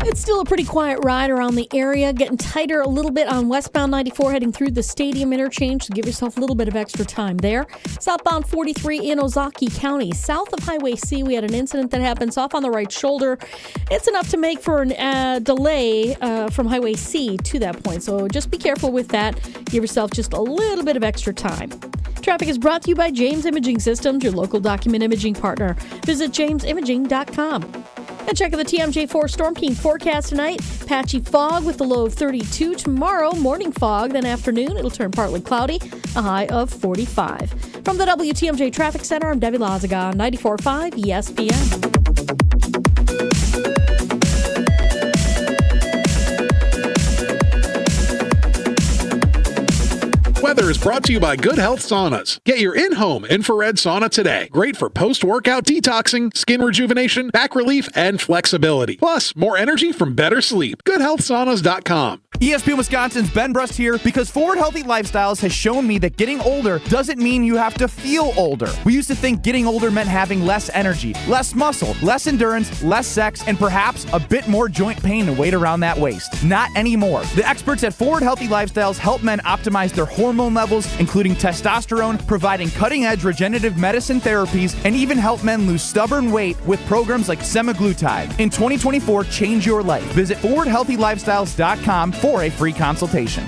S7: It's still a pretty quiet ride around the area, getting tighter a little bit on westbound 94 heading through the stadium interchange, so give yourself a little bit of extra time there. Southbound 43 in Ozaukee County, south of Highway C, we had an incident that happens off on the right shoulder. It's enough to make for a delay from Highway C to that point, so just be careful with that. Give yourself just a little bit of extra time. Traffic is brought to you by James Imaging Systems, your local document imaging partner. Visit jamesimaging.com. And check out the TMJ4 Storm King forecast tonight. Patchy fog with a low of 32. Tomorrow, morning fog. Then afternoon, it'll turn partly cloudy, a high of 45. From the WTMJ Traffic Center, I'm Debbie Lazaga on 94.5 ESPN.
S1: Weather is brought to you by Good Health Saunas. Get your in-home infrared sauna today. Great for post-workout detoxing, skin rejuvenation, back relief, and flexibility. Plus, more energy from better sleep. GoodHealthSaunas.com.
S2: ESPN Wisconsin's Ben Brust here because Forward Healthy Lifestyles has shown me that getting older doesn't mean you have to feel older. We used to think getting older meant having less energy, less muscle, less endurance, less sex, and perhaps a bit more joint pain and weight around that waist. Not anymore. The experts at Forward Healthy Lifestyles help men optimize their hormone levels, including testosterone, providing cutting-edge regenerative medicine therapies, and even help men lose stubborn weight with programs like semaglutide. In 2024, change your life. Visit forwardhealthylifestyles.com for a free consultation.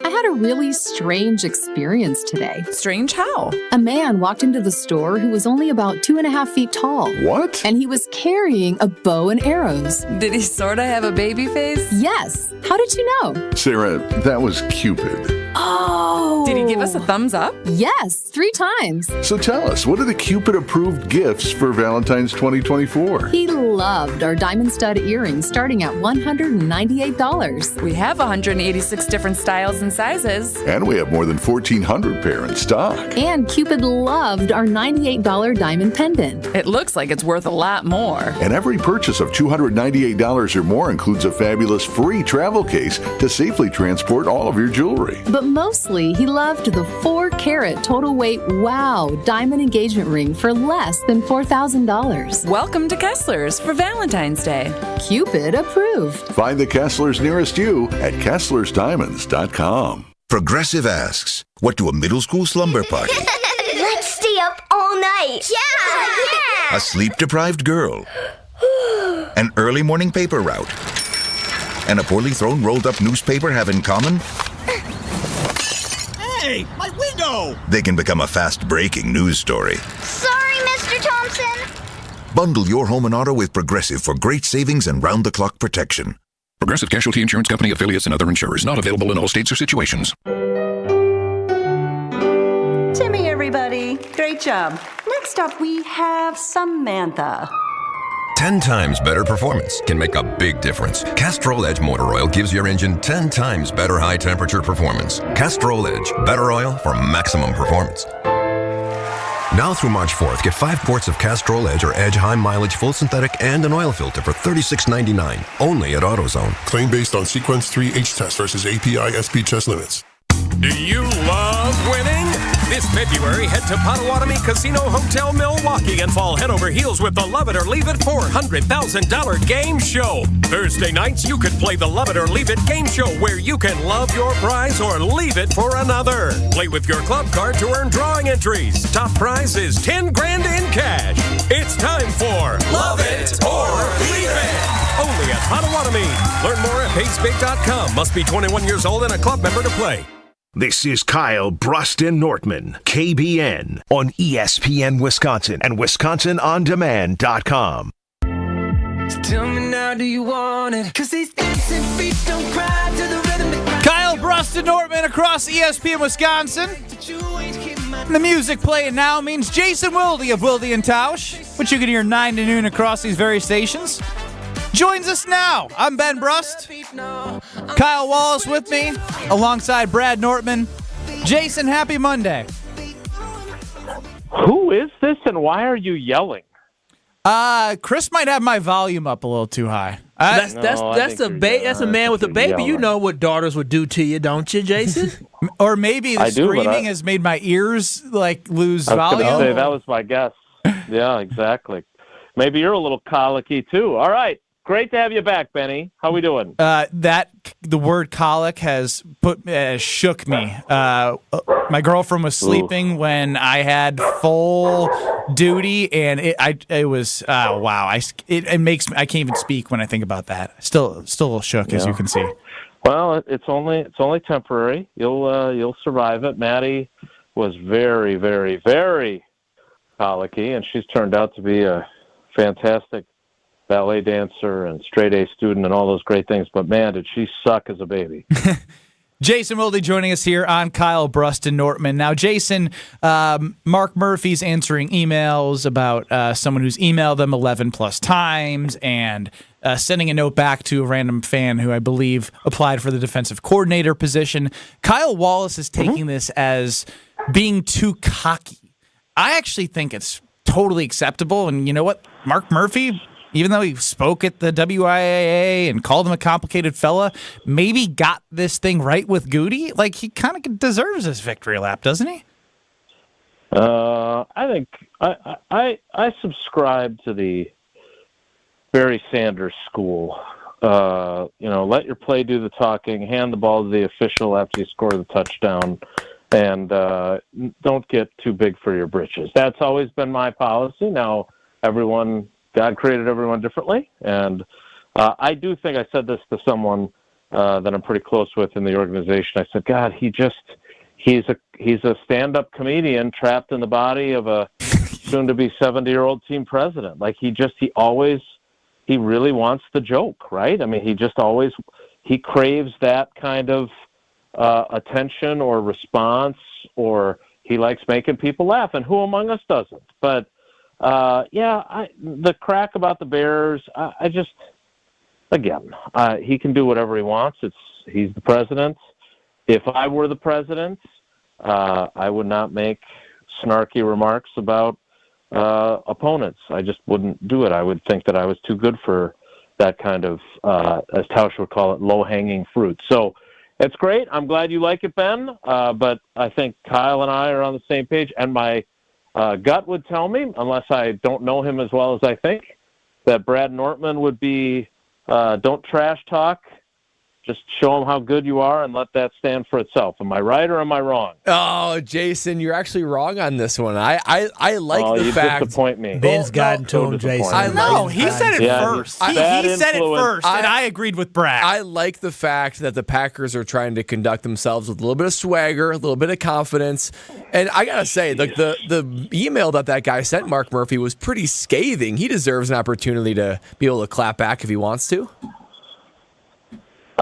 S10: I had a really strange experience today.
S20: Strange how?
S10: A man walked into the store who was only about 2.5 feet tall.
S30: What?
S10: And he was carrying a bow and arrows.
S20: Did he sort of have a baby face?
S10: Yes. How did you know?
S30: Sarah, that was Cupid.
S10: Oh.
S20: Did he give us a thumbs up?
S10: Yes, 3 times.
S30: So tell us, what are the Cupid-approved gifts for Valentine's 2024?
S10: He loved our diamond stud earrings starting at $198.
S20: We have 186 different styles and sizes.
S30: And we have more than 1,400 pair in stock.
S10: And Cupid loved our $98 diamond pendant.
S20: It looks like it's worth a lot more.
S30: And every purchase of $298 or more includes a fabulous free travel case to safely transport all of your jewelry.
S10: But mostly, he loved the 4-carat total weight wow diamond engagement ring for less than $4,000.
S20: Welcome to Kessler's for Valentine's Day.
S10: Cupid approved.
S30: Find the Kesslers nearest you at KesslersDiamonds.com.
S21: Progressive asks, what do a middle school slumber party,
S22: Let's stay up all night. Yeah.
S21: a sleep-deprived girl, an early morning paper route, and a poorly thrown rolled-up newspaper have in common?
S23: Hey, my window!
S21: They can become a fast-breaking news story.
S22: Sorry, Mr. Thompson.
S21: Bundle your home and auto with Progressive for great savings and round-the-clock protection.
S24: Progressive Casualty Insurance Company, affiliates, and other insurers. Not available in all states or situations.
S25: Timmy, everybody. Great job. Next up, we have Samantha.
S26: 10 times better performance can make a big difference. Castrol Edge Motor Oil gives your engine 10 times better high-temperature performance. Castrol Edge, better oil for maximum performance. Now through March 4th, get 5 quarts of Castrol Edge or Edge High Mileage Full Synthetic and an oil filter for $36.99, only at AutoZone.
S27: Claim based on Sequence 3 H-Test versus API SP test limits.
S15: Do you love winning? This February, head to Potawatomi Casino Hotel Milwaukee and fall head over heels with the Love It or Leave It $400,000 game show. Thursday nights, you could play the Love It or Leave It game show where you can love your prize or leave it for another. Play with your club card to earn drawing entries. Top prize is $10,000 in cash. It's time for Love It or Leave It. Only at Potawatomi. Learn more at pacebig.com. Must be 21 years old and a club member to play.
S5: This is Kyle, Brust, and Nortman, KBN, on ESPN Wisconsin and WisconsinOnDemand.com.
S8: Tell me now, do you want it? 'Cause these dancing feet don't cry to the rhythm.
S2: Kyle, Brust, and Nortman across ESPN Wisconsin. The music playing now means Jason Wilde of Wilde and Tausch, which you can hear 9 to noon across these various stations. joins us now. I'm Ben Brust. Kyle Wallace with me, alongside Brad Nortman. Jason, happy Monday.
S6: Who is this and why are you yelling?
S2: Chris might have my volume up a little too high.
S4: That's a man with a baby.
S6: Yelling.
S4: You know what daughters would do to you, don't you, Jason?
S2: Or maybe the screaming has made my ears lose volume.
S6: I was going to say, that was my guess. Yeah, exactly. Maybe you're a little colicky too. All right. Great to have you back, Benny. How we doing?
S2: The word colic has shook me. My girlfriend was sleeping when I had full duty, and it was wow. It makes me, I can't even speak when I think about that. Still a little shook, as you can see.
S6: Well, it's only temporary. You'll survive it. Maddie was very, very, very colicky, and she's turned out to be a fantastic ballet dancer and straight A student and all those great things. But man, did she suck as a baby.
S2: Jason Wilde joining us here on Kyle Brust and Nortman. Now, Jason, Mark Murphy's answering emails about someone who's emailed them 11 plus times and sending a note back to a random fan who I believe applied for the defensive coordinator position. Kyle Wallace is taking this as being too cocky. I actually think it's totally acceptable. And you know what? Mark Murphy, even though he spoke at the WIAA and called him a complicated fella, maybe got this thing right with Goody. Like, he kind of deserves this victory lap, doesn't he?
S6: I think I subscribe to the Barry Sanders school. Let your play do the talking, hand the ball to the official after you score the touchdown, and don't get too big for your britches. That's always been my policy. Now, God created everyone differently, and I do think I said this to someone that I'm pretty close with in the organization. I said, God, he's a stand-up comedian trapped in the body of a soon-to-be 70-year-old team president. Like he really wants the joke, right? I mean, he craves that kind of attention or response, or he likes making people laugh, and who among us doesn't? But the crack about the Bears, he can do whatever he wants. He's the president. If I were the president, I would not make snarky remarks about opponents. I just wouldn't do it. I would think that I was too good for that kind of, as Tausch would call it, low-hanging fruit. So it's great. I'm glad you like it, Ben. But I think Kyle and I are on the same page, and my gut would tell me, unless I don't know him as well as I think, that Brad Nortman would be, don't trash talk, just show him how good you are and let that stand for itself. Am I right or am I wrong?
S3: Oh, Jason, you're actually wrong on this one. I like the
S6: you
S3: fact.
S6: Disappoint me.
S4: Ben's gotten to him, Jason.
S2: He said it first. He said it first, and I agreed with Brad.
S3: I like the fact that the Packers are trying to conduct themselves with a little bit of swagger, a little bit of confidence. And I got to say, the email that guy sent Mark Murphy was pretty scathing. He deserves an opportunity to be able to clap back if he wants to.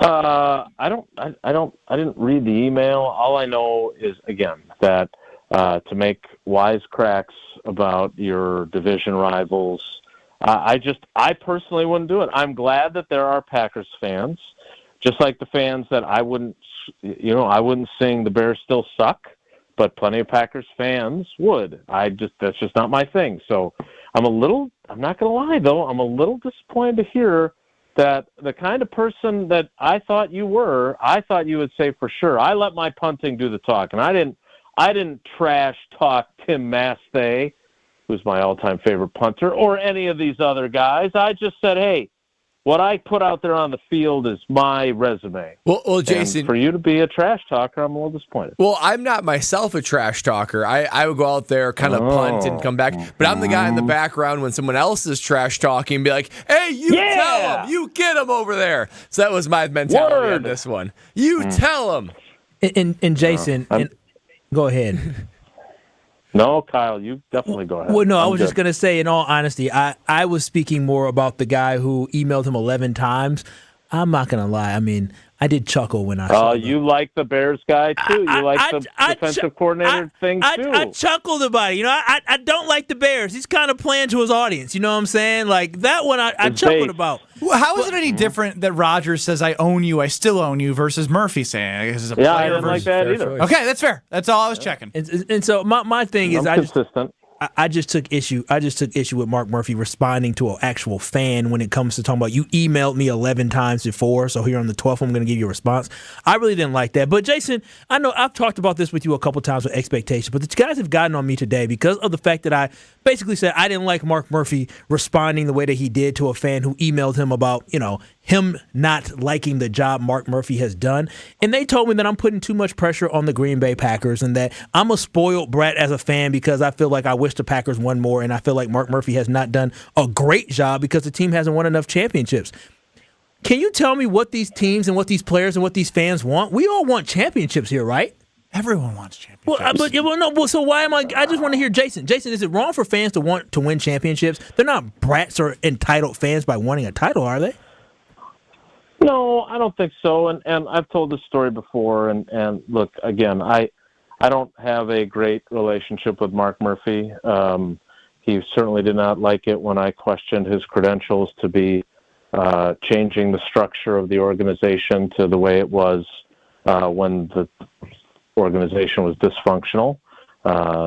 S6: I didn't read the email. All I know is, again, that to make wisecracks about your division rivals, I personally wouldn't do it. I'm glad that there are Packers fans, just like the fans that I wouldn't sing "The Bears Still Suck," but plenty of Packers fans would. That's just not my thing. So I'm not going to lie though, I'm a little disappointed to hear that the kind of person that I thought you were, I thought you would say for sure, I let my punting do the talk. And I didn't trash talk Tim Masthay, who's my all-time favorite punter, or any of these other guys. I just said, hey, what I put out there on the field is my resume.
S3: Well, Jason,
S6: and for you to be a trash talker, I'm a little disappointed.
S3: Well, I'm not myself a trash talker. I would go out there, kind of punt and come back. But I'm the guy in the background when someone else is trash talking and be like, hey, you tell him. You get him over there. So that was my mentality on this one. You tell him.
S4: And Jason, go ahead.
S6: No, Kyle, you definitely go ahead.
S4: Well, no, I was just going to say, in all honesty, I was speaking more about the guy who emailed him 11 times. I'm not going to lie. I mean, I did chuckle when I saw
S6: you like the Bears guy, too. You like the defensive coordinator thing, too.
S4: I chuckled about it. You know, I don't like the Bears. He's kind of playing to his audience. You know what I'm saying? Like, that one I chuckled about.
S2: Well, how is it any different that Rodgers says, I own you, I still own you, versus Murphy saying, I guess,
S6: I didn't like that either.
S2: Okay, that's fair. That's all I was checking.
S4: And so my thing is,
S6: consistent.
S4: I just took issue with Mark Murphy responding to an actual fan when it comes to talking about, you emailed me 11 times before, so here on the 12th, I'm going to give you a response. I really didn't like that. But, Jason, I know I've talked about this with you a couple times with expectations, but the guys have gotten on me today because of the fact that I basically said I didn't like Mark Murphy responding the way that he did to a fan who emailed him about, him not liking the job Mark Murphy has done. And they told me that I'm putting too much pressure on the Green Bay Packers and that I'm a spoiled brat as a fan because I feel like I wish the Packers won more, and I feel like Mark Murphy has not done a great job because the team hasn't won enough championships. Can you tell me what these teams and what these players and what these fans want? We all want championships here, right?
S2: Everyone wants championships.
S4: So why am I just want to hear Jason. Jason, is it wrong for fans to want to win championships? They're not brats or entitled fans by wanting a title, are they?
S6: No, I don't think so. And I've told this story before. And look, again, I don't have a great relationship with Mark Murphy. He certainly did not like it when I questioned his credentials to be changing the structure of the organization to the way it was when the organization was dysfunctional.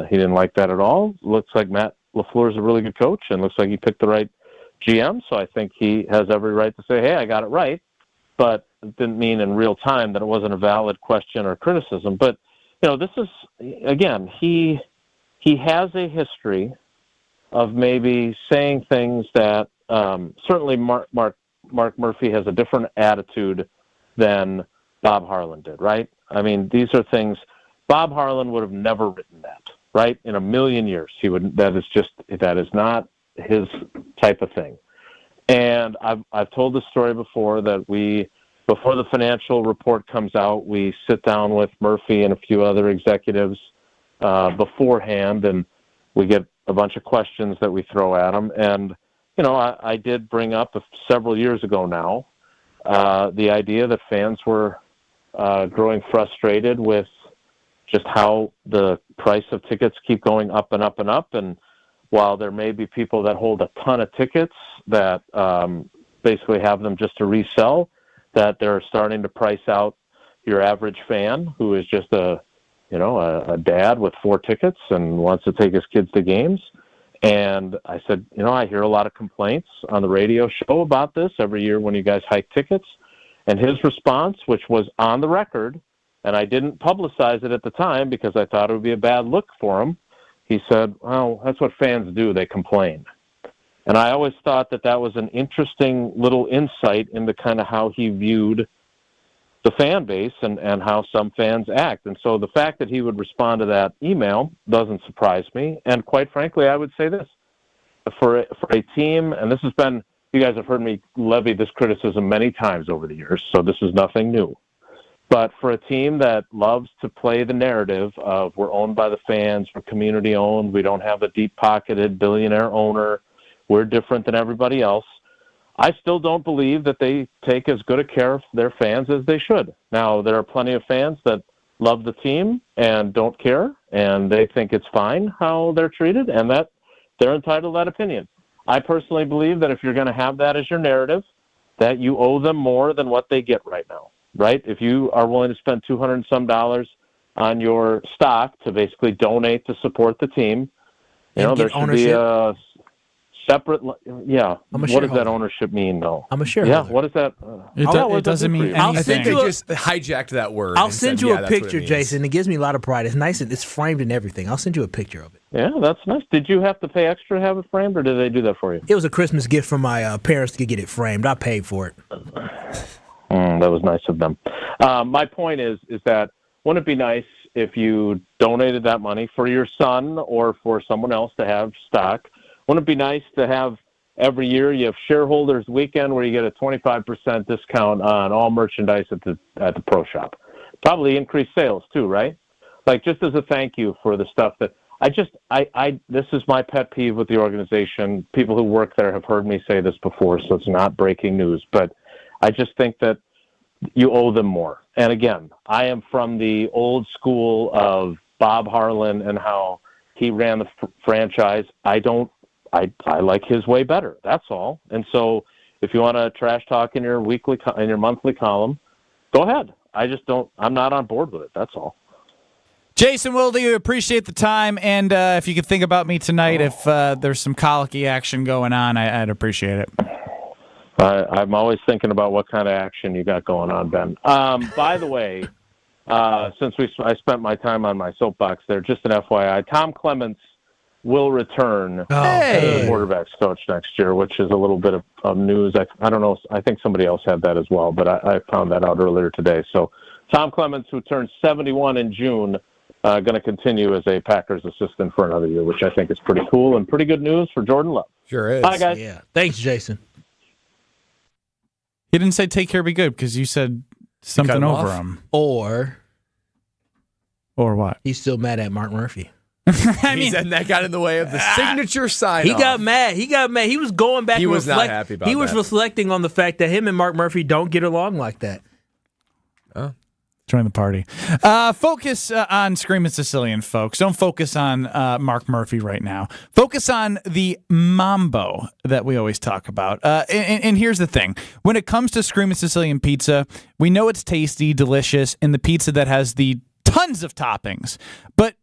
S6: He didn't like that at all. Looks like Matt LaFleur is a really good coach and looks like he picked the right GM. So I think he has every right to say, hey, I got it right. But it didn't mean in real time that it wasn't a valid question or criticism. But, this is, again, he has a history of maybe saying things that certainly Mark Murphy has a different attitude than Bob Harlan did, right? I mean, these are things Bob Harlan would have never written that, right? In a million years, he would. That is not his type of thing. And I've told this story before that before the financial report comes out, we sit down with Murphy and a few other executives beforehand, and we get a bunch of questions that we throw at him. And I did bring up several years ago now the idea that fans were growing frustrated with just how the price of tickets keep going up and up and up. And while there may be people that hold a ton of tickets that basically have them just to resell, that they're starting to price out your average fan who is just a dad with 4 tickets and wants to take his kids to games. And I said, I hear a lot of complaints on the radio show about this every year when you guys hike tickets. And his response, which was on the record, and I didn't publicize it at the time because I thought it would be a bad look for him, he said, well, that's what fans do. They complain. And I always thought that was an interesting little insight into kind of how he viewed the fan base and how some fans act. And so the fact that he would respond to that email doesn't surprise me. And quite frankly, I would say this. For a team, and this has been, you guys have heard me levy this criticism many times over the years, so this is nothing new. But for a team that loves to play the narrative of we're owned by the fans, we're community-owned, we don't have a deep-pocketed billionaire owner, we're different than everybody else, I still don't believe that they take as good a care of their fans as they should. Now, there are plenty of fans that love the team and don't care, and they think it's fine how they're treated, and that they're entitled to that opinion. I personally believe that if you're going to have that as your narrative, that you owe them more than what they get right now, right? If you are willing to spend $200 and some on your stock to basically donate to support the team, there should
S4: ownership.
S6: Be a separate, yeah.
S4: I'm a
S6: what does that ownership mean, though?
S4: I'm a shareholder.
S6: Yeah, what is that?
S2: It doesn't mean anything.
S3: They just hijacked that word.
S4: I'll send you a picture,
S3: it
S4: Jason. It gives me a lot of pride. It's nice and it's framed and everything. I'll send you a picture of it.
S6: Yeah, that's nice. Did you have to pay extra to have it framed, or did they do that for you?
S4: It was a Christmas gift from my parents to get it framed. I paid for it.
S6: That was nice of them. My point is that wouldn't it be nice if you donated that money for your son or for someone else to have stock? Wouldn't it be nice to have every year you have shareholders weekend where you get a 25% discount on all merchandise at the pro shop? Probably increase sales too, right? Like just as a thank you for the stuff that this is my pet peeve with the organization. People who work there have heard me say this before, so it's not breaking news. But I just think that you owe them more. And again, I am from the old school of Bob Harlan and how he ran the franchise. I like his way better. That's all. And so if you want to trash talk in your monthly column, go ahead. I'm not on board with it. That's all.
S2: Jason Wilde, we appreciate the time, and if you could think about me tonight, if there's some colicky action going on, I'd appreciate it.
S6: I'm always thinking about what kind of action you got going on, Ben. By the way, since I spent my time on my soapbox there, just an FYI, Tom Clements will return as the quarterback's coach next year, which is a little bit of news. I don't know. I think somebody else had that as well, but I found that out earlier today. So Tom Clements, who turns 71 in June, going to continue as a Packers assistant for another year, which I think is pretty cool and pretty good news for Jordan Love.
S3: Sure is.
S6: Bye, guys.
S4: Yeah. Thanks, Jason.
S2: He didn't say take care, be good, because you said something over him.
S4: Or
S2: what?
S4: He's still mad at Mark Murphy.
S2: I mean,
S3: that got in the way of the signature sign.
S4: He got mad. He was going back.
S3: He was not happy about that.
S4: He was reflecting on the fact that him and Mark Murphy don't get along like that.
S3: Oh.
S2: Join the party. Focus on Screaming Sicilian, folks. Don't focus on Mark Murphy right now. Focus on the mambo that we always talk about. And here's the thing. When it comes to Screaming Sicilian pizza, we know it's tasty, delicious, and the pizza that has the tons of toppings. But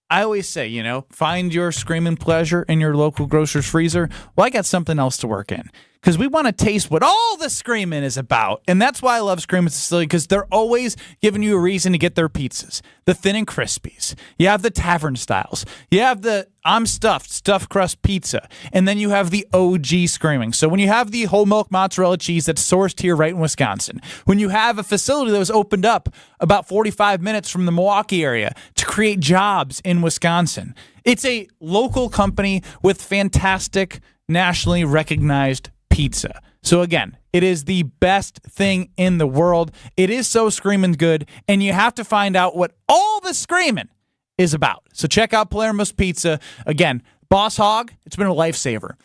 S2: I always say, find your screaming pleasure in your local grocer's freezer. Well, I got something else to work in. Because we want to taste what all the screaming is about. And that's why I love Screaming Sicilian, because they're always giving you a reason to get their pizzas. The thin and crispies. You have the tavern styles. You have the I'm stuffed crust pizza. And then you have the OG screaming. So when you have the whole milk mozzarella cheese that's sourced here right in Wisconsin, when you have a facility that was opened up about 45 minutes from the Milwaukee area to create jobs in Wisconsin, it's a local company with fantastic, nationally recognized pizza. So again, it is the best thing in the world. It is so screaming good, and you have to find out what all the screaming is about. So check out Palermo's Pizza. Again, Boss Hog, it's been a lifesaver.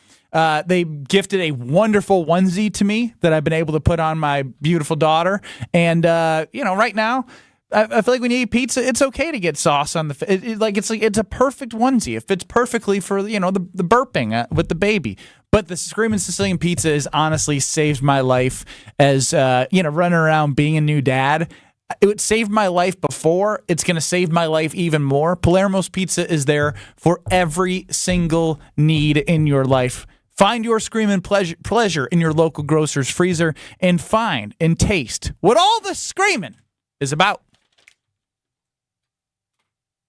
S2: They gifted a wonderful onesie to me that I've been able to put on my beautiful daughter. And, right now, I feel like when you eat pizza, it's okay to get sauce on the it's a perfect onesie. It fits perfectly for the burping with the baby. But the Screaming Sicilian Pizza has honestly saved my life as running around being a new dad. It saved my life before. It's going to save my life even more. Palermo's Pizza is there for every single need in your life. Find your screaming pleasure in your local grocer's freezer and find and taste what all the screaming is about.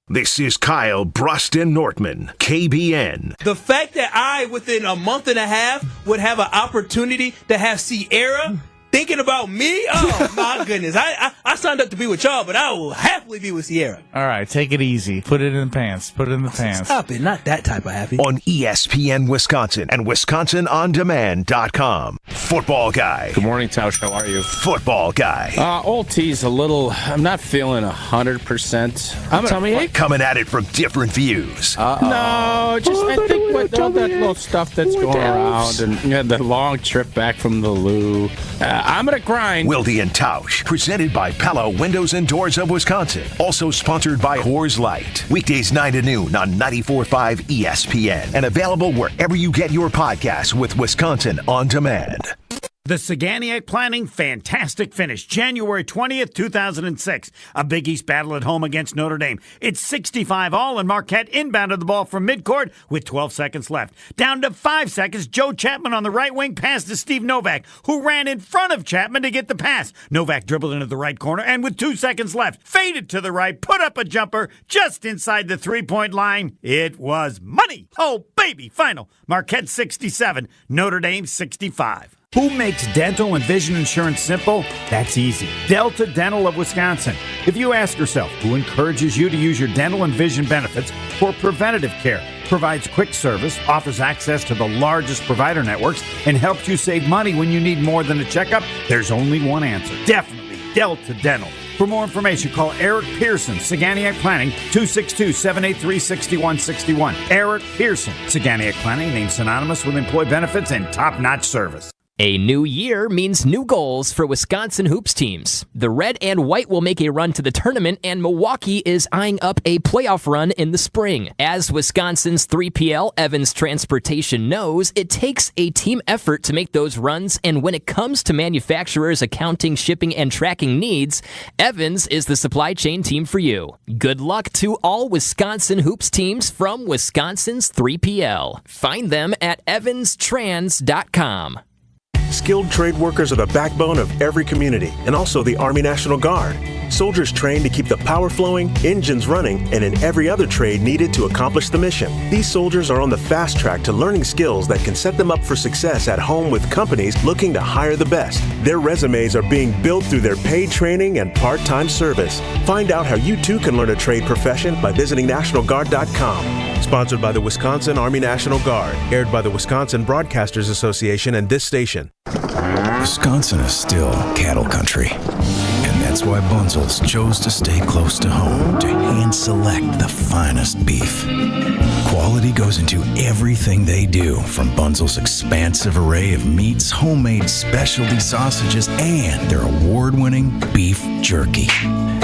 S5: This is Kyle Bruston Nortman, KBN.
S4: The fact that I, within a month and a half, would have an opportunity to have Sierra thinking about me, oh my goodness. I signed up to be with y'all, but I will happily be with Sierra.
S2: All right, take it easy. Put it in the pants.
S4: Stop it. Not that type of happy.
S5: On ESPN Wisconsin and WisconsinOnDemand.com. Football Guy.
S9: Good morning, Tausch. How are you?
S5: Football Guy.
S9: Old T's a little, I'm not feeling 100%.
S5: Coming at it from different views.
S9: No, just I think with all that little stuff that's going around and the long trip back from the loo, I'm going to grind.
S5: Wilde and Tausch, presented by Pella Windows and Doors of Wisconsin. Also sponsored by Coors Light. Weekdays 9 to noon on 94.5 ESPN. And available wherever you get your podcasts with Wisconsin On Demand.
S11: The Saganiac Planning Fantastic Finish, January 20th, 2006. A Big East battle at home against Notre Dame. It's 65-all, and Marquette inbounded the ball from midcourt with 12 seconds left. Down to 5 seconds, Joe Chapman on the right wing passed to Steve Novak, who ran in front of Chapman to get the pass. Novak dribbled into the right corner, and with 2 seconds left, faded to the right, put up a jumper just inside the three-point line. It was money. Oh, baby, final. Marquette 67, Notre Dame 65. Who makes dental and vision insurance simple? That's easy. Delta Dental of Wisconsin. If you ask yourself who encourages you to use your dental and vision benefits for preventative care, provides quick service, offers access to the largest provider networks, and helps you save money when you need more than a checkup, there's only one answer. Definitely Delta Dental. For more information, call Eric Pearson, Saganiac Planning, 262-783-6161. Eric Pearson, Saganiac Planning, named synonymous with employee benefits and top-notch service.
S12: A new year means new goals for Wisconsin hoops teams. The red and white will make a run to the tournament, and Milwaukee is eyeing up a playoff run in the spring. As Wisconsin's 3PL Evans Transportation knows, it takes a team effort to make those runs, and when it comes to manufacturers' accounting, shipping, and tracking needs, Evans is the supply chain team for you. Good luck to all Wisconsin hoops teams from Wisconsin's 3PL. Find them at evanstrans.com.
S13: Skilled trade workers are the backbone of every community and also the Army National Guard. Soldiers trained to keep the power flowing, engines running, and in every other trade needed to accomplish the mission. These soldiers are on the fast track to learning skills that can set them up for success at home with companies looking to hire the best. Their resumes are being built through their paid training and part-time service. Find out how you too can learn a trade profession by visiting NationalGuard.com. Sponsored by the Wisconsin Army National Guard. Aired by the Wisconsin Broadcasters Association and this station.
S14: Wisconsin is still cattle country. And that's why Bunzel's chose to stay close to home to hand-select the finest beef. Quality goes into everything they do, from Bunzel's expansive array of meats, homemade specialty sausages, and their award-winning beef jerky.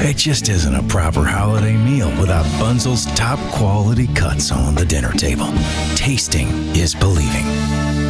S14: It just isn't a proper holiday meal without Bunzel's top-quality cuts on the dinner table. Tasting is believing.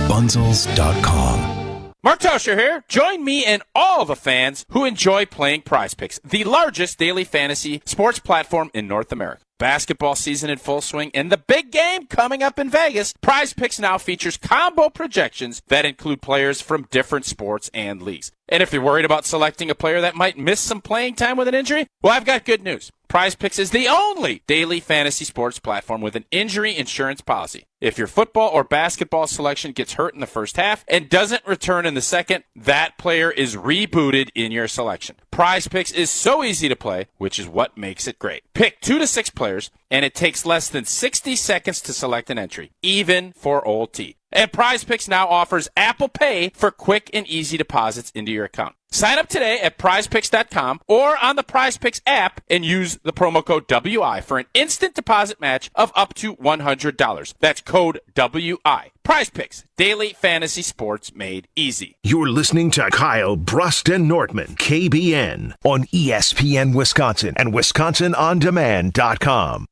S14: Bunzels.com.
S16: Mark Tauscher here. Join me and all the fans who enjoy playing Prize Picks, the largest daily fantasy sports platform in North America. Basketball season in full swing and the big game coming up in Vegas. Prize Picks now features combo projections that include players from different sports and leagues. And if you're worried about selecting a player that might miss some playing time with an injury, well, I've got good news. Prize Picks is the only daily fantasy sports platform with an injury insurance policy. If your football or basketball selection gets hurt in the first half and doesn't return in the second, that player is rebooted in your selection. Prize Picks is so easy to play, which is what makes it great. Pick 2 to 6 players, and it takes less than 60 seconds to select an entry, even for Old T. And Prize Picks now offers Apple Pay for quick and easy deposits into your account. Sign up today at prizepicks.com or on the Prize Picks app and use the promo code WI for an instant deposit match of up to $100. That's code WI. Prize Picks, daily fantasy sports made easy.
S5: You're listening to Kyle, Brust, and Nortman, KBN, on ESPN Wisconsin and WisconsinOnDemand.com.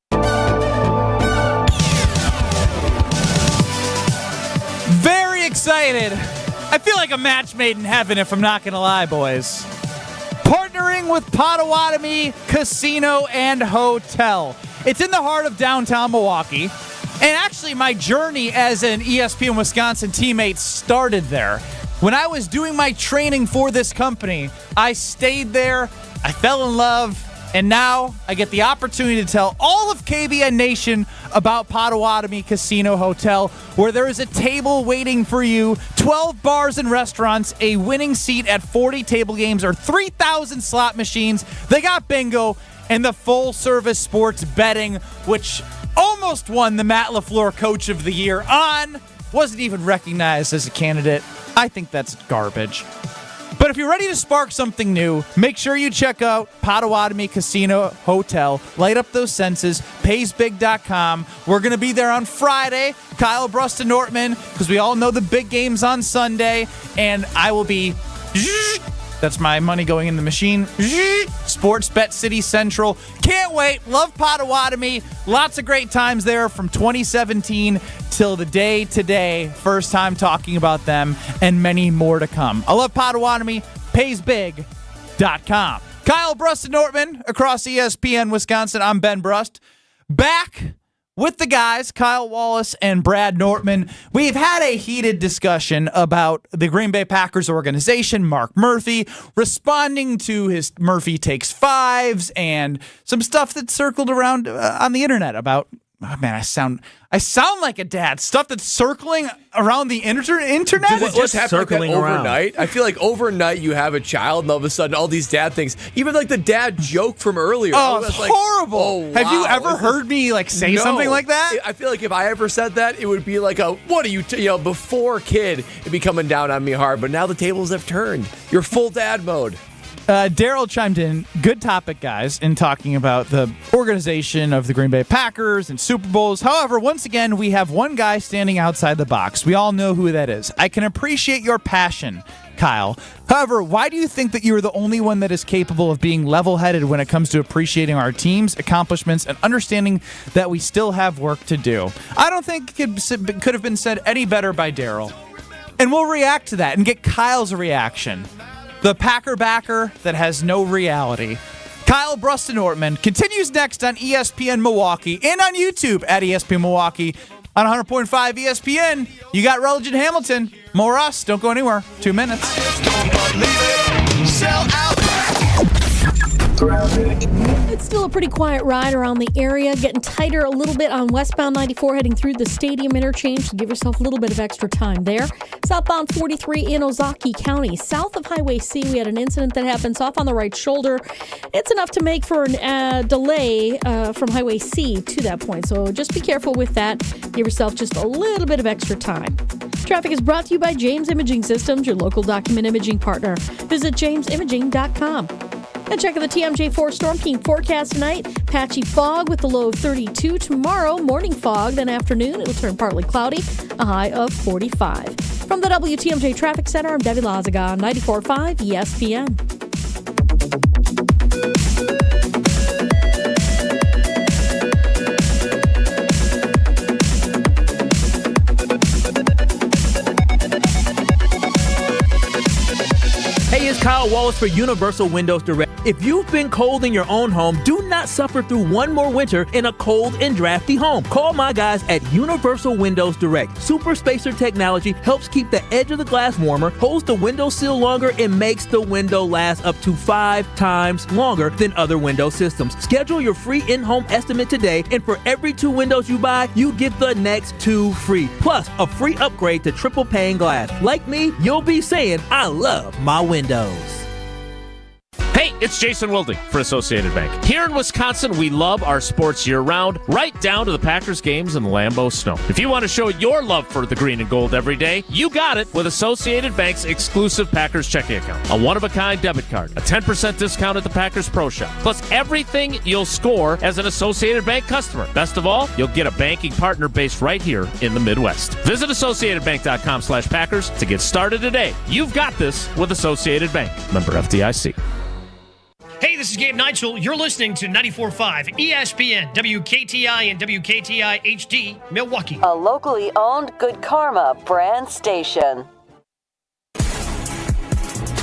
S2: Very excited. I feel like a match made in heaven, if I'm not going to lie, boys. Partnering with Potawatomi Casino and Hotel. It's in the heart of downtown Milwaukee. And actually, my journey as an ESPN Wisconsin teammate started there. When I was doing my training for this company, I stayed there, I fell in love, and now I get the opportunity to tell all of KBN Nation about Potawatomi Casino Hotel, where there is a table waiting for you, 12 bars and restaurants, a winning seat at 40 table games or 3,000 slot machines. They got bingo and the full-service sports betting, which almost won the Matt LaFleur Coach of the Year on. Wasn't even recognized as a candidate. I think that's garbage. But if you're ready to spark something new, make sure you check out Potawatomi Casino Hotel. Light up those senses. PaysBig.com. We're going to be there on Friday. Kyle, Brust, and Nortman, because we all know the big game's on Sunday. And I will be... That's my money going in the machine. Sports Bet City Central. Can't wait. Love Potawatomi. Lots of great times there from 2017 till the day today. First time talking about them and many more to come. I love Potawatomi. PaysBig.com. Kyle, Brust, and Nortman across ESPN Wisconsin. I'm Ben Brust. Back with the guys, Kyle Wallace and Brad Nortman. We've had a heated discussion about the Green Bay Packers organization, Mark Murphy, responding to his Murphy Takes Fives and some stuff that circled around on the internet about, oh man, I sound like a dad. Stuff that's circling around the internet?
S3: What's happening overnight? I feel like overnight you have a child and all of a sudden all these dad things, even like the dad joke from earlier.
S2: Oh, it's horrible. Oh, wow. Have you ever heard me say something like that?
S3: I feel like if I ever said that, it would be like a, what are you, before kid, it'd be coming down on me hard. But now the tables have turned. You're full dad mode.
S2: Daryl chimed in. Good topic, guys, in talking about the organization of the Green Bay Packers and Super Bowls. However, once again, we have one guy standing outside the box. We all know who that is. I can appreciate your passion, Kyle. However, why do you think that you are the only one that is capable of being level-headed when it comes to appreciating our team's accomplishments and understanding that we still have work to do? I don't think it could have been said any better by Daryl. And we'll react to that and get Kyle's reaction. The Packer backer that has no reality. Kyle Bruston-Ortman continues next on ESPN Milwaukee and on YouTube at ESPN Milwaukee on 100.5 ESPN. You got Rutledge and Hamilton. More us. Don't go anywhere. 2 minutes.
S8: Sell out.
S1: It's still a pretty quiet ride around the area, getting tighter a little bit on westbound 94 heading through the stadium interchange, so give yourself a little bit of extra time there. Southbound 43 in Ozaukee County, south of Highway C, we had an incident that happens off on the right shoulder. It's enough to make for a delay from Highway C to that point, so just be careful with that. Give yourself just a little bit of extra time. Traffic is brought to you by James Imaging Systems, your local document imaging partner. Visit jamesimaging.com. And check out the TMJ4 Storm King forecast tonight. Patchy fog with a low of 32. Tomorrow, morning fog. Then afternoon, it'll turn partly cloudy, a high of 45. From the WTMJ Traffic Center, I'm Debbie Lazaga on 94.5 ESPN.
S4: Hey, it's Kyle Wallace for Universal Windows Direct. If you've been cold in your own home, do not suffer through one more winter in a cold and drafty home. Call my guys at Universal Windows Direct. Super Spacer technology helps keep the edge of the glass warmer, holds the window sill longer, and makes the window last up to 5 times longer than other window systems. Schedule your free in-home estimate today, and for every 2 windows you buy, you get the next 2 free. Plus, a free upgrade to triple pane glass. Like me, you'll be saying, I love my windows.
S7: Hey, it's Jason Wilde for Associated Bank. Here in Wisconsin, we love our sports year-round, right down to the Packers games and the Lambeau Snow. If you want to show your love for the green and gold every day, you got it with Associated Bank's exclusive Packers checking account. A one-of-a-kind debit card, a 10% discount at the Packers Pro Shop, plus everything you'll score as an Associated Bank customer. Best of all, you'll get a banking partner based right here in the Midwest. Visit AssociatedBank.com/Packers to get started today. You've got this with Associated Bank. Member FDIC.
S10: Hey, this is Gabe Neitzel. You're listening to 94.5 ESPN, WKTI and WKTI HD, Milwaukee.
S17: A locally owned Good Karma brand station.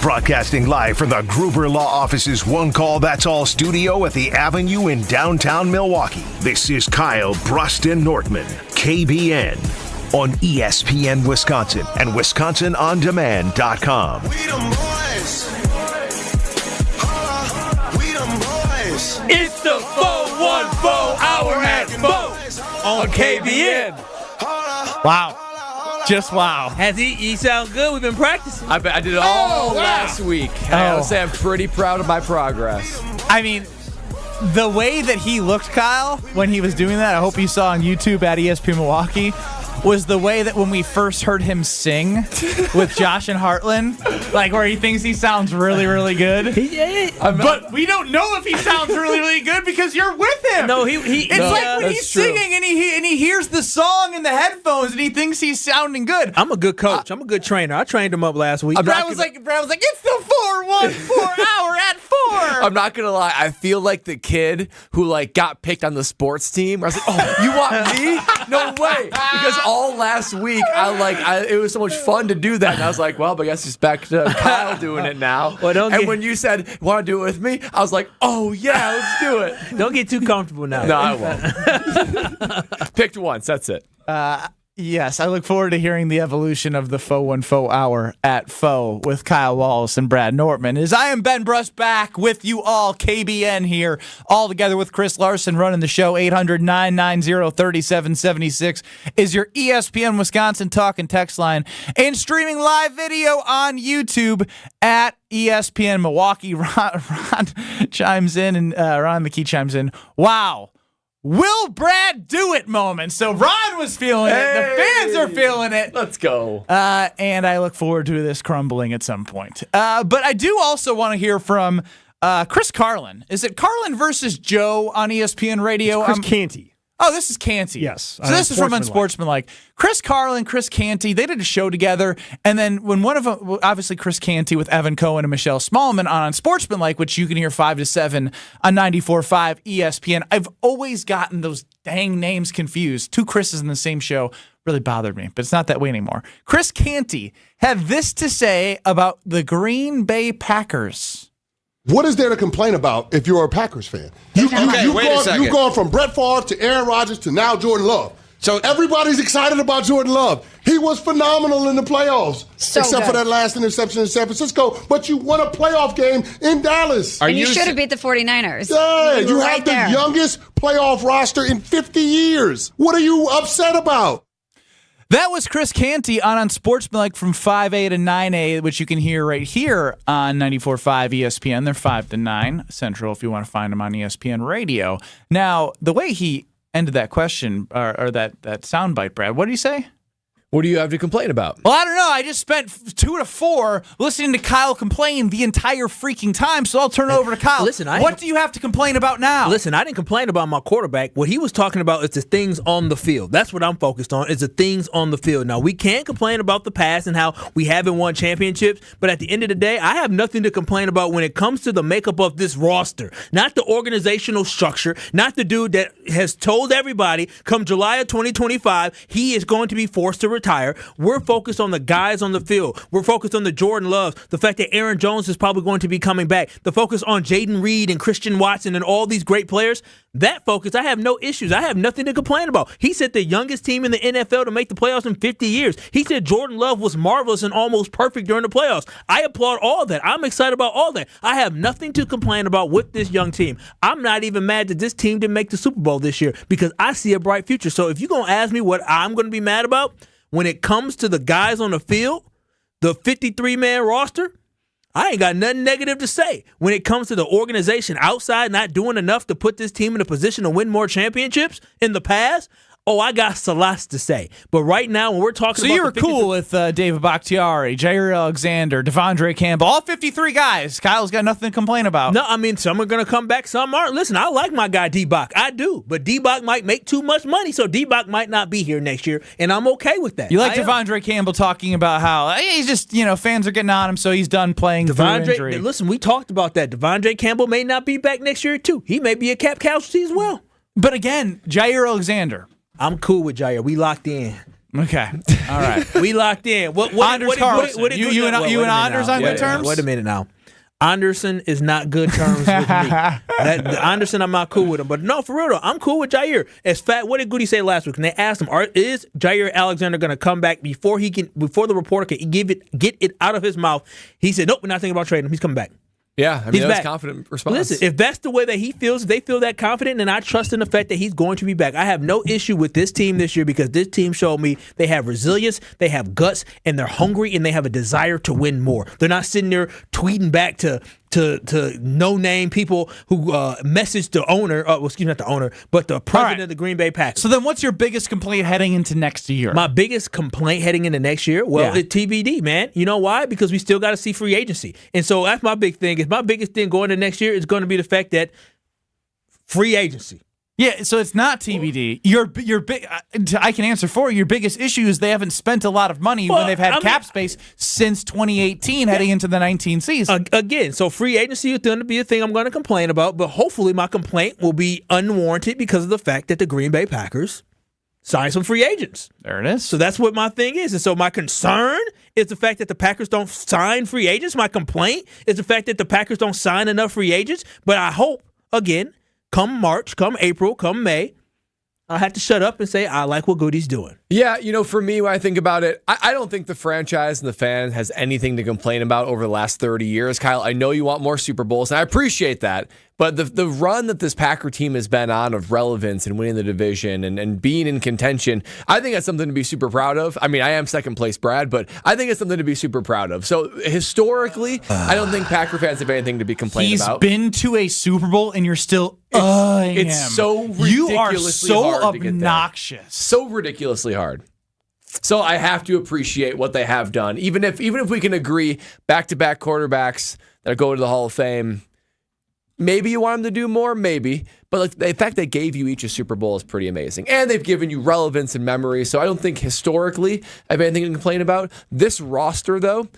S5: Broadcasting live from the Gruber Law Office's One Call That's All studio at the Avenue in downtown Milwaukee. This is Kyle Bruston-Nortman, KBN, on ESPN Wisconsin and WisconsinOnDemand.com.
S4: It's the 414 hour at 4 on KBN.
S2: Wow. Just wow.
S4: Has he sound good? We've been practicing.
S3: I did it all last week. I would say I'm pretty proud of my progress.
S2: I mean, the way that he looked, Kyle, when he was doing that, I hope you saw on YouTube at ESPN Milwaukee, was the way that when we first heard him sing with Josh and Heartland, like where he thinks he sounds really, really good. But we don't know if he sounds really, really good because you're with him.
S4: No,
S2: it's like when he's singing and he hears the song in the headphones and he thinks he's sounding good.
S4: I'm a good coach. I'm a good trainer. I trained him up last week.
S2: Brad was like, it's the 414 hour at 4.
S3: I'm not gonna lie. I feel like the kid who got picked on the sports team. I was like, oh, you want me? No way. Because all last week, it was so much fun to do that. And I was like, well, but I guess it's back to Kyle doing it now.
S4: Well,
S3: when you said, want to do it with me? I was like, oh, yeah, let's do it.
S4: Don't get too comfortable now.
S3: No, I won't. Picked once. That's it.
S2: Yes, I look forward to hearing the evolution of the 414 hour at Foe with Kyle Wallace and Brad Nortman. As I am Ben Bruss back with you all, KBN here, all together with Chris Larson running the show. 800-990-3776 is your ESPN Wisconsin talk and text line, and streaming live video on YouTube at ESPN Milwaukee. Ron chimes in, and Ron McKee chimes in. Wow. will Brad do it moment. So Ron was feeling it. The fans are feeling it.
S3: Let's go.
S2: And I look forward to this crumbling at some point. But I do also want to hear from Chris Carlin. Is it Carlin versus Joe on ESPN Radio?
S4: Chris Canty.
S2: Oh, this is Canty.
S4: Yes.
S2: So this is from Unsportsmanlike. Chris Carlin, Chris Canty, they did a show together. And then when one of them, obviously Chris Canty with Evan Cohen and Michelle Smallman on Unsportsmanlike, which you can hear 5 to 7 on 94.5 ESPN. I've always gotten those dang names confused. 2 Chris's in the same show really bothered me, but it's not that way anymore. Chris Canty had this to say about the Green Bay Packers.
S18: What is there to complain about if you're a Packers fan? You've gone from Brett Favre to Aaron Rodgers to now Jordan Love. So everybody's excited about Jordan Love. He was phenomenal in the playoffs, except for that last interception in San Francisco. But you won a playoff game in Dallas.
S19: And you should have beat the 49ers.
S18: Yeah, you
S19: right
S18: have the
S19: there.
S18: youngest playoff roster in 50 years. What are you upset about?
S2: That was Chris Canty on Unsportsmanlike from 5A to 9A, which you can hear right here on 94.5 ESPN. They're 5 to 9 Central if you want to find them on ESPN Radio. Now, the way he ended that question, or that soundbite, Brad, what did he say?
S3: What do you have to complain about?
S2: Well, I don't know. I just spent 2 to 4 listening to Kyle complain the entire freaking time, so I'll turn it over to Kyle.
S4: Listen,
S2: what do you have to complain about now?
S4: Listen, I didn't complain about my quarterback. What he was talking about is the things on the field. That's what I'm focused on, is the things on the field. Now, we can't complain about the past and how we haven't won championships, but at the end of the day, I have nothing to complain about when it comes to the makeup of this roster. Not the organizational structure, not the dude that has told everybody come July of 2025, he is going to be forced to retire. We're focused on the guys on the field. We're focused on the Jordan Loves, the fact that Aaron Jones is probably going to be coming back, the focus on Jaden Reed and Christian Watson and all these great players. That focus, I have no issues. I have nothing to complain about. He said the youngest team in the NFL to make the playoffs in 50 years. He said Jordan Love was marvelous and almost perfect during the playoffs. I applaud all that. I'm excited about all that. I have nothing to complain about with this young team. I'm not even mad that this team didn't make the Super Bowl this year because I see a bright future. So if you're going to ask me what I'm going to be mad about, when it comes to the guys on the field, the 53-man roster, I ain't got nothing negative to say. When it comes to the organization outside not doing enough to put this team in a position to win more championships in the past, I got lots to say. But right now, when we're talking about...
S2: So you were cool with David Bakhtiari, Jair Alexander, Devondre Campbell, all 53 guys. Kyle's got nothing to complain about.
S4: No, I mean, some are going to come back, some aren't. Listen, I like my guy D-Bach. I do. But D-Bach might make too much money, so D-Bach might not be here next year, and I'm okay with that.
S2: You like Devondre Campbell talking about how he's just, fans are getting on him, so he's done playing through injury.
S4: Listen, we talked about that. Devondre Campbell may not be back next year, too. He may be a cap casualty as well.
S2: But again, Jair Alexander...
S4: I'm cool with Jair. We locked in.
S2: Okay. All right.
S4: We locked in.
S2: Anders Carlson. You and Anders on good terms?
S4: Wait a minute now. Anderson is not good terms with me. Anderson, I'm not cool with him. But no, for real though, I'm cool with Jair. What did Goody say last week? And they asked him, is Jair Alexander going to come back before the reporter can get it out of his mouth? He said, nope, we're not thinking about trading him. He's coming back.
S3: Yeah, I mean, that's a confident response.
S4: Listen, if that's the way that he feels, they feel that confident, and I trust in the fact that he's going to be back. I have no issue with this team this year because this team showed me they have resilience, they have guts, and they're hungry, and they have a desire to win more. They're not sitting there tweeting back to no-name people who message the owner, not the owner, but the president of the Green Bay Packers.
S2: So then what's your biggest complaint heading into next year?
S4: My biggest complaint heading into next year? Well, it's TBD, man. You know why? Because we still got to see free agency. And so that's my big thing. My biggest thing going into next year is going to be the fact that free agency.
S2: Yeah, so it's not TBD. Your big. I can answer for you. Your biggest issue is they haven't spent a lot of money when they've had cap space since 2018, heading into the 19 season.
S4: Again, so free agency is going to be a thing I'm going to complain about, but hopefully my complaint will be unwarranted because of the fact that the Green Bay Packers signed some free agents.
S2: There it is.
S4: So that's what my thing is. And so my concern is the fact that the Packers don't sign free agents. My complaint is the fact that the Packers don't sign enough free agents. But I hope, again, come March, come April, come May, I have to shut up and say I like what Goody's doing.
S3: Yeah, for me, when I think about it, I don't think the franchise and the fan has anything to complain about over the last 30 years. Kyle, I know you want more Super Bowls, and I appreciate that. But the run that this Packer team has been on of relevance and winning the division and being in contention, I think that's something to be super proud of. I mean, I am second place, Brad, but I think it's something to be super proud of. So historically, I don't think Packer fans have anything to be complaining about.
S2: He's been to a Super Bowl and you're still
S3: it's so ridiculously
S2: you are so
S3: hard to get there.
S2: obnoxious.
S3: So ridiculously hard. So I have to appreciate what they have done. Even if we can agree back-to-back quarterbacks that go to the Hall of Fame, maybe you want them to do more, maybe. But the fact they gave you each a Super Bowl is pretty amazing. And they've given you relevance and memory. So I don't think historically I have anything to complain about. This roster, though,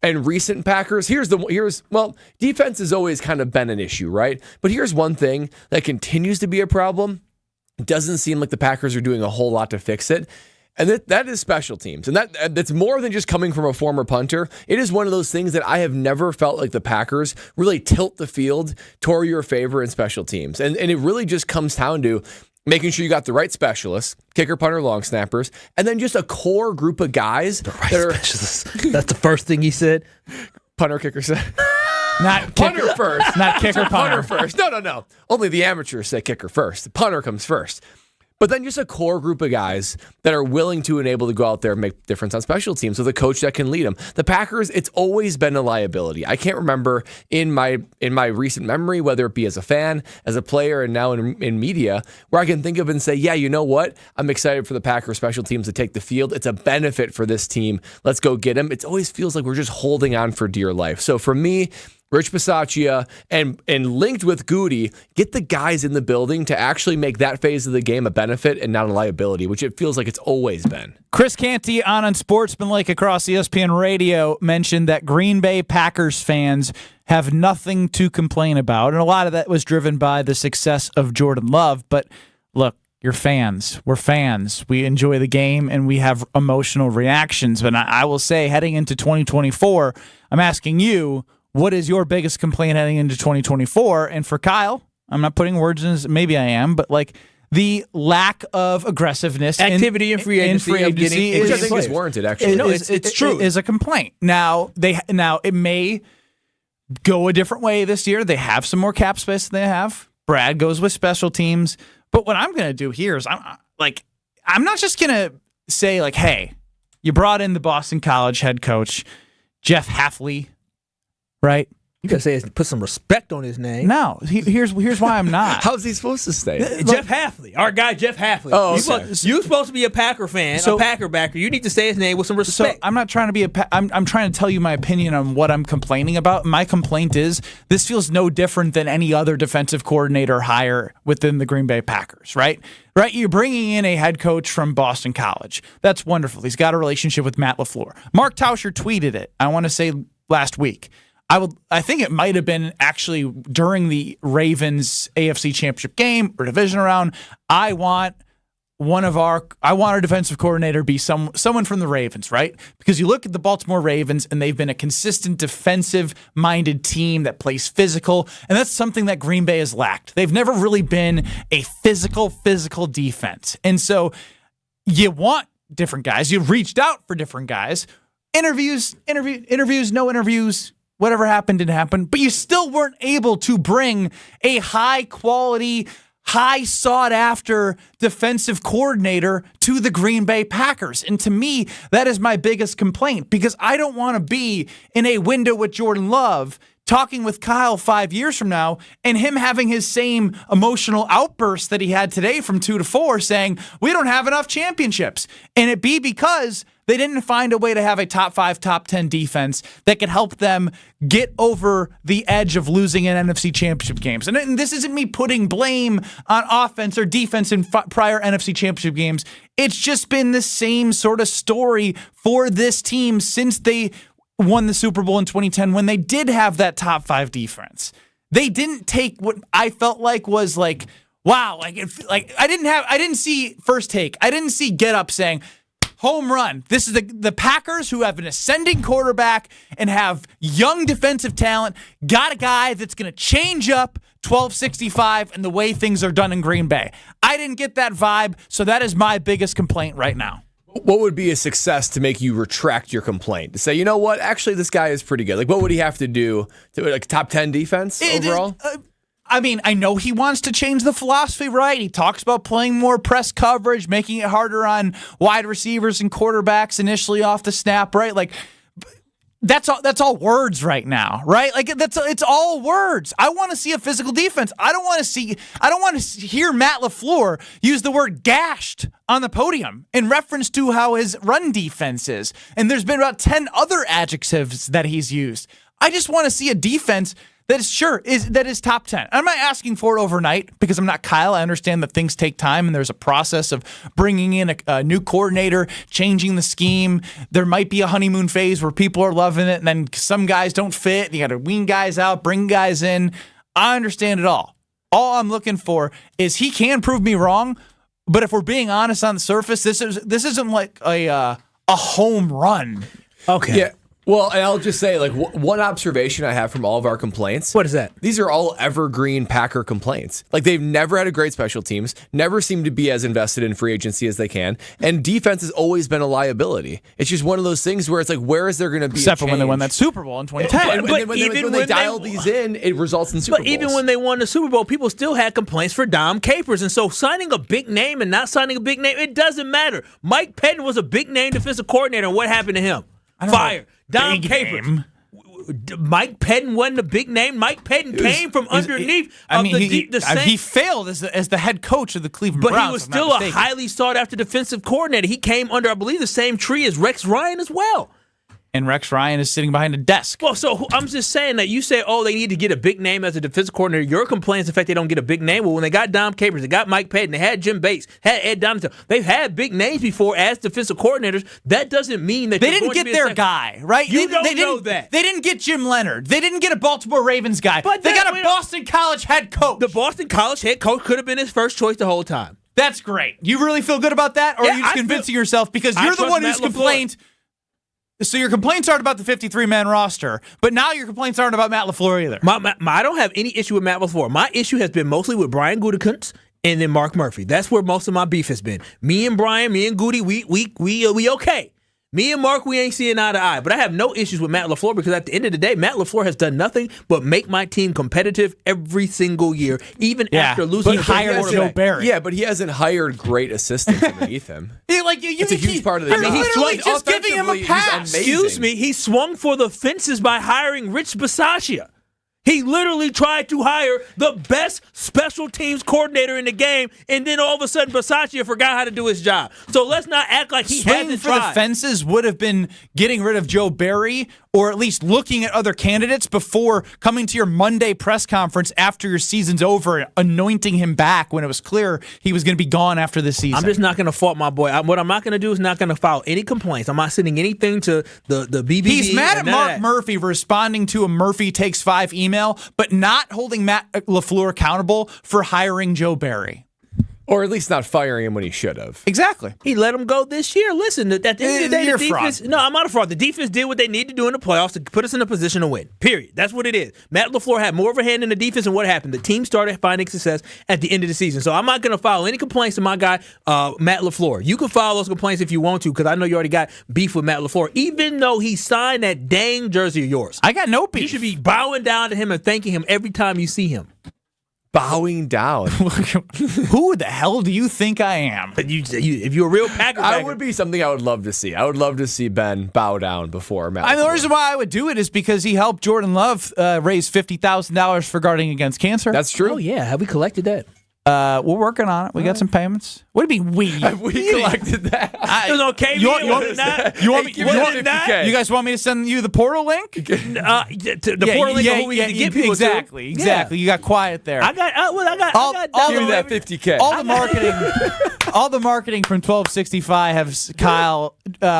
S3: and recent Packers, defense has always kind of been an issue, right? But here's one thing that continues to be a problem. It doesn't seem like the Packers are doing a whole lot to fix it. And that is special teams. And that's more than just coming from a former punter. It is one of those things that I have never felt like the Packers really tilt the field toward your favor in special teams. And it really just comes down to making sure you got the right specialists, kicker, punter, long snappers, and then just a core group of guys.
S4: The right specialists. That's the first thing he said.
S3: Punter, kicker, said.
S2: Not
S3: punter
S2: kicker,
S3: first.
S2: Not kicker, punter
S3: first. No. Only the amateurs say kicker first. The punter comes first. But then just a core group of guys that are willing to and able to go out there and make a difference on special teams with a coach that can lead them. The Packers, it's always been a liability. I can't remember in my recent memory, whether it be as a fan, as a player, and now in media, where I can think of and say, yeah, you know what? I'm excited for the Packers special teams to take the field. It's a benefit for this team. Let's go get them. It always feels like we're just holding on for dear life. So for me, Rich Bisaccia and linked with Goody, get the guys in the building to actually make that phase of the game a benefit and not a liability, which it feels like it's always been.
S2: Chris Canty on Unsportsmanlike across ESPN Radio mentioned that Green Bay Packers fans have nothing to complain about, and a lot of that was driven by the success of Jordan Love. But look, you're fans. We're fans. We enjoy the game, and we have emotional reactions. But I will say, heading into 2024, I'm asking you, what is your biggest complaint heading into 2024? And for Kyle, I'm not putting words in his, maybe I am, but like the lack of aggressiveness,
S4: activity in free agency,
S3: which I think is warranted. Actually,
S4: it's true.
S2: Is a complaint. Now it may go a different way this year. They have some more cap space than they have. Brad goes with special teams, but what I'm going to do here is I'm not just going to say like, hey, you brought in the Boston College head coach Jeff Hafley. Right?
S4: You gotta say put some respect on his name.
S2: No, here's why I'm not.
S3: How's he supposed to stay?
S4: Jeff Hafley, our guy Jeff Hafley.
S3: Oh, okay.
S4: You're supposed to be a Packer fan, a Packer backer. You need to say his name with some respect.
S2: So I'm not trying to be I'm trying to tell you my opinion on what I'm complaining about. My complaint is this feels no different than any other defensive coordinator hire within the Green Bay Packers. Right? You're bringing in a head coach from Boston College. That's wonderful. He's got a relationship with Matt LaFleur. Mark Tauscher tweeted it, I want to say last week. I think it might have been actually during the Ravens AFC Championship game or division round. I want our defensive coordinator to be someone from the Ravens, right? Because you look at the Baltimore Ravens and they've been a consistent defensive-minded team that plays physical, and that's something that Green Bay has lacked. They've never really been a physical defense. And so you want different guys. You've reached out for different guys. Interviews, no interviews. Whatever happened didn't happen, but you still weren't able to bring a high-quality, high-sought-after defensive coordinator to the Green Bay Packers. And to me, that is my biggest complaint, because I don't want to be in a window with Jordan Love talking with Kyle 5 years from now and him having his same emotional outburst that he had today from 2 to 4 saying, we don't have enough championships. And it be because they didn't find a way to have a top 5, top 10 defense that could help them get over the edge of losing an NFC championship games. And this isn't me putting blame on offense or defense in prior NFC championship games. It's just been the same sort of story for this team since they won the Super Bowl in 2010 when they did have that top 5 defense. They didn't take what I felt like was like, wow, I didn't see First Take. I didn't see Get Up saying, home run. This is the Packers, who have an ascending quarterback and have young defensive talent, got a guy that's going to change up 1265 and the way things are done in Green Bay. I didn't get that vibe, so that is my biggest complaint right now.
S3: What would be a success to make you retract your complaint? To say, you know what, actually this guy is pretty good. Like, what would he have to do to like top 10 defense overall?
S2: I mean, I know he wants to change the philosophy, right? He talks about playing more press coverage, making it harder on wide receivers and quarterbacks initially off the snap, right? Like, that's all words right now, right? Like it's all words. I want to see a physical defense. I don't want to hear Matt LaFleur use the word gashed on the podium in reference to how his run defense is. And there's been about 10 other adjectives that he's used. I just want to see a defense that is top 10. I'm not asking for it overnight because I'm not Kyle. I understand that things take time and there's a process of bringing in a new coordinator, changing the scheme. There might be a honeymoon phase where people are loving it and then some guys don't fit. You got to wean guys out, bring guys in. I understand it all. All I'm looking for is he can prove me wrong, but if we're being honest on the surface, this isn't like a home run.
S3: Okay. Yeah. Well, and I'll just say, like, one observation I have from all of our complaints.
S4: What is that?
S3: These are all evergreen Packer complaints. Like, they've never had a great special teams, never seem to be as invested in free agency as they can, and defense has always been a liability. It's just one of those things where it's like, where is there going to be
S2: Except for when they won that Super Bowl in 2010.
S3: But when they dial these in, it results in Super Bowls.
S4: But even when they won the Super Bowl, people still had complaints for Dom Capers. And so signing a big name and not signing a big name, it doesn't matter. Mike Pettin was a big name defensive coordinator, and what happened to him? Fired. Dom Capers. Mike Pettin wasn't a big name. Mike Pettin came from underneath.
S2: He failed as the head coach of the Cleveland Browns.
S4: But he was still a highly sought after defensive coordinator. He came under, I believe, the same tree as Rex Ryan as well.
S2: And Rex Ryan is sitting behind a desk.
S4: Well, so I'm just saying that you say, they need to get a big name as a defensive coordinator. Your complaint is the fact they don't get a big name. Well, when they got Dom Capers, they got Mike Pettin, they had Jim Bates, had Ed Donaldson. They've had big names before as defensive coordinators. That doesn't mean that
S2: they didn't get their guy, right?
S4: You don't know that.
S2: They didn't get Jim Leonard. They didn't get a Baltimore Ravens guy. But they got a Boston College head coach.
S4: The Boston College head coach could have been his first choice the whole time.
S2: That's great. You really feel good about that? Or are you just convincing yourself because you're the one who's complained? So your complaints aren't about the 53-man roster, but now your complaints aren't about Matt LaFleur either.
S4: I don't have any issue with Matt LaFleur. My issue has been mostly with Brian Gutekunst and then Mark Murphy. That's where most of my beef has been. Me and Brian, me and Goody, we okay. Me and Mark, we ain't seeing eye to eye. But I have no issues with Matt LaFleur because at the end of the day, Matt LaFleur has done nothing but make my team competitive every single year, even after losing.
S3: But hired Joe Barry. Yeah, but he hasn't hired great assistants underneath him.
S2: It's
S3: a huge part of the job.
S2: He's literally just giving him a pass.
S4: Excuse me, he swung for the fences by hiring Rich Bisaccia. He literally tried to hire the best special teams coordinator in the game, and then all of a sudden Bisaccia forgot how to do his job. So let's not act like he hasn't tried.
S2: For the fences would have been getting rid of Joe Barry, or at least looking at other candidates before coming to your Monday press conference after your season's over and anointing him back when it was clear he was going to be gone after the season.
S4: I'm just not going to fault my boy. What I'm not going to do is not going to file any complaints. I'm not sending anything to the BBB.
S2: He's mad at Mark Murphy for responding to a Murphy Takes 5 email, but not holding Matt LaFleur accountable for hiring Joe Barry.
S3: Or at least not firing him when he should have.
S2: Exactly.
S4: He let him go this year. Listen, at the end of the day, the defense... No, I'm not a fraud. The defense did what they needed to do in the playoffs to put us in a position to win. Period. That's what it is. Matt LaFleur had more of a hand in the defense, and what happened? The team started finding success at the end of the season. So I'm not going to file any complaints to my guy, Matt LaFleur. You can file those complaints if you want to, because I know you already got beef with Matt LaFleur, even though he signed that dang jersey of yours.
S2: I got no beef.
S4: You should be bowing down to him and thanking him every time you see him.
S3: Bowing down.
S2: Who the hell do you think I am?
S4: If you're a real Packer fan,
S3: I would be something I would love to see. I would love to see Ben bow down before Matt.
S2: The reason why I would do it is because he helped Jordan Love raise $50,000 for guarding against cancer.
S3: That's true.
S4: Oh yeah, have we collected that?
S2: We're working on it. We got some payments. What do you mean we?
S3: Have we collected that?
S4: It was on KBN.
S2: You guys want me to send you the portal link?
S4: The portal link who we can get people
S2: exactly. You got quiet there.
S4: I got
S3: give me that $50K.
S2: All the marketing from 1265 has Kyle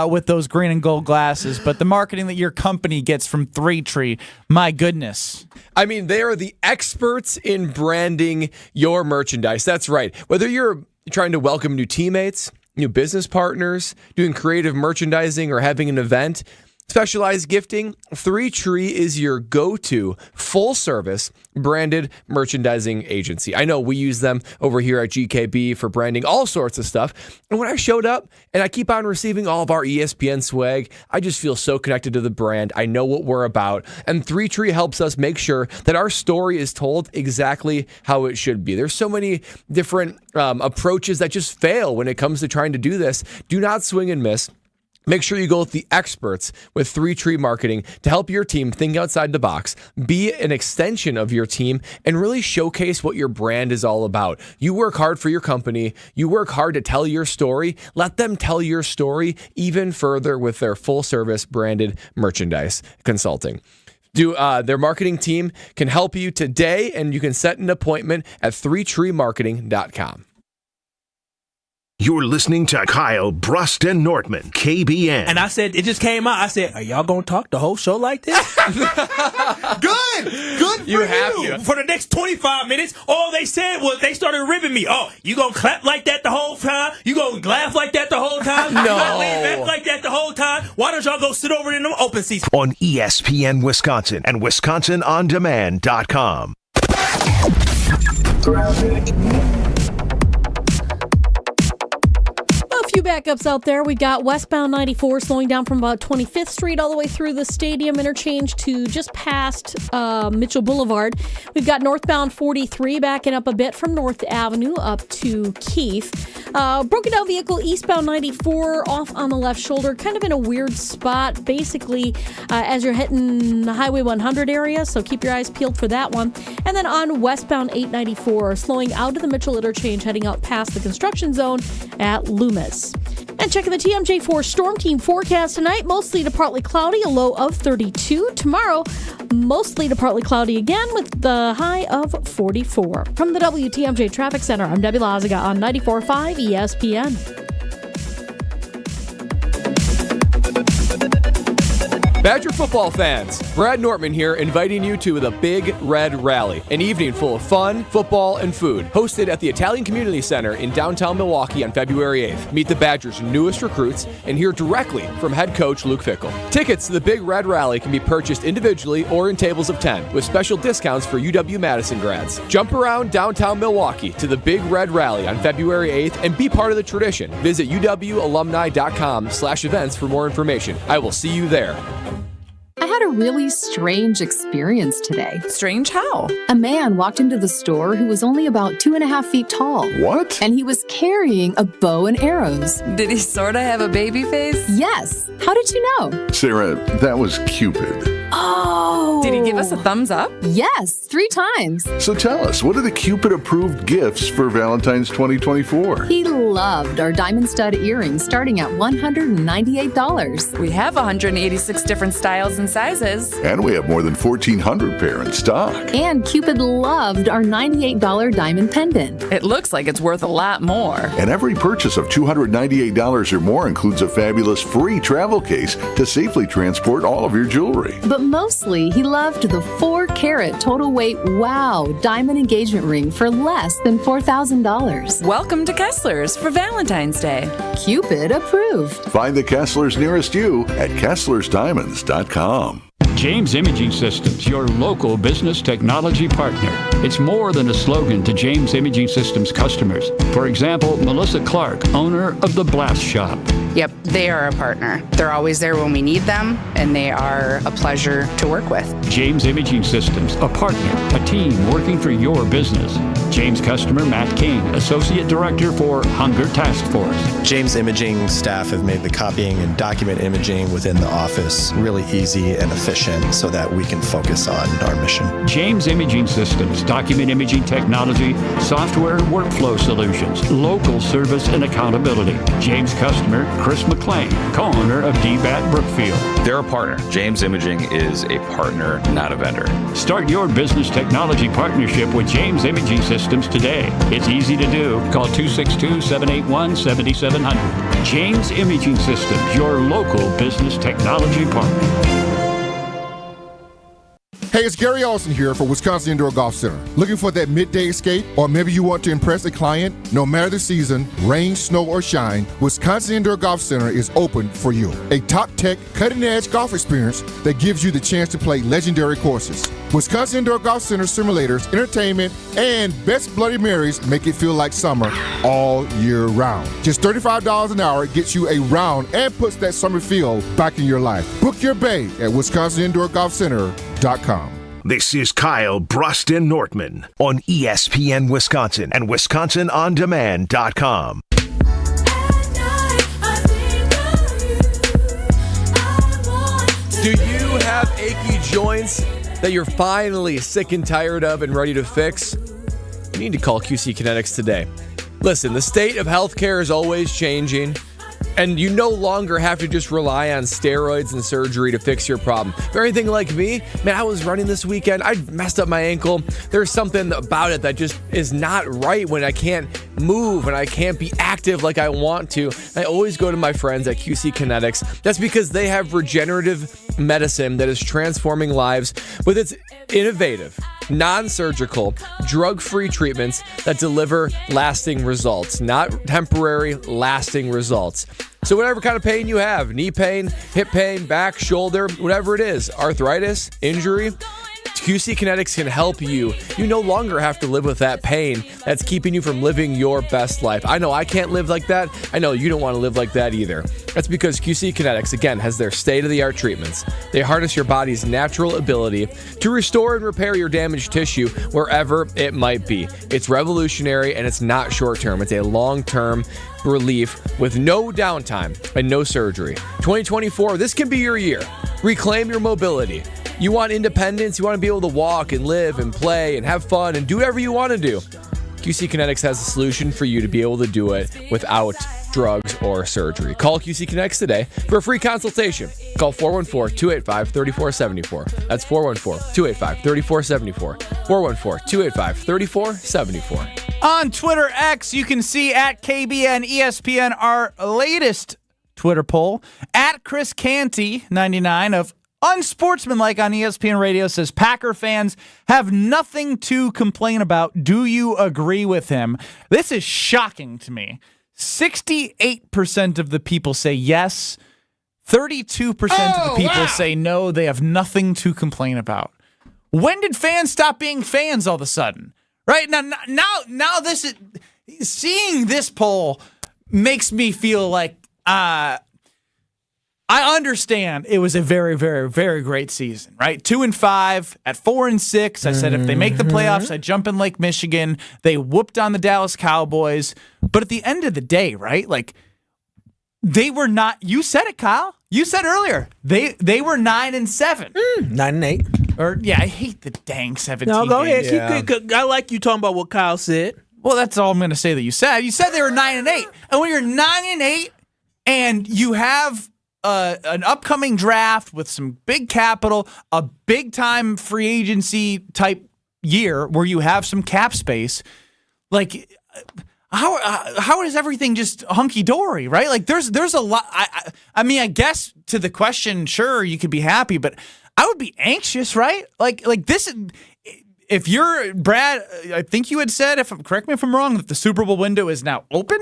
S2: with those green and gold glasses, but the marketing that your company gets from 3Tree, my goodness.
S3: I mean, they are the experts in branding your merchandise. That's right. Whether you're trying to welcome new teammates, new business partners, doing creative merchandising, or having an event, Specialized gifting, 3 Tree is your go-to full-service branded merchandising agency. I know we use them over here at GKB for branding all sorts of stuff. And when I showed up and I keep on receiving all of our ESPN swag, I just feel so connected to the brand. I know what we're about. And 3 Tree helps us make sure that our story is told exactly how it should be. There's so many different approaches that just fail when it comes to trying to do this. Do not swing and miss. Make sure you go with the experts with 3 Tree Marketing to help your team think outside the box, be an extension of your team, and really showcase what your brand is all about. You work hard for your company. You work hard to tell your story. Let them tell your story even further with their full-service branded merchandise consulting. Their marketing team can help you today, and you can set an appointment at 3treemarketing.com.
S5: You're listening to Kyle, Brust, and Nortman, KBN.
S4: And I said, it just came out. I said, are y'all going to talk the whole show like this? Good for you. For the next 25 minutes, all they said was they started ribbing me. Oh, you going to clap like that the whole time? You going to laugh like that the whole time?
S3: No.
S4: You going to lay back like that the whole time? Why don't y'all go sit over in them open seats?
S5: On ESPN Wisconsin and WisconsinOnDemand.com.
S1: A few backups out there. We've got westbound 94 slowing down from about 25th Street all the way through the stadium interchange to just past Mitchell Boulevard. We've got northbound 43 backing up a bit from North Avenue up to Keith. Broken down vehicle eastbound 94 off on the left shoulder, kind of in a weird spot, basically as you're hitting the Highway 100 area, so keep your eyes peeled for that one. And then on westbound 894, slowing out of the Mitchell interchange, heading out past the construction zone at Loomis. And checking the TMJ4 Storm Team forecast tonight, mostly to partly cloudy, a low of 32. Tomorrow, mostly to partly cloudy again with the high of 44. From the WTMJ Traffic Center, I'm Debbie Lazaga on 94.5 ESPN.
S3: Badger football fans, Brad Nortman here, inviting you to the Big Red Rally, an evening full of fun, football, and food, hosted at the Italian Community Center in downtown Milwaukee on February 8th. Meet the Badgers' newest recruits and hear directly from head coach Luke Fickell. Tickets to the Big Red Rally can be purchased individually or in tables of 10, with special discounts for UW-Madison grads. Jump around downtown Milwaukee to the Big Red Rally on February 8th and be part of the tradition. Visit uwalumni.com/events for more information. I will see you there.
S20: I had a really strange experience today.
S21: Strange how?
S20: A man walked into the store who was only about 2.5 feet tall.
S27: What?
S20: And he was carrying a bow and arrows.
S21: Did he sort of have a baby face?
S20: Yes. How did you know?
S27: Sarah, that was Cupid.
S20: Oh.
S21: Did he give us a thumbs up?
S20: Yes, 3 times.
S27: So tell us, what are the Cupid-approved gifts for Valentine's 2024?
S20: He loved our diamond stud earrings starting at $198.
S21: We have 186 different styles and sizes.
S27: And we have more than 1,400 pair in stock.
S20: And Cupid loved our $98 diamond pendant.
S21: It looks like it's worth a lot more.
S27: And every purchase of $298 or more includes a fabulous free travel case to safely transport all of your jewelry.
S20: But mostly, he loved the 4-carat total weight wow diamond engagement ring for less than $4,000.
S21: Welcome to Kessler's for Valentine's Day.
S20: Cupid approved.
S27: Find the Kesslers nearest you at KesslersDiamonds.com.
S22: James Imaging Systems, your local business technology partner. It's more than a slogan to James Imaging Systems customers. For example, Melissa Clark, owner of the Blast Shop.
S23: Yep, they are a partner. They're always there when we need them, and they are a pleasure to work with.
S22: James Imaging Systems, a partner, a team working for your business. James customer Matt King, Associate Director for Hunger Task Force.
S24: James Imaging staff have made the copying and document imaging within the office really easy and efficient so that we can focus on our mission.
S22: James Imaging Systems, document imaging technology, software and workflow solutions, local service and accountability. James customer Chris McClain, co-owner of DBAT Brookfield.
S25: They're a partner. James Imaging is a partner, not a vendor.
S22: Start your business technology partnership with James Imaging Systems today. It's easy to do. Call 262-781-7700. James Imaging Systems, your local business technology partner.
S6: Hey, it's Gary Olson here for Wisconsin Indoor Golf Center. Looking for that midday escape? Or maybe you want to impress a client? No matter the season, rain, snow, or shine, Wisconsin Indoor Golf Center is open for you. A top-tech, cutting-edge golf experience that gives you the chance to play legendary courses. Wisconsin Indoor Golf Center simulators, entertainment, and best Bloody Marys make it feel like summer all year round. Just $35 an hour gets you a round and puts that summer feel back in your life. Book your bay at WisconsinIndoorGolfCenter.com.
S5: This is Kyle Bruston Nortman on ESPN Wisconsin and WisconsinOnDemand.com.
S3: Do you have achy joints that you're finally sick and tired of and ready to fix? You need to call QC Kinetics today. Listen, the state of healthcare is always changing, and you no longer have to just rely on steroids and surgery to fix your problem. For anything like me, man, I was running this weekend. I messed up my ankle. There's something about it that just is not right when I can't move and I can't be active like I want to. I always go to my friends at QC Kinetics. That's because they have regenerative medicine that is transforming lives with its innovative, non-surgical, drug-free treatments that deliver lasting results, not temporary, lasting results. So whatever kind of pain you have, knee pain, hip pain, back, shoulder, whatever it is, arthritis, injury, QC Kinetics can help you. You no longer have to live with that pain that's keeping you from living your best life. I know I can't live like that. I know you don't want to live like that either. That's because QC Kinetics, again, has their state-of-the-art treatments. They harness your body's natural ability to restore and repair your damaged tissue wherever it might be. It's revolutionary and it's not short-term. It's a long-term relief with no downtime and no surgery. 2024, this can be your year. Reclaim your mobility. You want independence, you want to be able to walk and live and play and have fun and do whatever you want to do. QC Kinetics has a solution for you to be able to do it without drugs or surgery. Call QC Kinetics today for a free consultation. Call 414-285-3474. That's 414-285-3474. 414-285-3474.
S2: On Twitter X, you can see at KBN ESPN our latest Twitter poll. At Chris Canty, 99, of Unsportsmanlike on ESPN Radio says Packer fans have nothing to complain about. Do you agree with him? This is shocking to me. 68% of the people say yes. 32% of the people say no. They have nothing to complain about. When did fans stop being fans all of a sudden? Right now this is, seeing this poll makes me feel like I understand it was a very, very, very great season, right? 2-5 at 4-6. I said if they make the playoffs, I jump in Lake Michigan. They whooped on the Dallas Cowboys. But at the end of the day, right? Like they were not. You said it, Kyle. You said earlier they were 9-7,
S4: 9-8.
S2: Or yeah, I hate the dang 17.
S4: No, go
S2: games.
S4: ahead. Keep, I like you talking about what Kyle said.
S2: Well, that's all I'm going to say that you said. You said they were 9-8, and when you're 9-8, and you have an upcoming draft with some big capital, a big time free agency type year where you have some cap space, like how is everything just hunky dory, right? Like there's a lot. I mean, I guess to the question, sure, you could be happy, but I would be anxious, right? Like this. If you're Brad, I think you had said, correct me if I'm wrong, that the Super Bowl window is now open,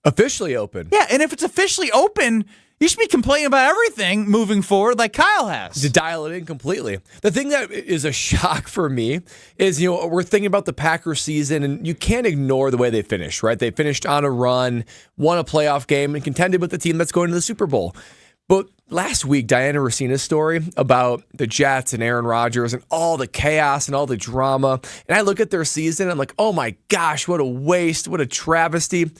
S3: officially open.
S2: Yeah, and if it's officially open, you should be complaining about everything moving forward like Kyle has.
S3: To dial it in completely. The thing that is a shock for me is, we're thinking about the Packers season, and you can't ignore the way they finished, right? They finished on a run, won a playoff game, and contended with the team that's going to the Super Bowl. But last week, Diana Rossina's story about the Jets and Aaron Rodgers and all the chaos and all the drama, and I look at their season, and I'm like, oh my gosh, what a waste, what a travesty.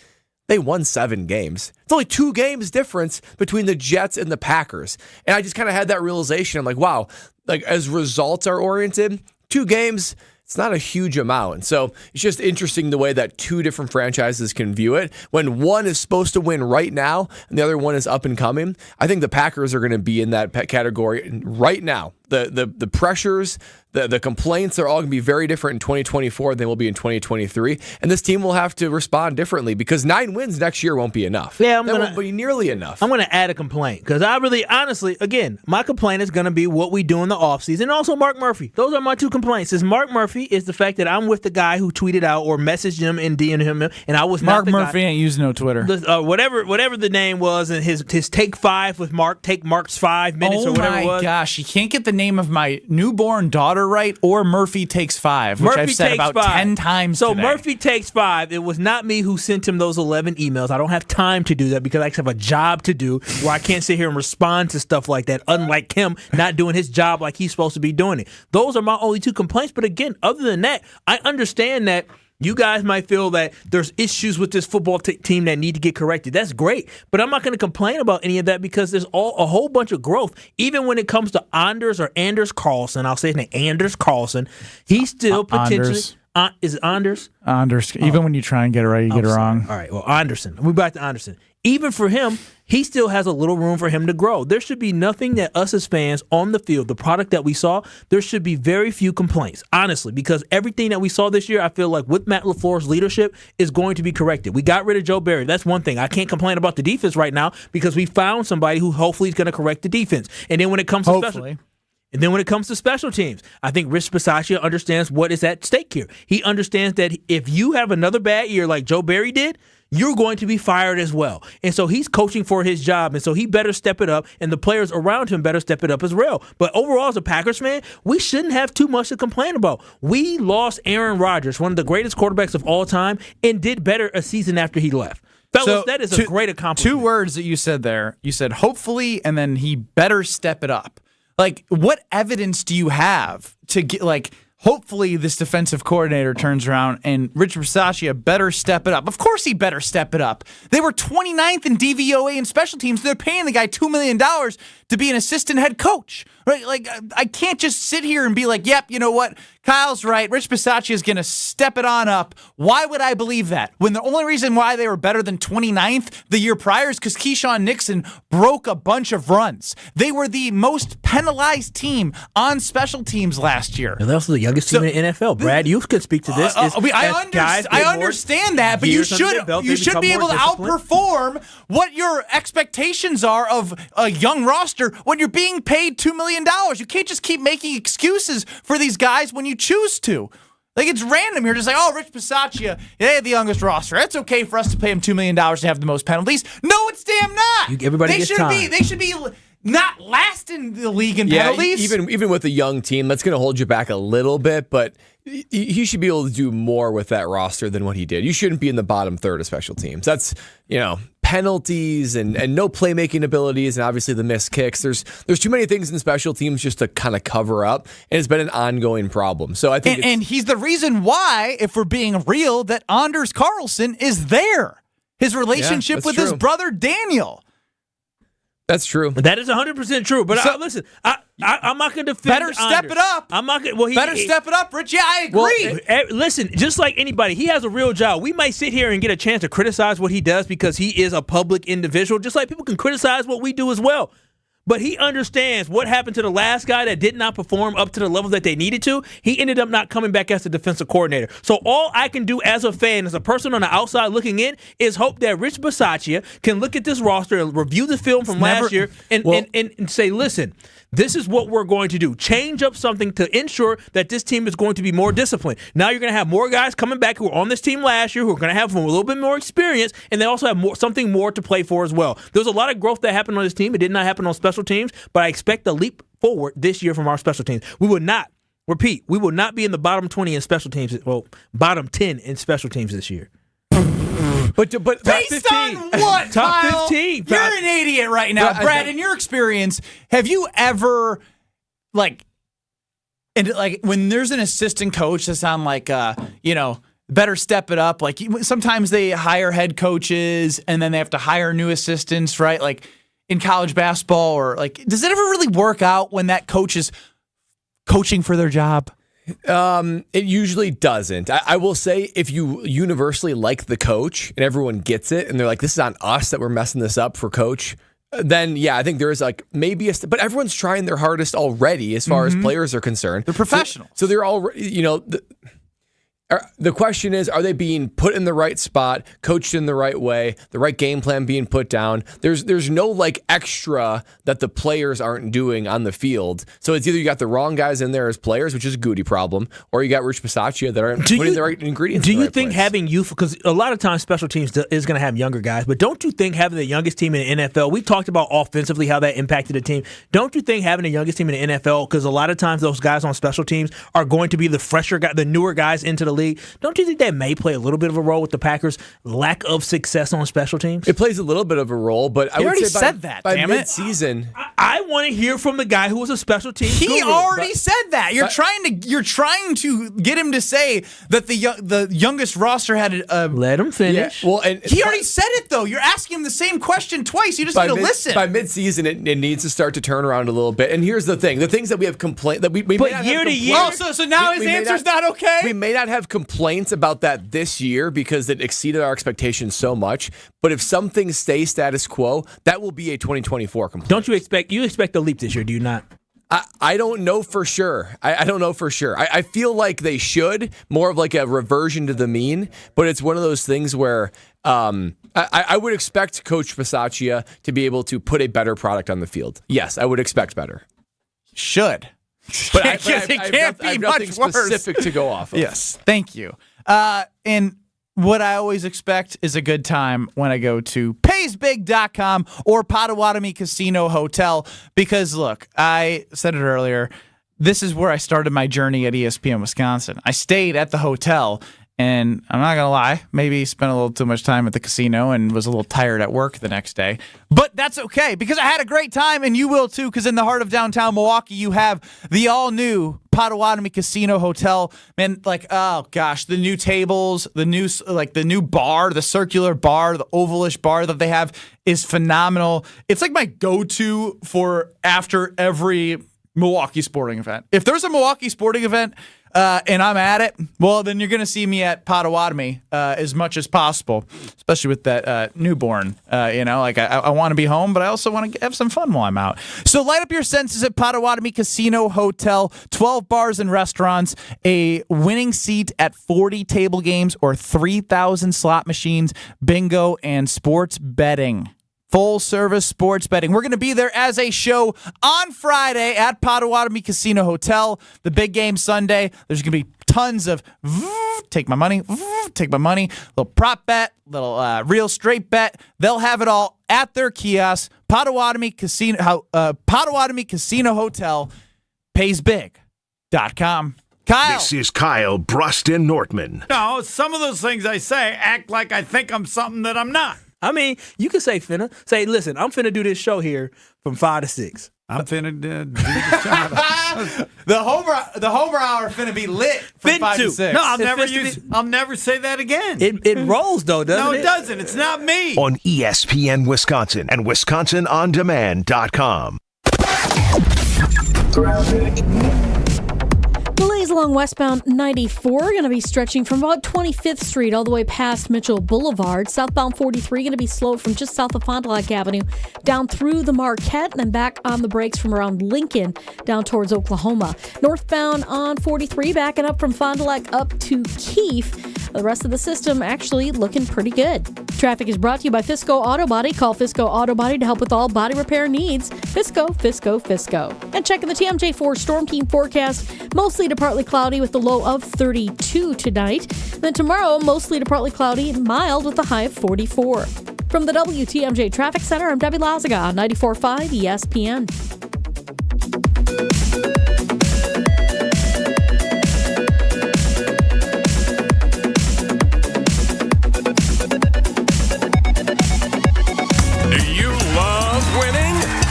S3: They won 7 games. It's only 2 games difference between the Jets and the Packers. And I just kind of had that realization. I'm like, wow, like as results are oriented, 2 games, it's not a huge amount. And so it's just interesting the way that 2 different franchises can view it. When one is supposed to win right now and the other one is up and coming, I think the Packers are going to be in that category right now. the pressures, the complaints are all going to be very different in 2024 than they will be in 2023. And this team will have to respond differently because 9 wins next year won't be enough.
S4: Yeah,
S3: that won't be nearly enough.
S4: I'm going to add a complaint because I really, honestly, again, my complaint is going to be what we do in the offseason and also Mark Murphy. Those are my 2 complaints. Is Mark Murphy is the fact that I'm with the guy who tweeted out or messaged him and DM'd him, and I was
S2: Mark
S4: not the
S2: Murphy
S4: guy.
S2: ain't using no Twitter.
S4: Whatever the name was, and his take 5 with Mark, take Mark's 5 minutes or whatever it was.
S2: Oh my gosh, you can't get the name of my newborn daughter right, or Murphy takes 5, which
S4: Murphy
S2: I've said
S4: takes
S2: about
S4: 5.
S2: 10 times
S4: So
S2: today.
S4: Murphy takes 5. It was not me who sent him those 11 emails. I don't have time to do that because I actually have a job to do where I can't sit here and respond to stuff like that, unlike him not doing his job like he's supposed to be doing it. Those are my only 2 complaints. But again, other than that, I understand that you guys might feel that there's issues with this football team that need to get corrected. That's great. But I'm not going to complain about any of that because there's a whole bunch of growth. Even when it comes to Anders Carlson, I'll say his name, Anders Carlson, he's still potentially... is it Anders?
S2: Anders. Even when you try and get it right, you get it wrong.
S4: All right, well, Anderson. We're back to Anderson. Even for him, he still has a little room for him to grow. There should be nothing that us as fans on the field, the product that we saw, there should be very few complaints, honestly, because everything that we saw this year, I feel like with Matt LaFleur's leadership is going to be corrected. We got rid of Joe Barry. That's one thing. I can't complain about the defense right now because we found somebody who hopefully is going to correct the defense. And then when it comes to special teams, I think Rich Bisaccia understands what is at stake here. He understands that if you have another bad year like Joe Barry did, you're going to be fired as well. And so he's coaching for his job, and so he better step it up, and the players around him better step it up as well. But overall, as a Packers fan, we shouldn't have too much to complain about. We lost Aaron Rodgers, one of the greatest quarterbacks of all time, and did better a season after he left. Fellas, that is a great accomplishment.
S2: 2 words that you said there. You said hopefully, and then he better step it up. Like, what evidence do you have to get, like, hopefully this defensive coordinator turns around and Rich Bisaccia better step it up? Of course he better step it up. They were 29th in DVOA and special teams. They're paying the guy $2 million to be an assistant head coach. Right? Like, I can't just sit here and be like, yep, you know what? Kyle's right. Rich Bisaccia is going to step it on up. Why would I believe that? When the only reason why they were better than 29th the year prior is because Keyshawn Nixon broke a bunch of runs. They were the most penalized team on special teams last year.
S4: And they're also the youngest team in the NFL. Brad, you could speak to this.
S2: I understand that, but you should be able to outperform what your expectations are of a young roster when you're being paid $2 million. You can't just keep making excuses for these guys when you choose to. Like, it's random. You're just like, oh, Rich Bisaccia, they have the youngest roster. It's okay for us to pay him $2 million to have the most penalties. No, it's damn not.
S4: Everybody gets time.
S2: They should be not last in the league in penalties.
S3: Even with a young team, that's going to hold you back a little bit, but he should be able to do more with that roster than what he did. You shouldn't be in the bottom third of special teams. That's, penalties and no playmaking abilities, and obviously the missed kicks. There's too many things in special teams just to kind of cover up, and it's been an ongoing problem. So I think
S2: and he's the reason why, if we're being real, that Anders Carlson is there. His relationship with his brother Daniel.
S3: That's true.
S4: That is 100% true. But listen, I'm not going to defend
S2: Better step
S4: Anders.
S2: it up.
S4: I'm not going. Well,
S2: better step it up, Rich. Yeah, I agree.
S4: Well, listen, just like anybody, he has a real job. We might sit here and get a chance to criticize what he does because he is a public individual, just like people can criticize what we do as well. But he understands what happened to the last guy that did not perform up to the level that they needed to. He ended up not coming back as the defensive coordinator. So all I can do as a fan, as a person on the outside looking in, is hope that Rich Bisaccia can look at this roster and review the film from last year and say, listen, this is what we're going to do. Change up something to ensure that this team is going to be more disciplined. Now you're going to have more guys coming back who were on this team last year who are going to have a little bit more experience, and they also have something more to play for as well. There was a lot of growth that happened on this team. It did not happen on special teams, but I expect a leap forward this year from our special teams. We will not be in the bottom 20 in special teams, bottom 10 in special teams this year.
S3: But
S2: based on what,
S4: top
S2: Kyle?
S4: 15.
S2: You're an idiot right now, Brad. In your experience, have you ever when there's an assistant coach that's on better step it up? Like sometimes they hire head coaches and then they have to hire new assistants, right? Like in college basketball, or does it ever really work out when that coach is coaching for their job?
S3: It usually doesn't. I will say, if you universally like the coach and everyone gets it and they're like, this is on us that we're messing this up for coach, then yeah, I think there is like maybe but everyone's trying their hardest already as far as players are concerned.
S2: They're professionals.
S3: So they're all, the question is, are they being put in the right spot, coached in the right way, the right game plan being put down? There's no like extra that the players aren't doing on the field. So it's either you got the wrong guys in there as players, which is a Goody problem, or you got Rich Bisaccia that aren't putting the right ingredients.
S4: Do
S3: in the
S4: you
S3: right
S4: think
S3: place.
S4: having youth, because a lot of times special teams is going to have younger guys, but don't you think having the youngest team in the NFL, we talked about offensively how that impacted the team. Don't you think having the youngest team in the NFL, because a lot of times those guys on special teams are going to be the fresher guy, the newer guys into the league? Don't you think that may play a little bit of a role with the Packers' lack of success on special teams?
S3: It plays a little bit of a role, but I would
S2: already
S3: say
S2: said that.
S3: by
S2: Damn it.
S3: midseason,
S4: I want to hear from the guy who was a special team.
S2: He
S4: guru.
S2: already said that. You're trying to get him to say that the youngest roster had
S4: let him finish.
S3: Yeah, well, and
S2: he already said it though. You're asking him the same question twice. You just need to listen.
S3: By midseason, it needs to start to turn around a little bit. And here's the thing: the things that we have complaint that we may not
S4: year
S3: have
S4: to year.
S2: Oh, so now his answer's not okay.
S3: We may not have complaints about that this year because it exceeded our expectations so much. But if some things stay status quo, that will be a 2024 complaint.
S4: Don't you expect a leap this year? Do you not?
S3: I don't know for sure. I don't know for sure. I feel like they should, more of like a reversion to the mean, but it's one of those things where I would expect Coach Bisaccia to be able to put a better product on the field. Yes, I would expect better.
S2: Should.
S3: But
S2: it can't be
S3: nothing
S2: much worse.
S3: specific to go off of.
S2: Yes, thank you. And what I always expect is a good time when I go to paysbig.com or Potawatomi Casino Hotel because, look, I said it earlier, this is where I started my journey at ESPN Wisconsin. I stayed at the hotel, and I'm not going to lie, maybe spent a little too much time at the casino and was a little tired at work the next day. But that's okay because I had a great time, and you will too, because in the heart of downtown Milwaukee, you have the all-new Potawatomi Casino Hotel. Man, like, oh gosh, the new tables, the new bar, the circular bar, the ovalish bar that they have is phenomenal. It's like my go-to for after every Milwaukee sporting event. If there's a Milwaukee sporting event and I'm at it, well, then you're going to see me at Potawatomi as much as possible, especially with that newborn. I want to be home, but I also want to have some fun while I'm out. So light up your senses at Potawatomi Casino Hotel, 12 bars and restaurants, a winning seat at 40 table games or 3,000 slot machines, bingo, and sports betting. Full service sports betting. We're going to be there as a show on Friday at Potawatomi Casino Hotel. The big game Sunday. There's going to be tons of take my money, little prop bet, little real straight bet. They'll have it all at their kiosk. Potawatomi Casino Hotel. Paysbig.com. Kyle.
S5: This is Kyle Bruston Nortman.
S9: No, some of those things I say act like I think I'm something that I'm not.
S4: I mean, you can say finna. Say, listen, I'm finna do this show here from 5 to 6.
S9: I'm finna do the show.
S2: The Homer Hour finna be lit from 5 to 6.
S9: No, I'll never say that again.
S4: It rolls though, doesn't it?
S9: No, it doesn't. It's not me.
S5: On ESPN Wisconsin and WisconsinOnDemand.com.
S1: Delays along westbound 94 going to be stretching from about 25th Street all the way past Mitchell Boulevard. Southbound 43 going to be slow from just south of Fond du Lac Avenue down through the Marquette and then back on the brakes from around Lincoln down towards Oklahoma. Northbound on 43 backing up from Fond du Lac up to Keefe. The rest of the system actually looking pretty good. Traffic is brought to you by Fisco Auto Body. Call Fisco Auto Body to help with all body repair needs. Fisco. And checking the TMJ4 Storm Team forecast, mostly to partly cloudy with the low of 32 tonight. Then tomorrow, mostly to partly cloudy and mild with a high of 44. From the WTMJ Traffic Center, I'm Debbie Lazaga on 94.5 ESPN.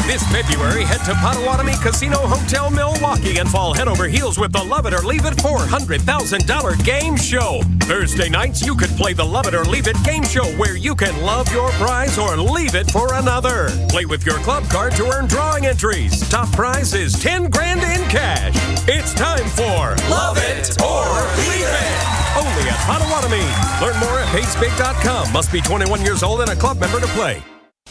S11: This February, head to Potawatomi Casino Hotel Milwaukee and fall head over heels with the Love It or Leave It $400,000 game show. Thursday nights, you could play the Love It or Leave It game show where you can love your prize or leave it for another. Play with your club card to earn drawing entries. Top prize is $10,000 in cash. It's time for Love It or Leave It. Only at Potawatomi. Learn more at paysbig.com. Must be 21 years old and a club member to play.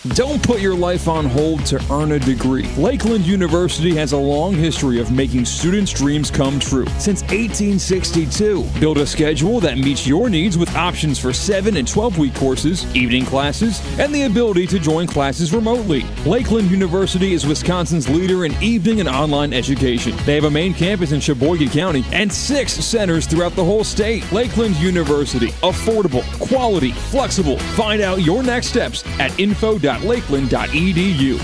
S8: Don't put your life on hold to earn a degree. Lakeland University has a long history of making students' dreams come true. Since 1862, build a schedule that meets your needs with options for 7 and 12-week courses, evening classes, and the ability to join classes remotely. Lakeland University is Wisconsin's leader in evening and online education. They have a main campus in Sheboygan County and 6 centers throughout the whole state. Lakeland University. Affordable, quality, flexible. Find out your next steps at info.lakeland.edu.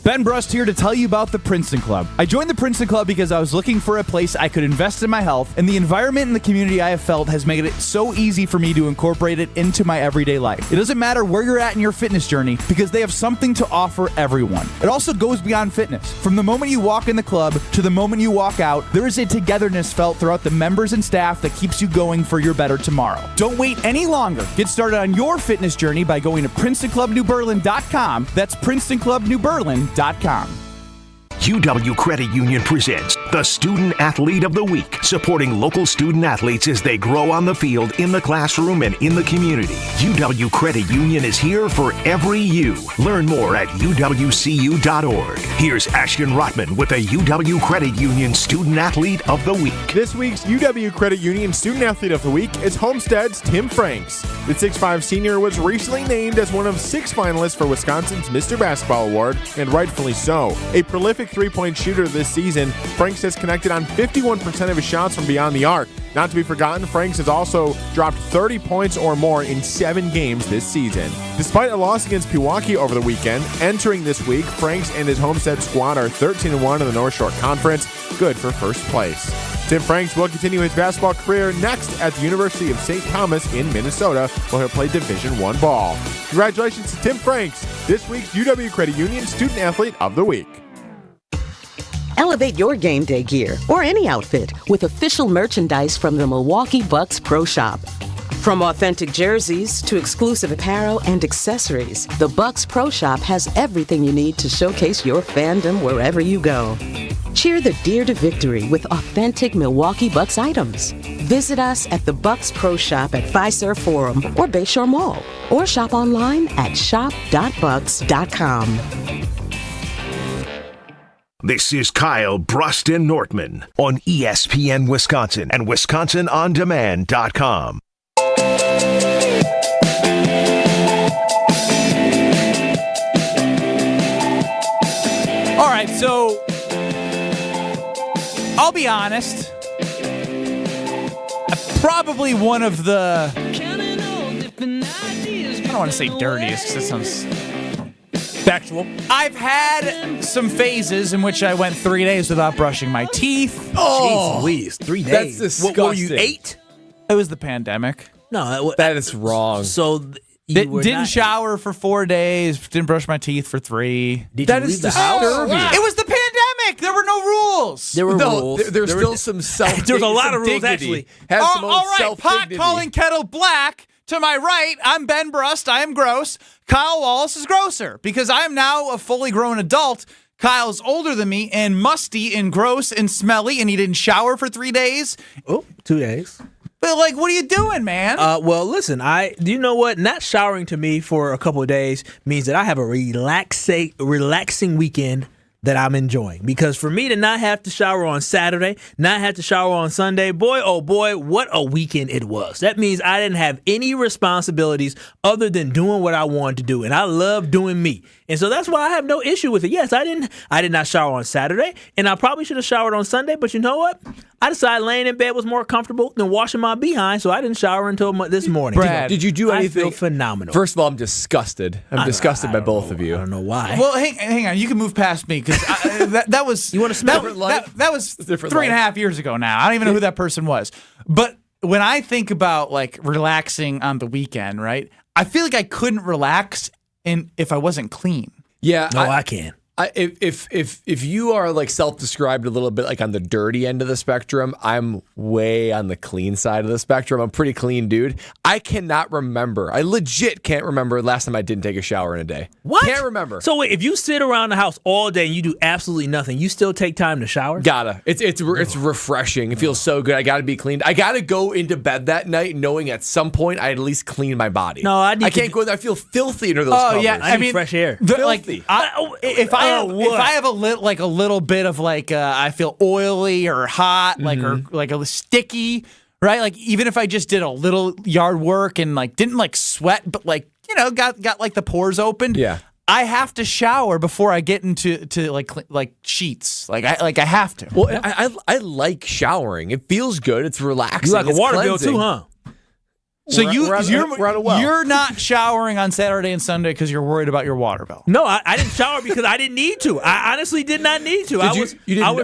S2: Ben Brust here to tell you about the Princeton Club. I joined the Princeton Club because I was looking for a place I could invest in my health, and the environment and the community I have felt has made it so easy for me to incorporate it into my everyday life. It doesn't matter where you're at in your fitness journey because they have something to offer everyone. It also goes beyond fitness. From the moment you walk in the club to the moment you walk out, there is a togetherness felt throughout the members and staff that keeps you going for your better tomorrow. Don't wait any longer. Get started on your fitness journey by going to PrincetonClubNewBerlin.com. That's PrincetonClubNewBerlin.com.
S5: UW Credit Union presents the Student Athlete of the Week, supporting local student athletes as they grow on the field, in the classroom, and in the community. UW Credit Union is here for every you. Learn more at uwcu.org. Here's Ashton Rotman with the UW Credit Union Student Athlete of the Week.
S12: This week's UW Credit Union Student Athlete of the Week is Homestead's Tim Franks. The 6'5 senior was recently named as one of 6 finalists for Wisconsin's Mr. Basketball Award, and rightfully so. A prolific three-point shooter this season, Franks has connected on 51% of his shots from beyond the arc. Not to be forgotten, Franks has also dropped 30 points or more in 7 games this season. Despite a loss against Pewaukee over the weekend, entering this week, Franks and his Homestead squad are 13-1 in the North Shore Conference, good for first place. Tim Franks will continue his basketball career next at the University of St. Thomas in Minnesota, where he'll play Division I ball. Congratulations to Tim Franks, this week's UW Credit Union Student Athlete of the Week.
S13: Elevate your game day gear or any outfit with official merchandise from the Milwaukee Bucks Pro Shop. From authentic jerseys to exclusive apparel and accessories, the Bucks Pro Shop has everything you need to showcase your fandom wherever you go. Cheer the Deer to victory with authentic Milwaukee Bucks items. Visit us at the Bucks Pro Shop at Fiserv Forum or Bayshore Mall, or shop online at shop.bucks.com.
S5: This is Kyle Brust and Nortman on ESPN Wisconsin and WisconsinOnDemand.com.
S2: All right, so I'll be honest. Probably one of the, I don't want to say dirtiest because that sounds factual. I've had some phases in which I went 3 days without brushing my teeth.
S4: Oh, Louise, 3 days.
S3: That's disgusting.
S4: What were you, 8?
S2: It was the pandemic.
S4: No,
S3: that is wrong.
S4: So
S2: didn't shower for 4 days. Didn't brush my teeth for 3.
S4: That is disturbing.
S2: It was the pandemic. There were no rules.
S4: There were rules.
S3: There's still some self.
S4: There's a lot of rules actually.
S3: Have some own
S2: all right,
S3: self-dignity.
S2: pot calling kettle black. To my right, I'm Ben Brust. I am gross. Kyle Wallace is grosser because I am now a fully grown adult. Kyle's older than me and musty and gross and smelly, and he didn't shower for 3 days.
S4: Oh, 2 days.
S2: But, like, what are you doing, man?
S4: Well, listen, do you know what? Not showering to me for a couple of days means that I have a relaxing weekend that I'm enjoying. Because for me to not have to shower on Saturday, not have to shower on Sunday, boy, oh boy, what a weekend it was. That means I didn't have any responsibilities other than doing what I wanted to do. And I love doing me. And so that's why I have no issue with it. Yes, I did not shower on Saturday, and I probably should have showered on Sunday, but you know what? I decided laying in bed was more comfortable than washing my behind, so I didn't shower until this morning.
S3: Brad, did you do anything?
S4: I feel phenomenal.
S3: First of all, I'm disgusted. I'm disgusted by both of you.
S4: I don't know why.
S2: Well, hang on. You can move past me because that was
S4: you want to smell
S2: that was 3.5 years ago now. I don't even know who that person was. But when I think about like relaxing on the weekend, right? I feel like I couldn't relax if I wasn't clean.
S3: Yeah,
S4: I can.
S3: If you are like self-described a little bit like on the dirty end of the spectrum, I'm way on the clean side of the spectrum. I'm a pretty clean dude. I cannot remember. I legit can't remember last time I didn't take a shower in a day.
S4: What?
S3: Can't remember.
S4: So wait, if you sit around the house all day and you do absolutely nothing, you still take time to shower?
S3: Gotta. It's refreshing. It feels so good. I gotta be cleaned. I gotta go into bed that night knowing at some point I at least clean my body.
S4: No, I
S3: can't go in there. I feel filthy under those covers.
S2: Yeah,
S4: I mean fresh air.
S3: Filthy.
S2: If I have a little bit of like I feel oily or hot, like or like a sticky, right? Like even if I just did a little yard work and like didn't like sweat, but like got like the pores opened.
S3: Yeah.
S2: I have to shower before I get into like sheets. Like I have to.
S3: Well, I like showering. It feels good. It's relaxing.
S4: You like a
S3: it's
S4: water
S3: cleansing.
S4: bill too, huh?
S2: So
S3: we're on a well.
S2: You're not showering on Saturday and Sunday because you're worried about your water bill.
S4: No, I didn't shower because I didn't need to. I honestly did not need to. I was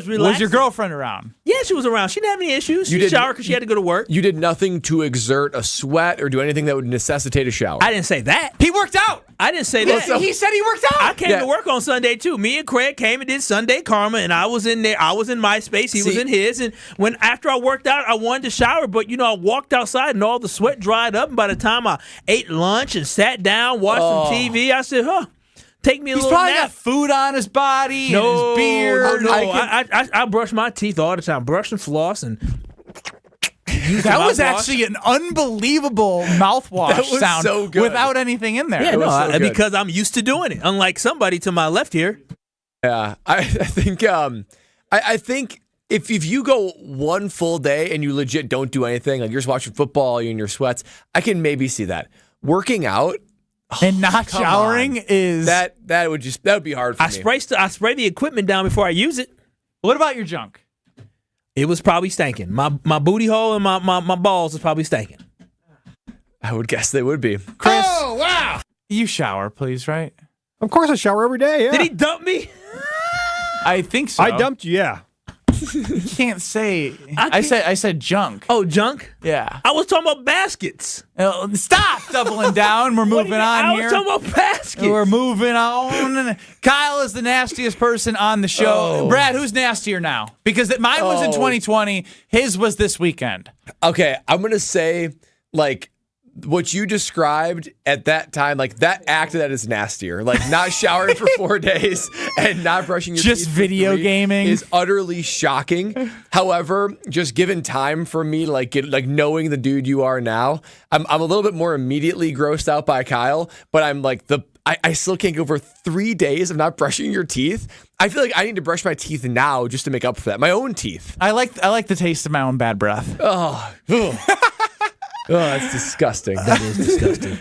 S4: relaxed.
S2: Was your girlfriend around?
S4: Yeah, she was around. She didn't have any issues. She showered because she had to go to work.
S3: You did nothing to exert a sweat or do anything that would necessitate a shower.
S4: I didn't say that.
S2: He worked out.
S4: I didn't say that.
S2: He said he worked out.
S4: I came to work on Sunday too. Me and Craig came and did Sunday Karma, and I was in there. I was in my space. He was in his. And after I worked out, I wanted to shower, but I walked outside and all the sweat dried up. And by the time I ate lunch and sat down, watched some TV, I said, take me a little
S2: probably
S4: nap.
S2: got food on his body and his beard.
S4: No, I brush my teeth all the time. Brush and floss and
S2: that was actually an unbelievable mouthwash sound
S3: so good.
S2: without anything in there.
S4: Yeah, because I'm used to doing it. Unlike somebody to my left here.
S3: Yeah, I think I think if you go one full day and you legit don't do anything, like you're just watching football, you're in your sweats, I can maybe see that. Working out
S2: and not showering is
S3: that would be hard for me.
S4: I spray the equipment down before I use it.
S2: What about your junk?
S4: It was probably stinking. My booty hole and my balls was probably stinking.
S3: I would guess they would be.
S2: Chris, wow. You shower, please, right?
S7: Of course I shower every day, yeah.
S4: Did he dump me?
S2: I think so.
S7: I dumped you, yeah.
S2: You can't say. I said junk.
S4: Oh, junk?
S2: Yeah.
S4: I was talking about baskets.
S2: Stop doubling down. We're moving on here.
S4: I was talking about baskets.
S2: We're moving on. Kyle is the nastiest person on the show.
S3: Oh.
S2: Brad, who's nastier now? Because mine was in 2020. His was this weekend.
S3: Okay, I'm going to say, like, what you described at that time, like that act that is nastier. Like not showering for 4 days and not brushing your teeth.
S2: Just video gaming
S3: is utterly shocking. However, just given time for me, like knowing the dude you are now, I'm a little bit more immediately grossed out by Kyle, but I'm like I still can't go for 3 days of not brushing your teeth. I feel like I need to brush my teeth now just to make up for that. My own teeth.
S2: I like the taste of my own bad breath.
S3: Oh, that's disgusting.
S4: That is disgusting.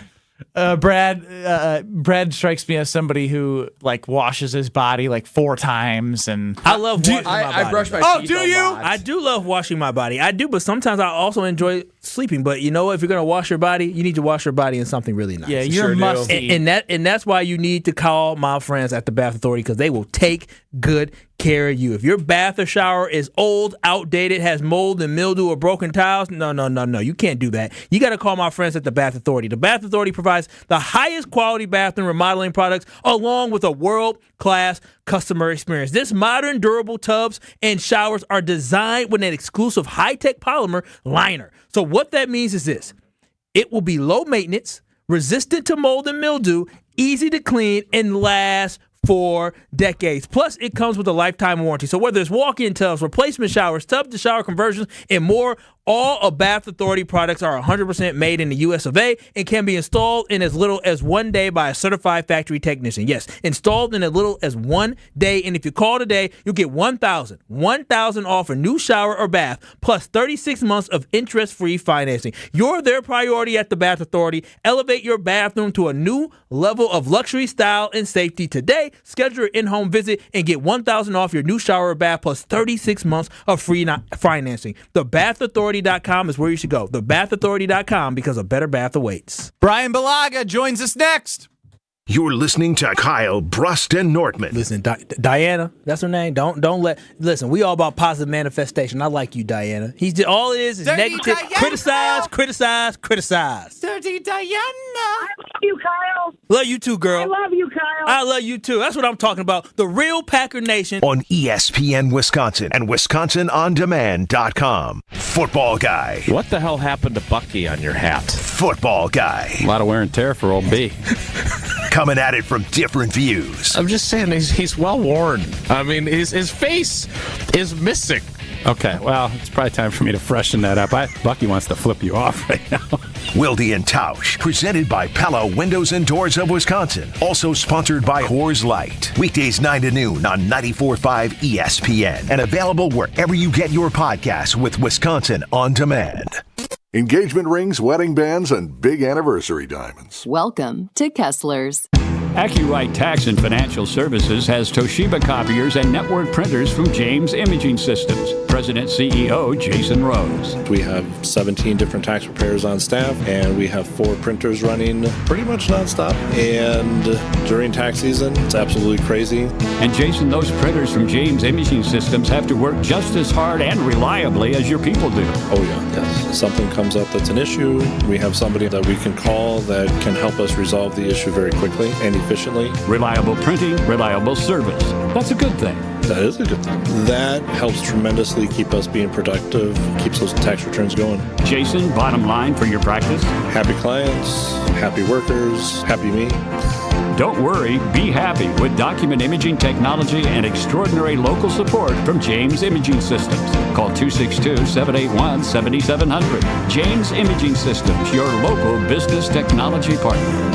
S2: Brad strikes me as somebody who like washes his body like 4 times, and
S4: I love washing my body.
S3: I brush my teeth.
S2: Do you?
S4: I do love washing my body. I do, but sometimes I also enjoy sleeping. But you know what? If you're gonna wash your body, you need to wash your body in something really nice.
S2: Yeah, you're musty.
S4: And that's why you need to call my friends at the Bath Authority, because they will take good care of you. If your bath or shower is old, outdated, has mold and mildew or broken tiles, no. You can't do that. You got to call my friends at the Bath Authority. The Bath Authority provides the highest quality bathroom remodeling products along with a world-class customer experience. This modern, durable tubs and showers are designed with an exclusive high-tech polymer liner. So what that means is this. It will be low maintenance, resistant to mold and mildew, easy to clean, and last for decades. Plus, it comes with a lifetime warranty. So whether it's walk-in tubs, replacement showers, tub-to-shower conversions, and more, all of Bath Authority products are 100% made in the U.S. of A. and can be installed in as little as 1 day by a certified factory technician. Yes, installed in as little as 1 day. And if you call today, you'll get $1,000 off a new shower or bath, plus 36 months of interest-free financing. You're their priority at the Bath Authority. Elevate your bathroom to a new level of luxury, style, and safety today. Schedule your in-home visit and get $1,000 off your new shower or bath, plus 36 months of free financing. TheBathAuthority.com is where you should go. TheBathAuthority.com, because a better bath awaits.
S2: Brian Bulaga joins us next.
S5: You're listening to Kyle Brust and Nortman.
S4: Listen, Diana, that's her name. Listen, we all about positive manifestation. I like you, Diana. All it is negative.
S2: Diana.
S4: Criticize.
S2: Dirty Diana.
S10: I love you, Kyle.
S4: Love you too, girl.
S10: I love you, Kyle.
S4: I love you too. That's what I'm talking about. The real Packer Nation.
S5: On ESPN Wisconsin and WisconsinOnDemand.com. Football Guy.
S10: What the hell happened to Bucky on your hat?
S5: Football Guy.
S10: A lot of wear and tear for old B.
S5: Coming at it from different views.
S10: I'm just saying he's well worn. I mean, his face is missing.
S7: Okay, well, it's probably time for me to freshen that up. Bucky wants to flip you off right now.
S5: Wilde and Tausch, presented by Pella Windows and Doors of Wisconsin. Also sponsored by Coors Light. Weekdays 9 to noon on 94.5 ESPN. And available wherever you get your podcasts with Wisconsin On Demand.
S27: Engagement rings, wedding bands, and big anniversary diamonds.
S20: Welcome to Kessler's.
S22: AccuRite Tax and Financial Services has Toshiba copiers and network printers from James Imaging Systems. President CEO Jason Rose.
S14: We have 17 different tax preparers on staff, and we have 4 printers running pretty much nonstop. And during tax season, it's absolutely crazy.
S22: And Jason, those printers from James Imaging Systems have to work just as hard and reliably as your people do.
S14: Oh yeah, yes. If something comes up that's an issue, we have somebody that we can call that can help us resolve the issue very quickly and efficiently.
S22: Reliable printing, reliable service. That's a good thing.
S14: That is a good thing. That helps tremendously keep us being productive, keeps those tax returns going.
S22: Jason, bottom line for your practice?
S14: Happy clients, happy workers, happy me.
S22: Don't worry, be happy with document imaging technology and extraordinary local support from James Imaging Systems. Call 262-781-7700. James Imaging Systems, your local business technology partner.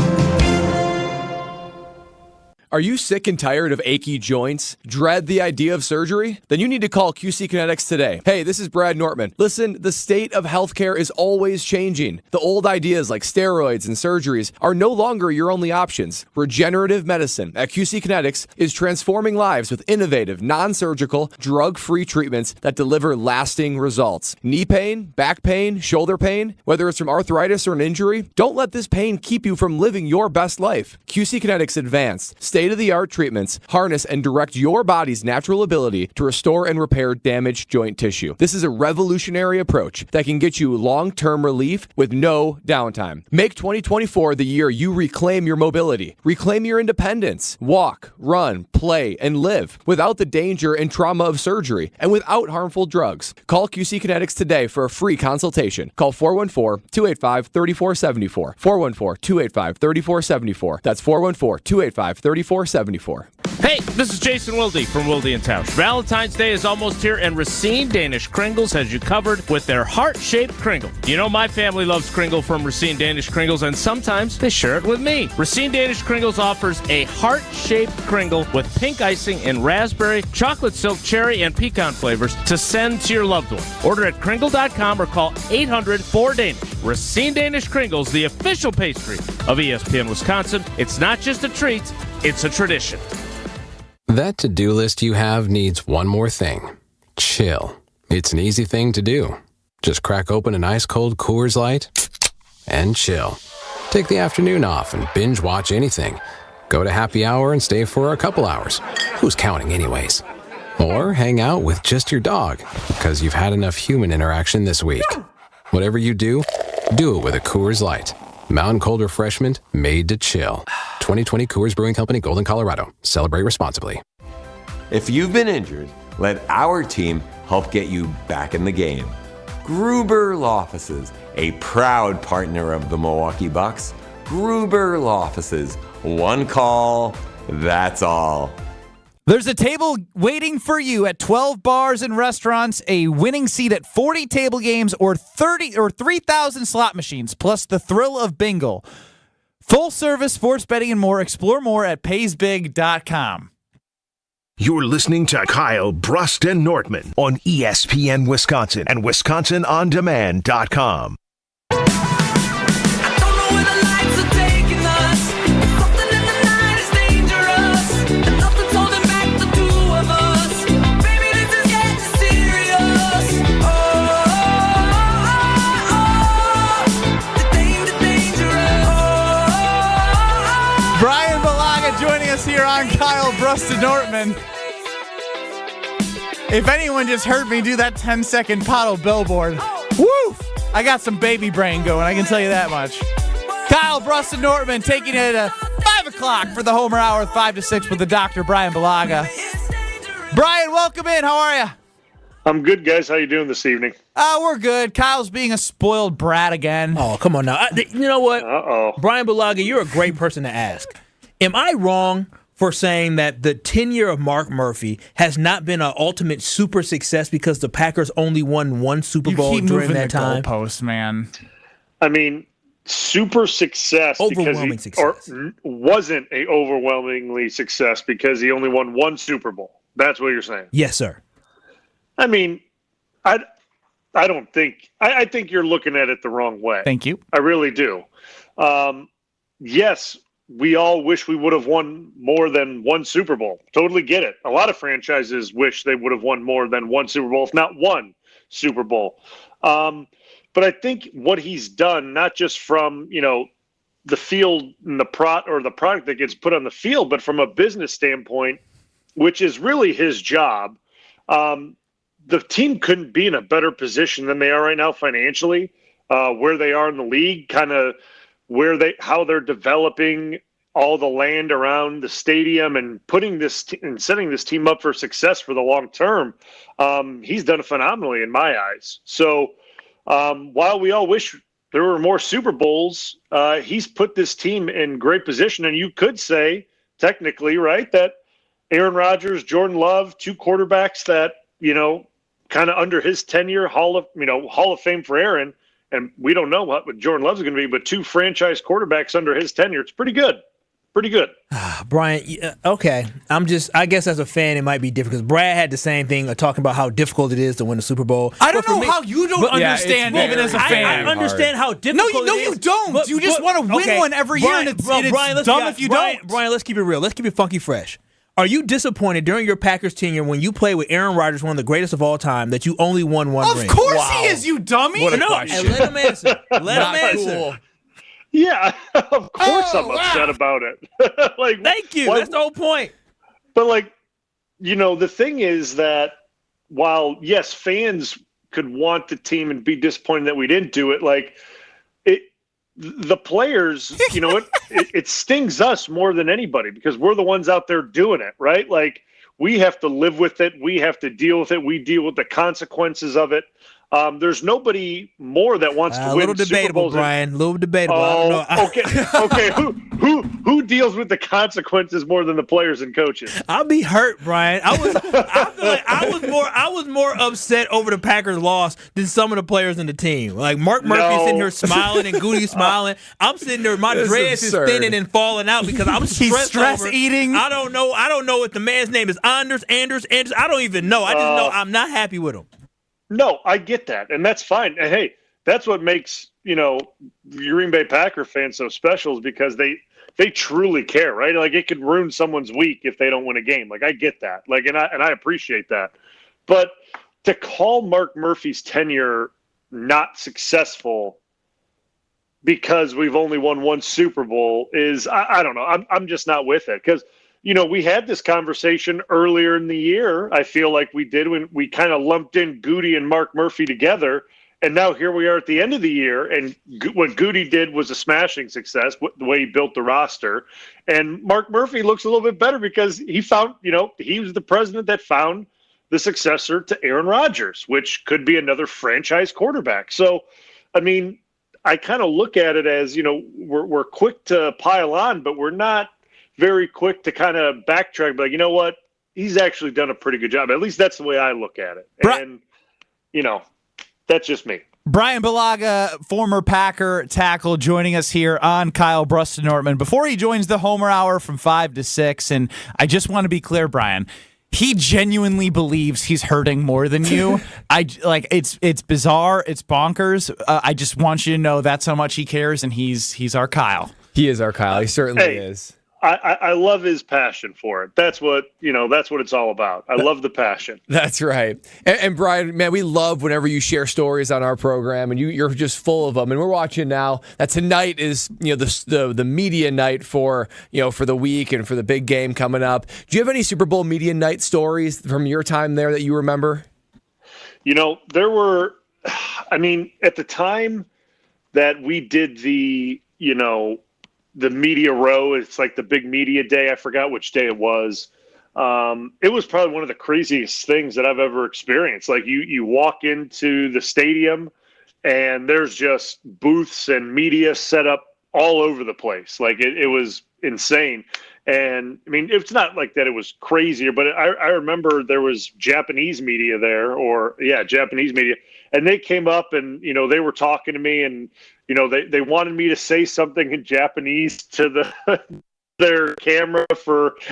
S3: Are you sick and tired of achy joints? Dread the idea of surgery? Then you need to call QC Kinetics today. Hey, this is Brad Nortman. Listen, the state of healthcare is always changing. The old ideas like steroids and surgeries are no longer your only options. Regenerative medicine at QC Kinetics is transforming lives with innovative, non-surgical, drug-free treatments that deliver lasting results. Knee pain, back pain, shoulder pain, whether it's from arthritis or an injury, don't let this pain keep you from living your best life. QC Kinetics Advanced, state-of-the-art treatments harness and direct your body's natural ability to restore and repair damaged joint tissue. This is a revolutionary approach that can get you long-term relief with no downtime. Make 2024 the year you reclaim your mobility, reclaim your independence, walk, run, play, and live without the danger and trauma of surgery and without harmful drugs. Call QC Kinetics today for a free consultation. Call 414-285-3474. 414-285-3474. That's 414-285-3474.
S10: Hey, this is Jason Wilde from Wilde and Tausch. Valentine's Day is almost here, and Racine Danish Kringles has you covered with their heart-shaped Kringle. You know my family loves Kringle from Racine Danish Kringles, and sometimes they share it with me. Racine Danish Kringles offers a heart-shaped Kringle with pink icing in raspberry, chocolate silk, cherry, and pecan flavors to send to your loved one. Order at Kringle.com or call 800-4DANISH. Racine Danish Kringles, the official pastry of ESPN Wisconsin. It's not just a treat, it's a tradition.
S15: That to-do list you have needs one more thing. Chill. It's an easy thing to do. Just crack open an ice-cold Coors Light and chill. Take the afternoon off and binge watch anything. Go to happy hour and stay for a couple hours. Who's counting anyways? Or hang out with just your dog, because you've had enough human interaction this week. Whatever you do it with a Coors Light. Mountain cold refreshment made to chill. 2020 Coors Brewing Company, Golden, Colorado. Celebrate responsibly.
S16: If you've been injured, let our team help get you back in the game. Gruber Law Offices, a proud partner of the Milwaukee Bucks. Gruber Law Offices. One call, that's all.
S2: There's a table waiting for you at 12 bars and restaurants, a winning seat at 40 table games, or 3,000 slot machines, plus the thrill of bingo. Full service sports betting and more. Explore more at paysbig.com.
S5: You're listening to Kyle Brust and Nortman on ESPN Wisconsin and WisconsinOnDemand.com.
S2: Brian Bulaga joining us here on Kyle Brust and Nortman. If anyone just heard me do that 10-second paddle billboard, woo! I got some baby brain going, I can tell you that much. Kyle Brust and Nortman taking it 5 o'clock for the Homer Hour, 5 to 6 with the Dr. Brian Bulaga. Brian, welcome in. How are you?
S17: I'm good, guys. How you doing this evening?
S2: We're good. Kyle's being a spoiled brat again.
S4: Oh, come on now. You know what?
S17: Uh-oh.
S4: Brian Bulaga, you're a great person to ask. Am I wrong for saying that the tenure of Mark Murphy has not been an ultimate super success because the Packers only won one Super Bowl during that time?
S2: Goalpost, man.
S17: I mean, super success
S4: Overwhelming
S17: because
S4: success.
S17: Or wasn't a overwhelmingly success because he only won one Super Bowl. That's what you're saying.
S4: Yes, sir.
S17: I mean, I don't think I think you're looking at it the wrong way.
S2: Thank you.
S17: I really do. Yes, we all wish we would have won more than one Super Bowl. Totally get it. A lot of franchises wish they would have won more than one Super Bowl, if not one Super Bowl. But I think what he's done, not just from the field and the product that gets put on the field, but from a business standpoint, which is really his job. The team couldn't be in a better position than they are right now financially, where they are in the league, kind of how they're developing all the land around the stadium and setting this team up for success for the long term. He's done phenomenally in my eyes. So while we all wish there were more Super Bowls, he's put this team in great position. And you could say technically, right, that Aaron Rodgers, Jordan Love, two quarterbacks that, kind of under his tenure, Hall of Fame for Aaron, and we don't know what Jordan Love's going to be, but two franchise quarterbacks under his tenure, it's pretty good. Pretty good.
S4: Brian, okay. I guess as a fan, it might be different because Brad had the same thing talking about how difficult it is to win a Super Bowl.
S2: I don't know how you don't understand even as a fan.
S4: I understand how difficult
S2: No,
S4: it is.
S2: you don't. You just want to win one every year, and it's dumb if you don't.
S4: Brian, let's keep it real. Let's keep it funky fresh. Are you disappointed during your Packers tenure when you play with Aaron Rodgers, one of the greatest of all time, that you only won one ring?
S2: Of course he is, you dummy.
S4: What a question. Let him answer. Let him answer.
S17: Cool. Yeah, of course I'm upset about it.
S4: Thank you. That's the whole point.
S17: But the thing is that while yes, fans could want the team and be disappointed that we didn't do it, the players, it stings us more than anybody because we're the ones out there doing it, right? We have to live with it. We have to deal with it. We deal with the consequences of it. There's nobody more that wants to win.
S4: A little debatable, Brian. A little debatable.
S17: Oh, I don't know. Okay. Who deals with the consequences more than the players and coaches?
S4: I'll be hurt, Brian. I feel like I was more upset over the Packers' loss than some of the players in the team. Like Mark Murphy's sitting here smiling and Goody smiling. I'm sitting there, my dreads is thinning and falling out because I'm stressed over
S2: eating.
S4: I don't know if the man's name is Anders. I don't even know. I just know I'm not happy with him.
S17: No, I get that, and that's fine. And hey, that's what makes Green Bay Packer fans so special is because they truly care, right? It could ruin someone's week if they don't win a game. I get that, and I appreciate that. But to call Mark Murphy's tenure not successful because we've only won one Super Bowl is I don't know. I'm just not with it because. We had this conversation earlier in the year. I feel like we did when we kind of lumped in Goody and Mark Murphy together. And now here we are at the end of the year. And what Goody did was a smashing success, the way he built the roster. And Mark Murphy looks a little bit better because he found, he was the president that found the successor to Aaron Rodgers, which could be another franchise quarterback. So, I mean, I kind of look at it as, we're quick to pile on, but we're not very quick to kind of backtrack, but you know what? He's actually done a pretty good job. At least that's the way I look at it. And, that's just me.
S2: Brian Bulaga, former Packer tackle, joining us here on Kyle Bruston Nortman. Before he joins the Homer Hour from 5 to 6, and I just want to be clear, Brian, he genuinely believes he's hurting more than you. It's bizarre. It's bonkers. I just want you to know that's how much he cares, and he's our Kyle.
S3: He is our Kyle. He certainly is.
S17: I love his passion for it. That's what it's all about. I love the passion.
S3: That's right. And Brian, man, we love whenever you share stories on our program, and you're just full of them. And we're watching now that tonight is the media night for the week and for the big game coming up. Do you have any Super Bowl media night stories from your time there that you remember?
S17: There were. I mean, at the time that we did the the media row. It's like the big media day. I forgot which day it was. It was probably one of the craziest things that I've ever experienced. Like you walk into the stadium and there's just booths and media set up all over the place. Like it was insane. And I mean, it's not like that it was crazier, but I remember there was Japanese media there, Japanese media. And they came up and, they were talking to me and, they wanted me to say something in Japanese to their camera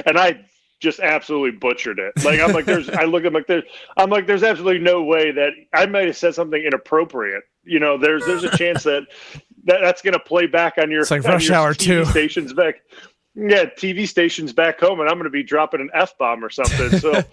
S17: and I just absolutely butchered it. Like, I'm like, there's absolutely no way that I might have said something inappropriate. There's a chance that's going to play back on your,
S2: it's like Rush Hour 2
S17: stations back. Yeah. TV stations back home. And I'm going to be dropping an F-bomb or something. So,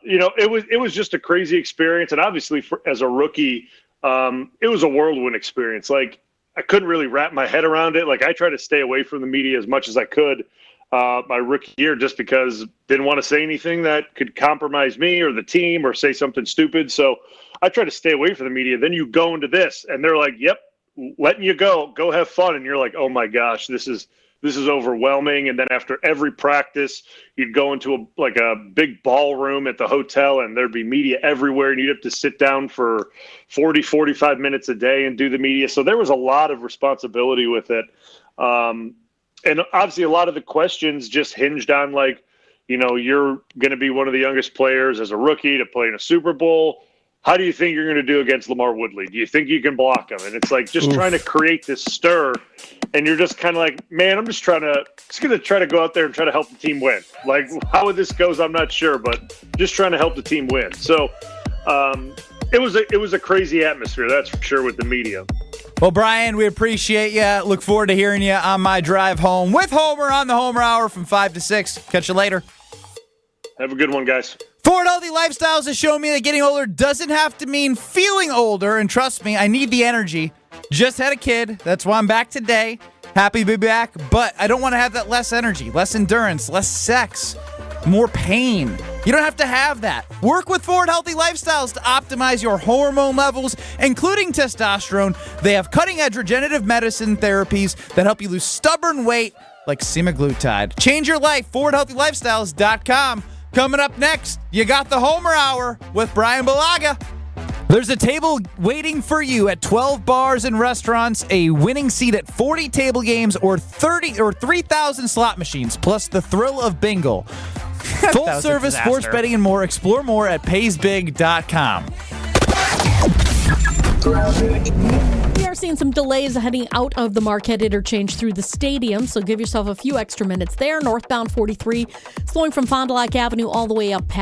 S17: it was just a crazy experience. And obviously as a rookie, it was a whirlwind experience. Like I couldn't really wrap my head around it. Like I tried to stay away from the media as much as I could my rookie year, just because didn't want to say anything that could compromise me or the team or say something stupid. So I tried to stay away from the media. Then you go into this and they're like, yep, letting you go have fun. And you're like, oh my gosh, this is overwhelming. And then after every practice, you'd go into a big ballroom at the hotel and there'd be media everywhere. And you'd have to sit down for 40, 45 minutes a day and do the media. So there was a lot of responsibility with it. And obviously a lot of the questions just hinged on you're going to be one of the youngest players as a rookie to play in a Super Bowl. How do you think you're going to do against LaMarr Woodley? Do you think you can block him? And it's like just trying to create this stir. And you're just kind of like, man, I'm just going to try to go out there and try to help the team win. Like how this goes, I'm not sure, but just trying to help the team win. So it was a crazy atmosphere, that's for sure, with the media.
S2: Well, Brian, we appreciate you. Look forward to hearing you on my drive home with Homer on the Homer Hour from 5 to 6. Catch you later.
S17: Have a good one, guys.
S2: Ford Healthy Lifestyles has shown me that getting older doesn't have to mean feeling older. And trust me, I need the energy. Just had a kid. That's why I'm back today. Happy to be back. But I don't want to have that less energy, less endurance, less sex, more pain. You don't have to have that. Work with Ford Healthy Lifestyles to optimize your hormone levels, including testosterone. They have cutting-edge regenerative medicine therapies that help you lose stubborn weight like semaglutide. Change your life. FordHealthyLifestyles.com. Coming up next, you got the Homer Hour with Brian Bulaga. There's a table waiting for you at 12 bars and restaurants, a winning seat at 40 table games, or 3,000 slot machines, plus the thrill of bingo. Full service sports betting and more. Explore more at paysbig.com.
S1: We are seeing some delays heading out of the Marquette interchange through the stadium, so give yourself a few extra minutes there. Northbound 43, slowing from Fond du Lac Avenue all the way up past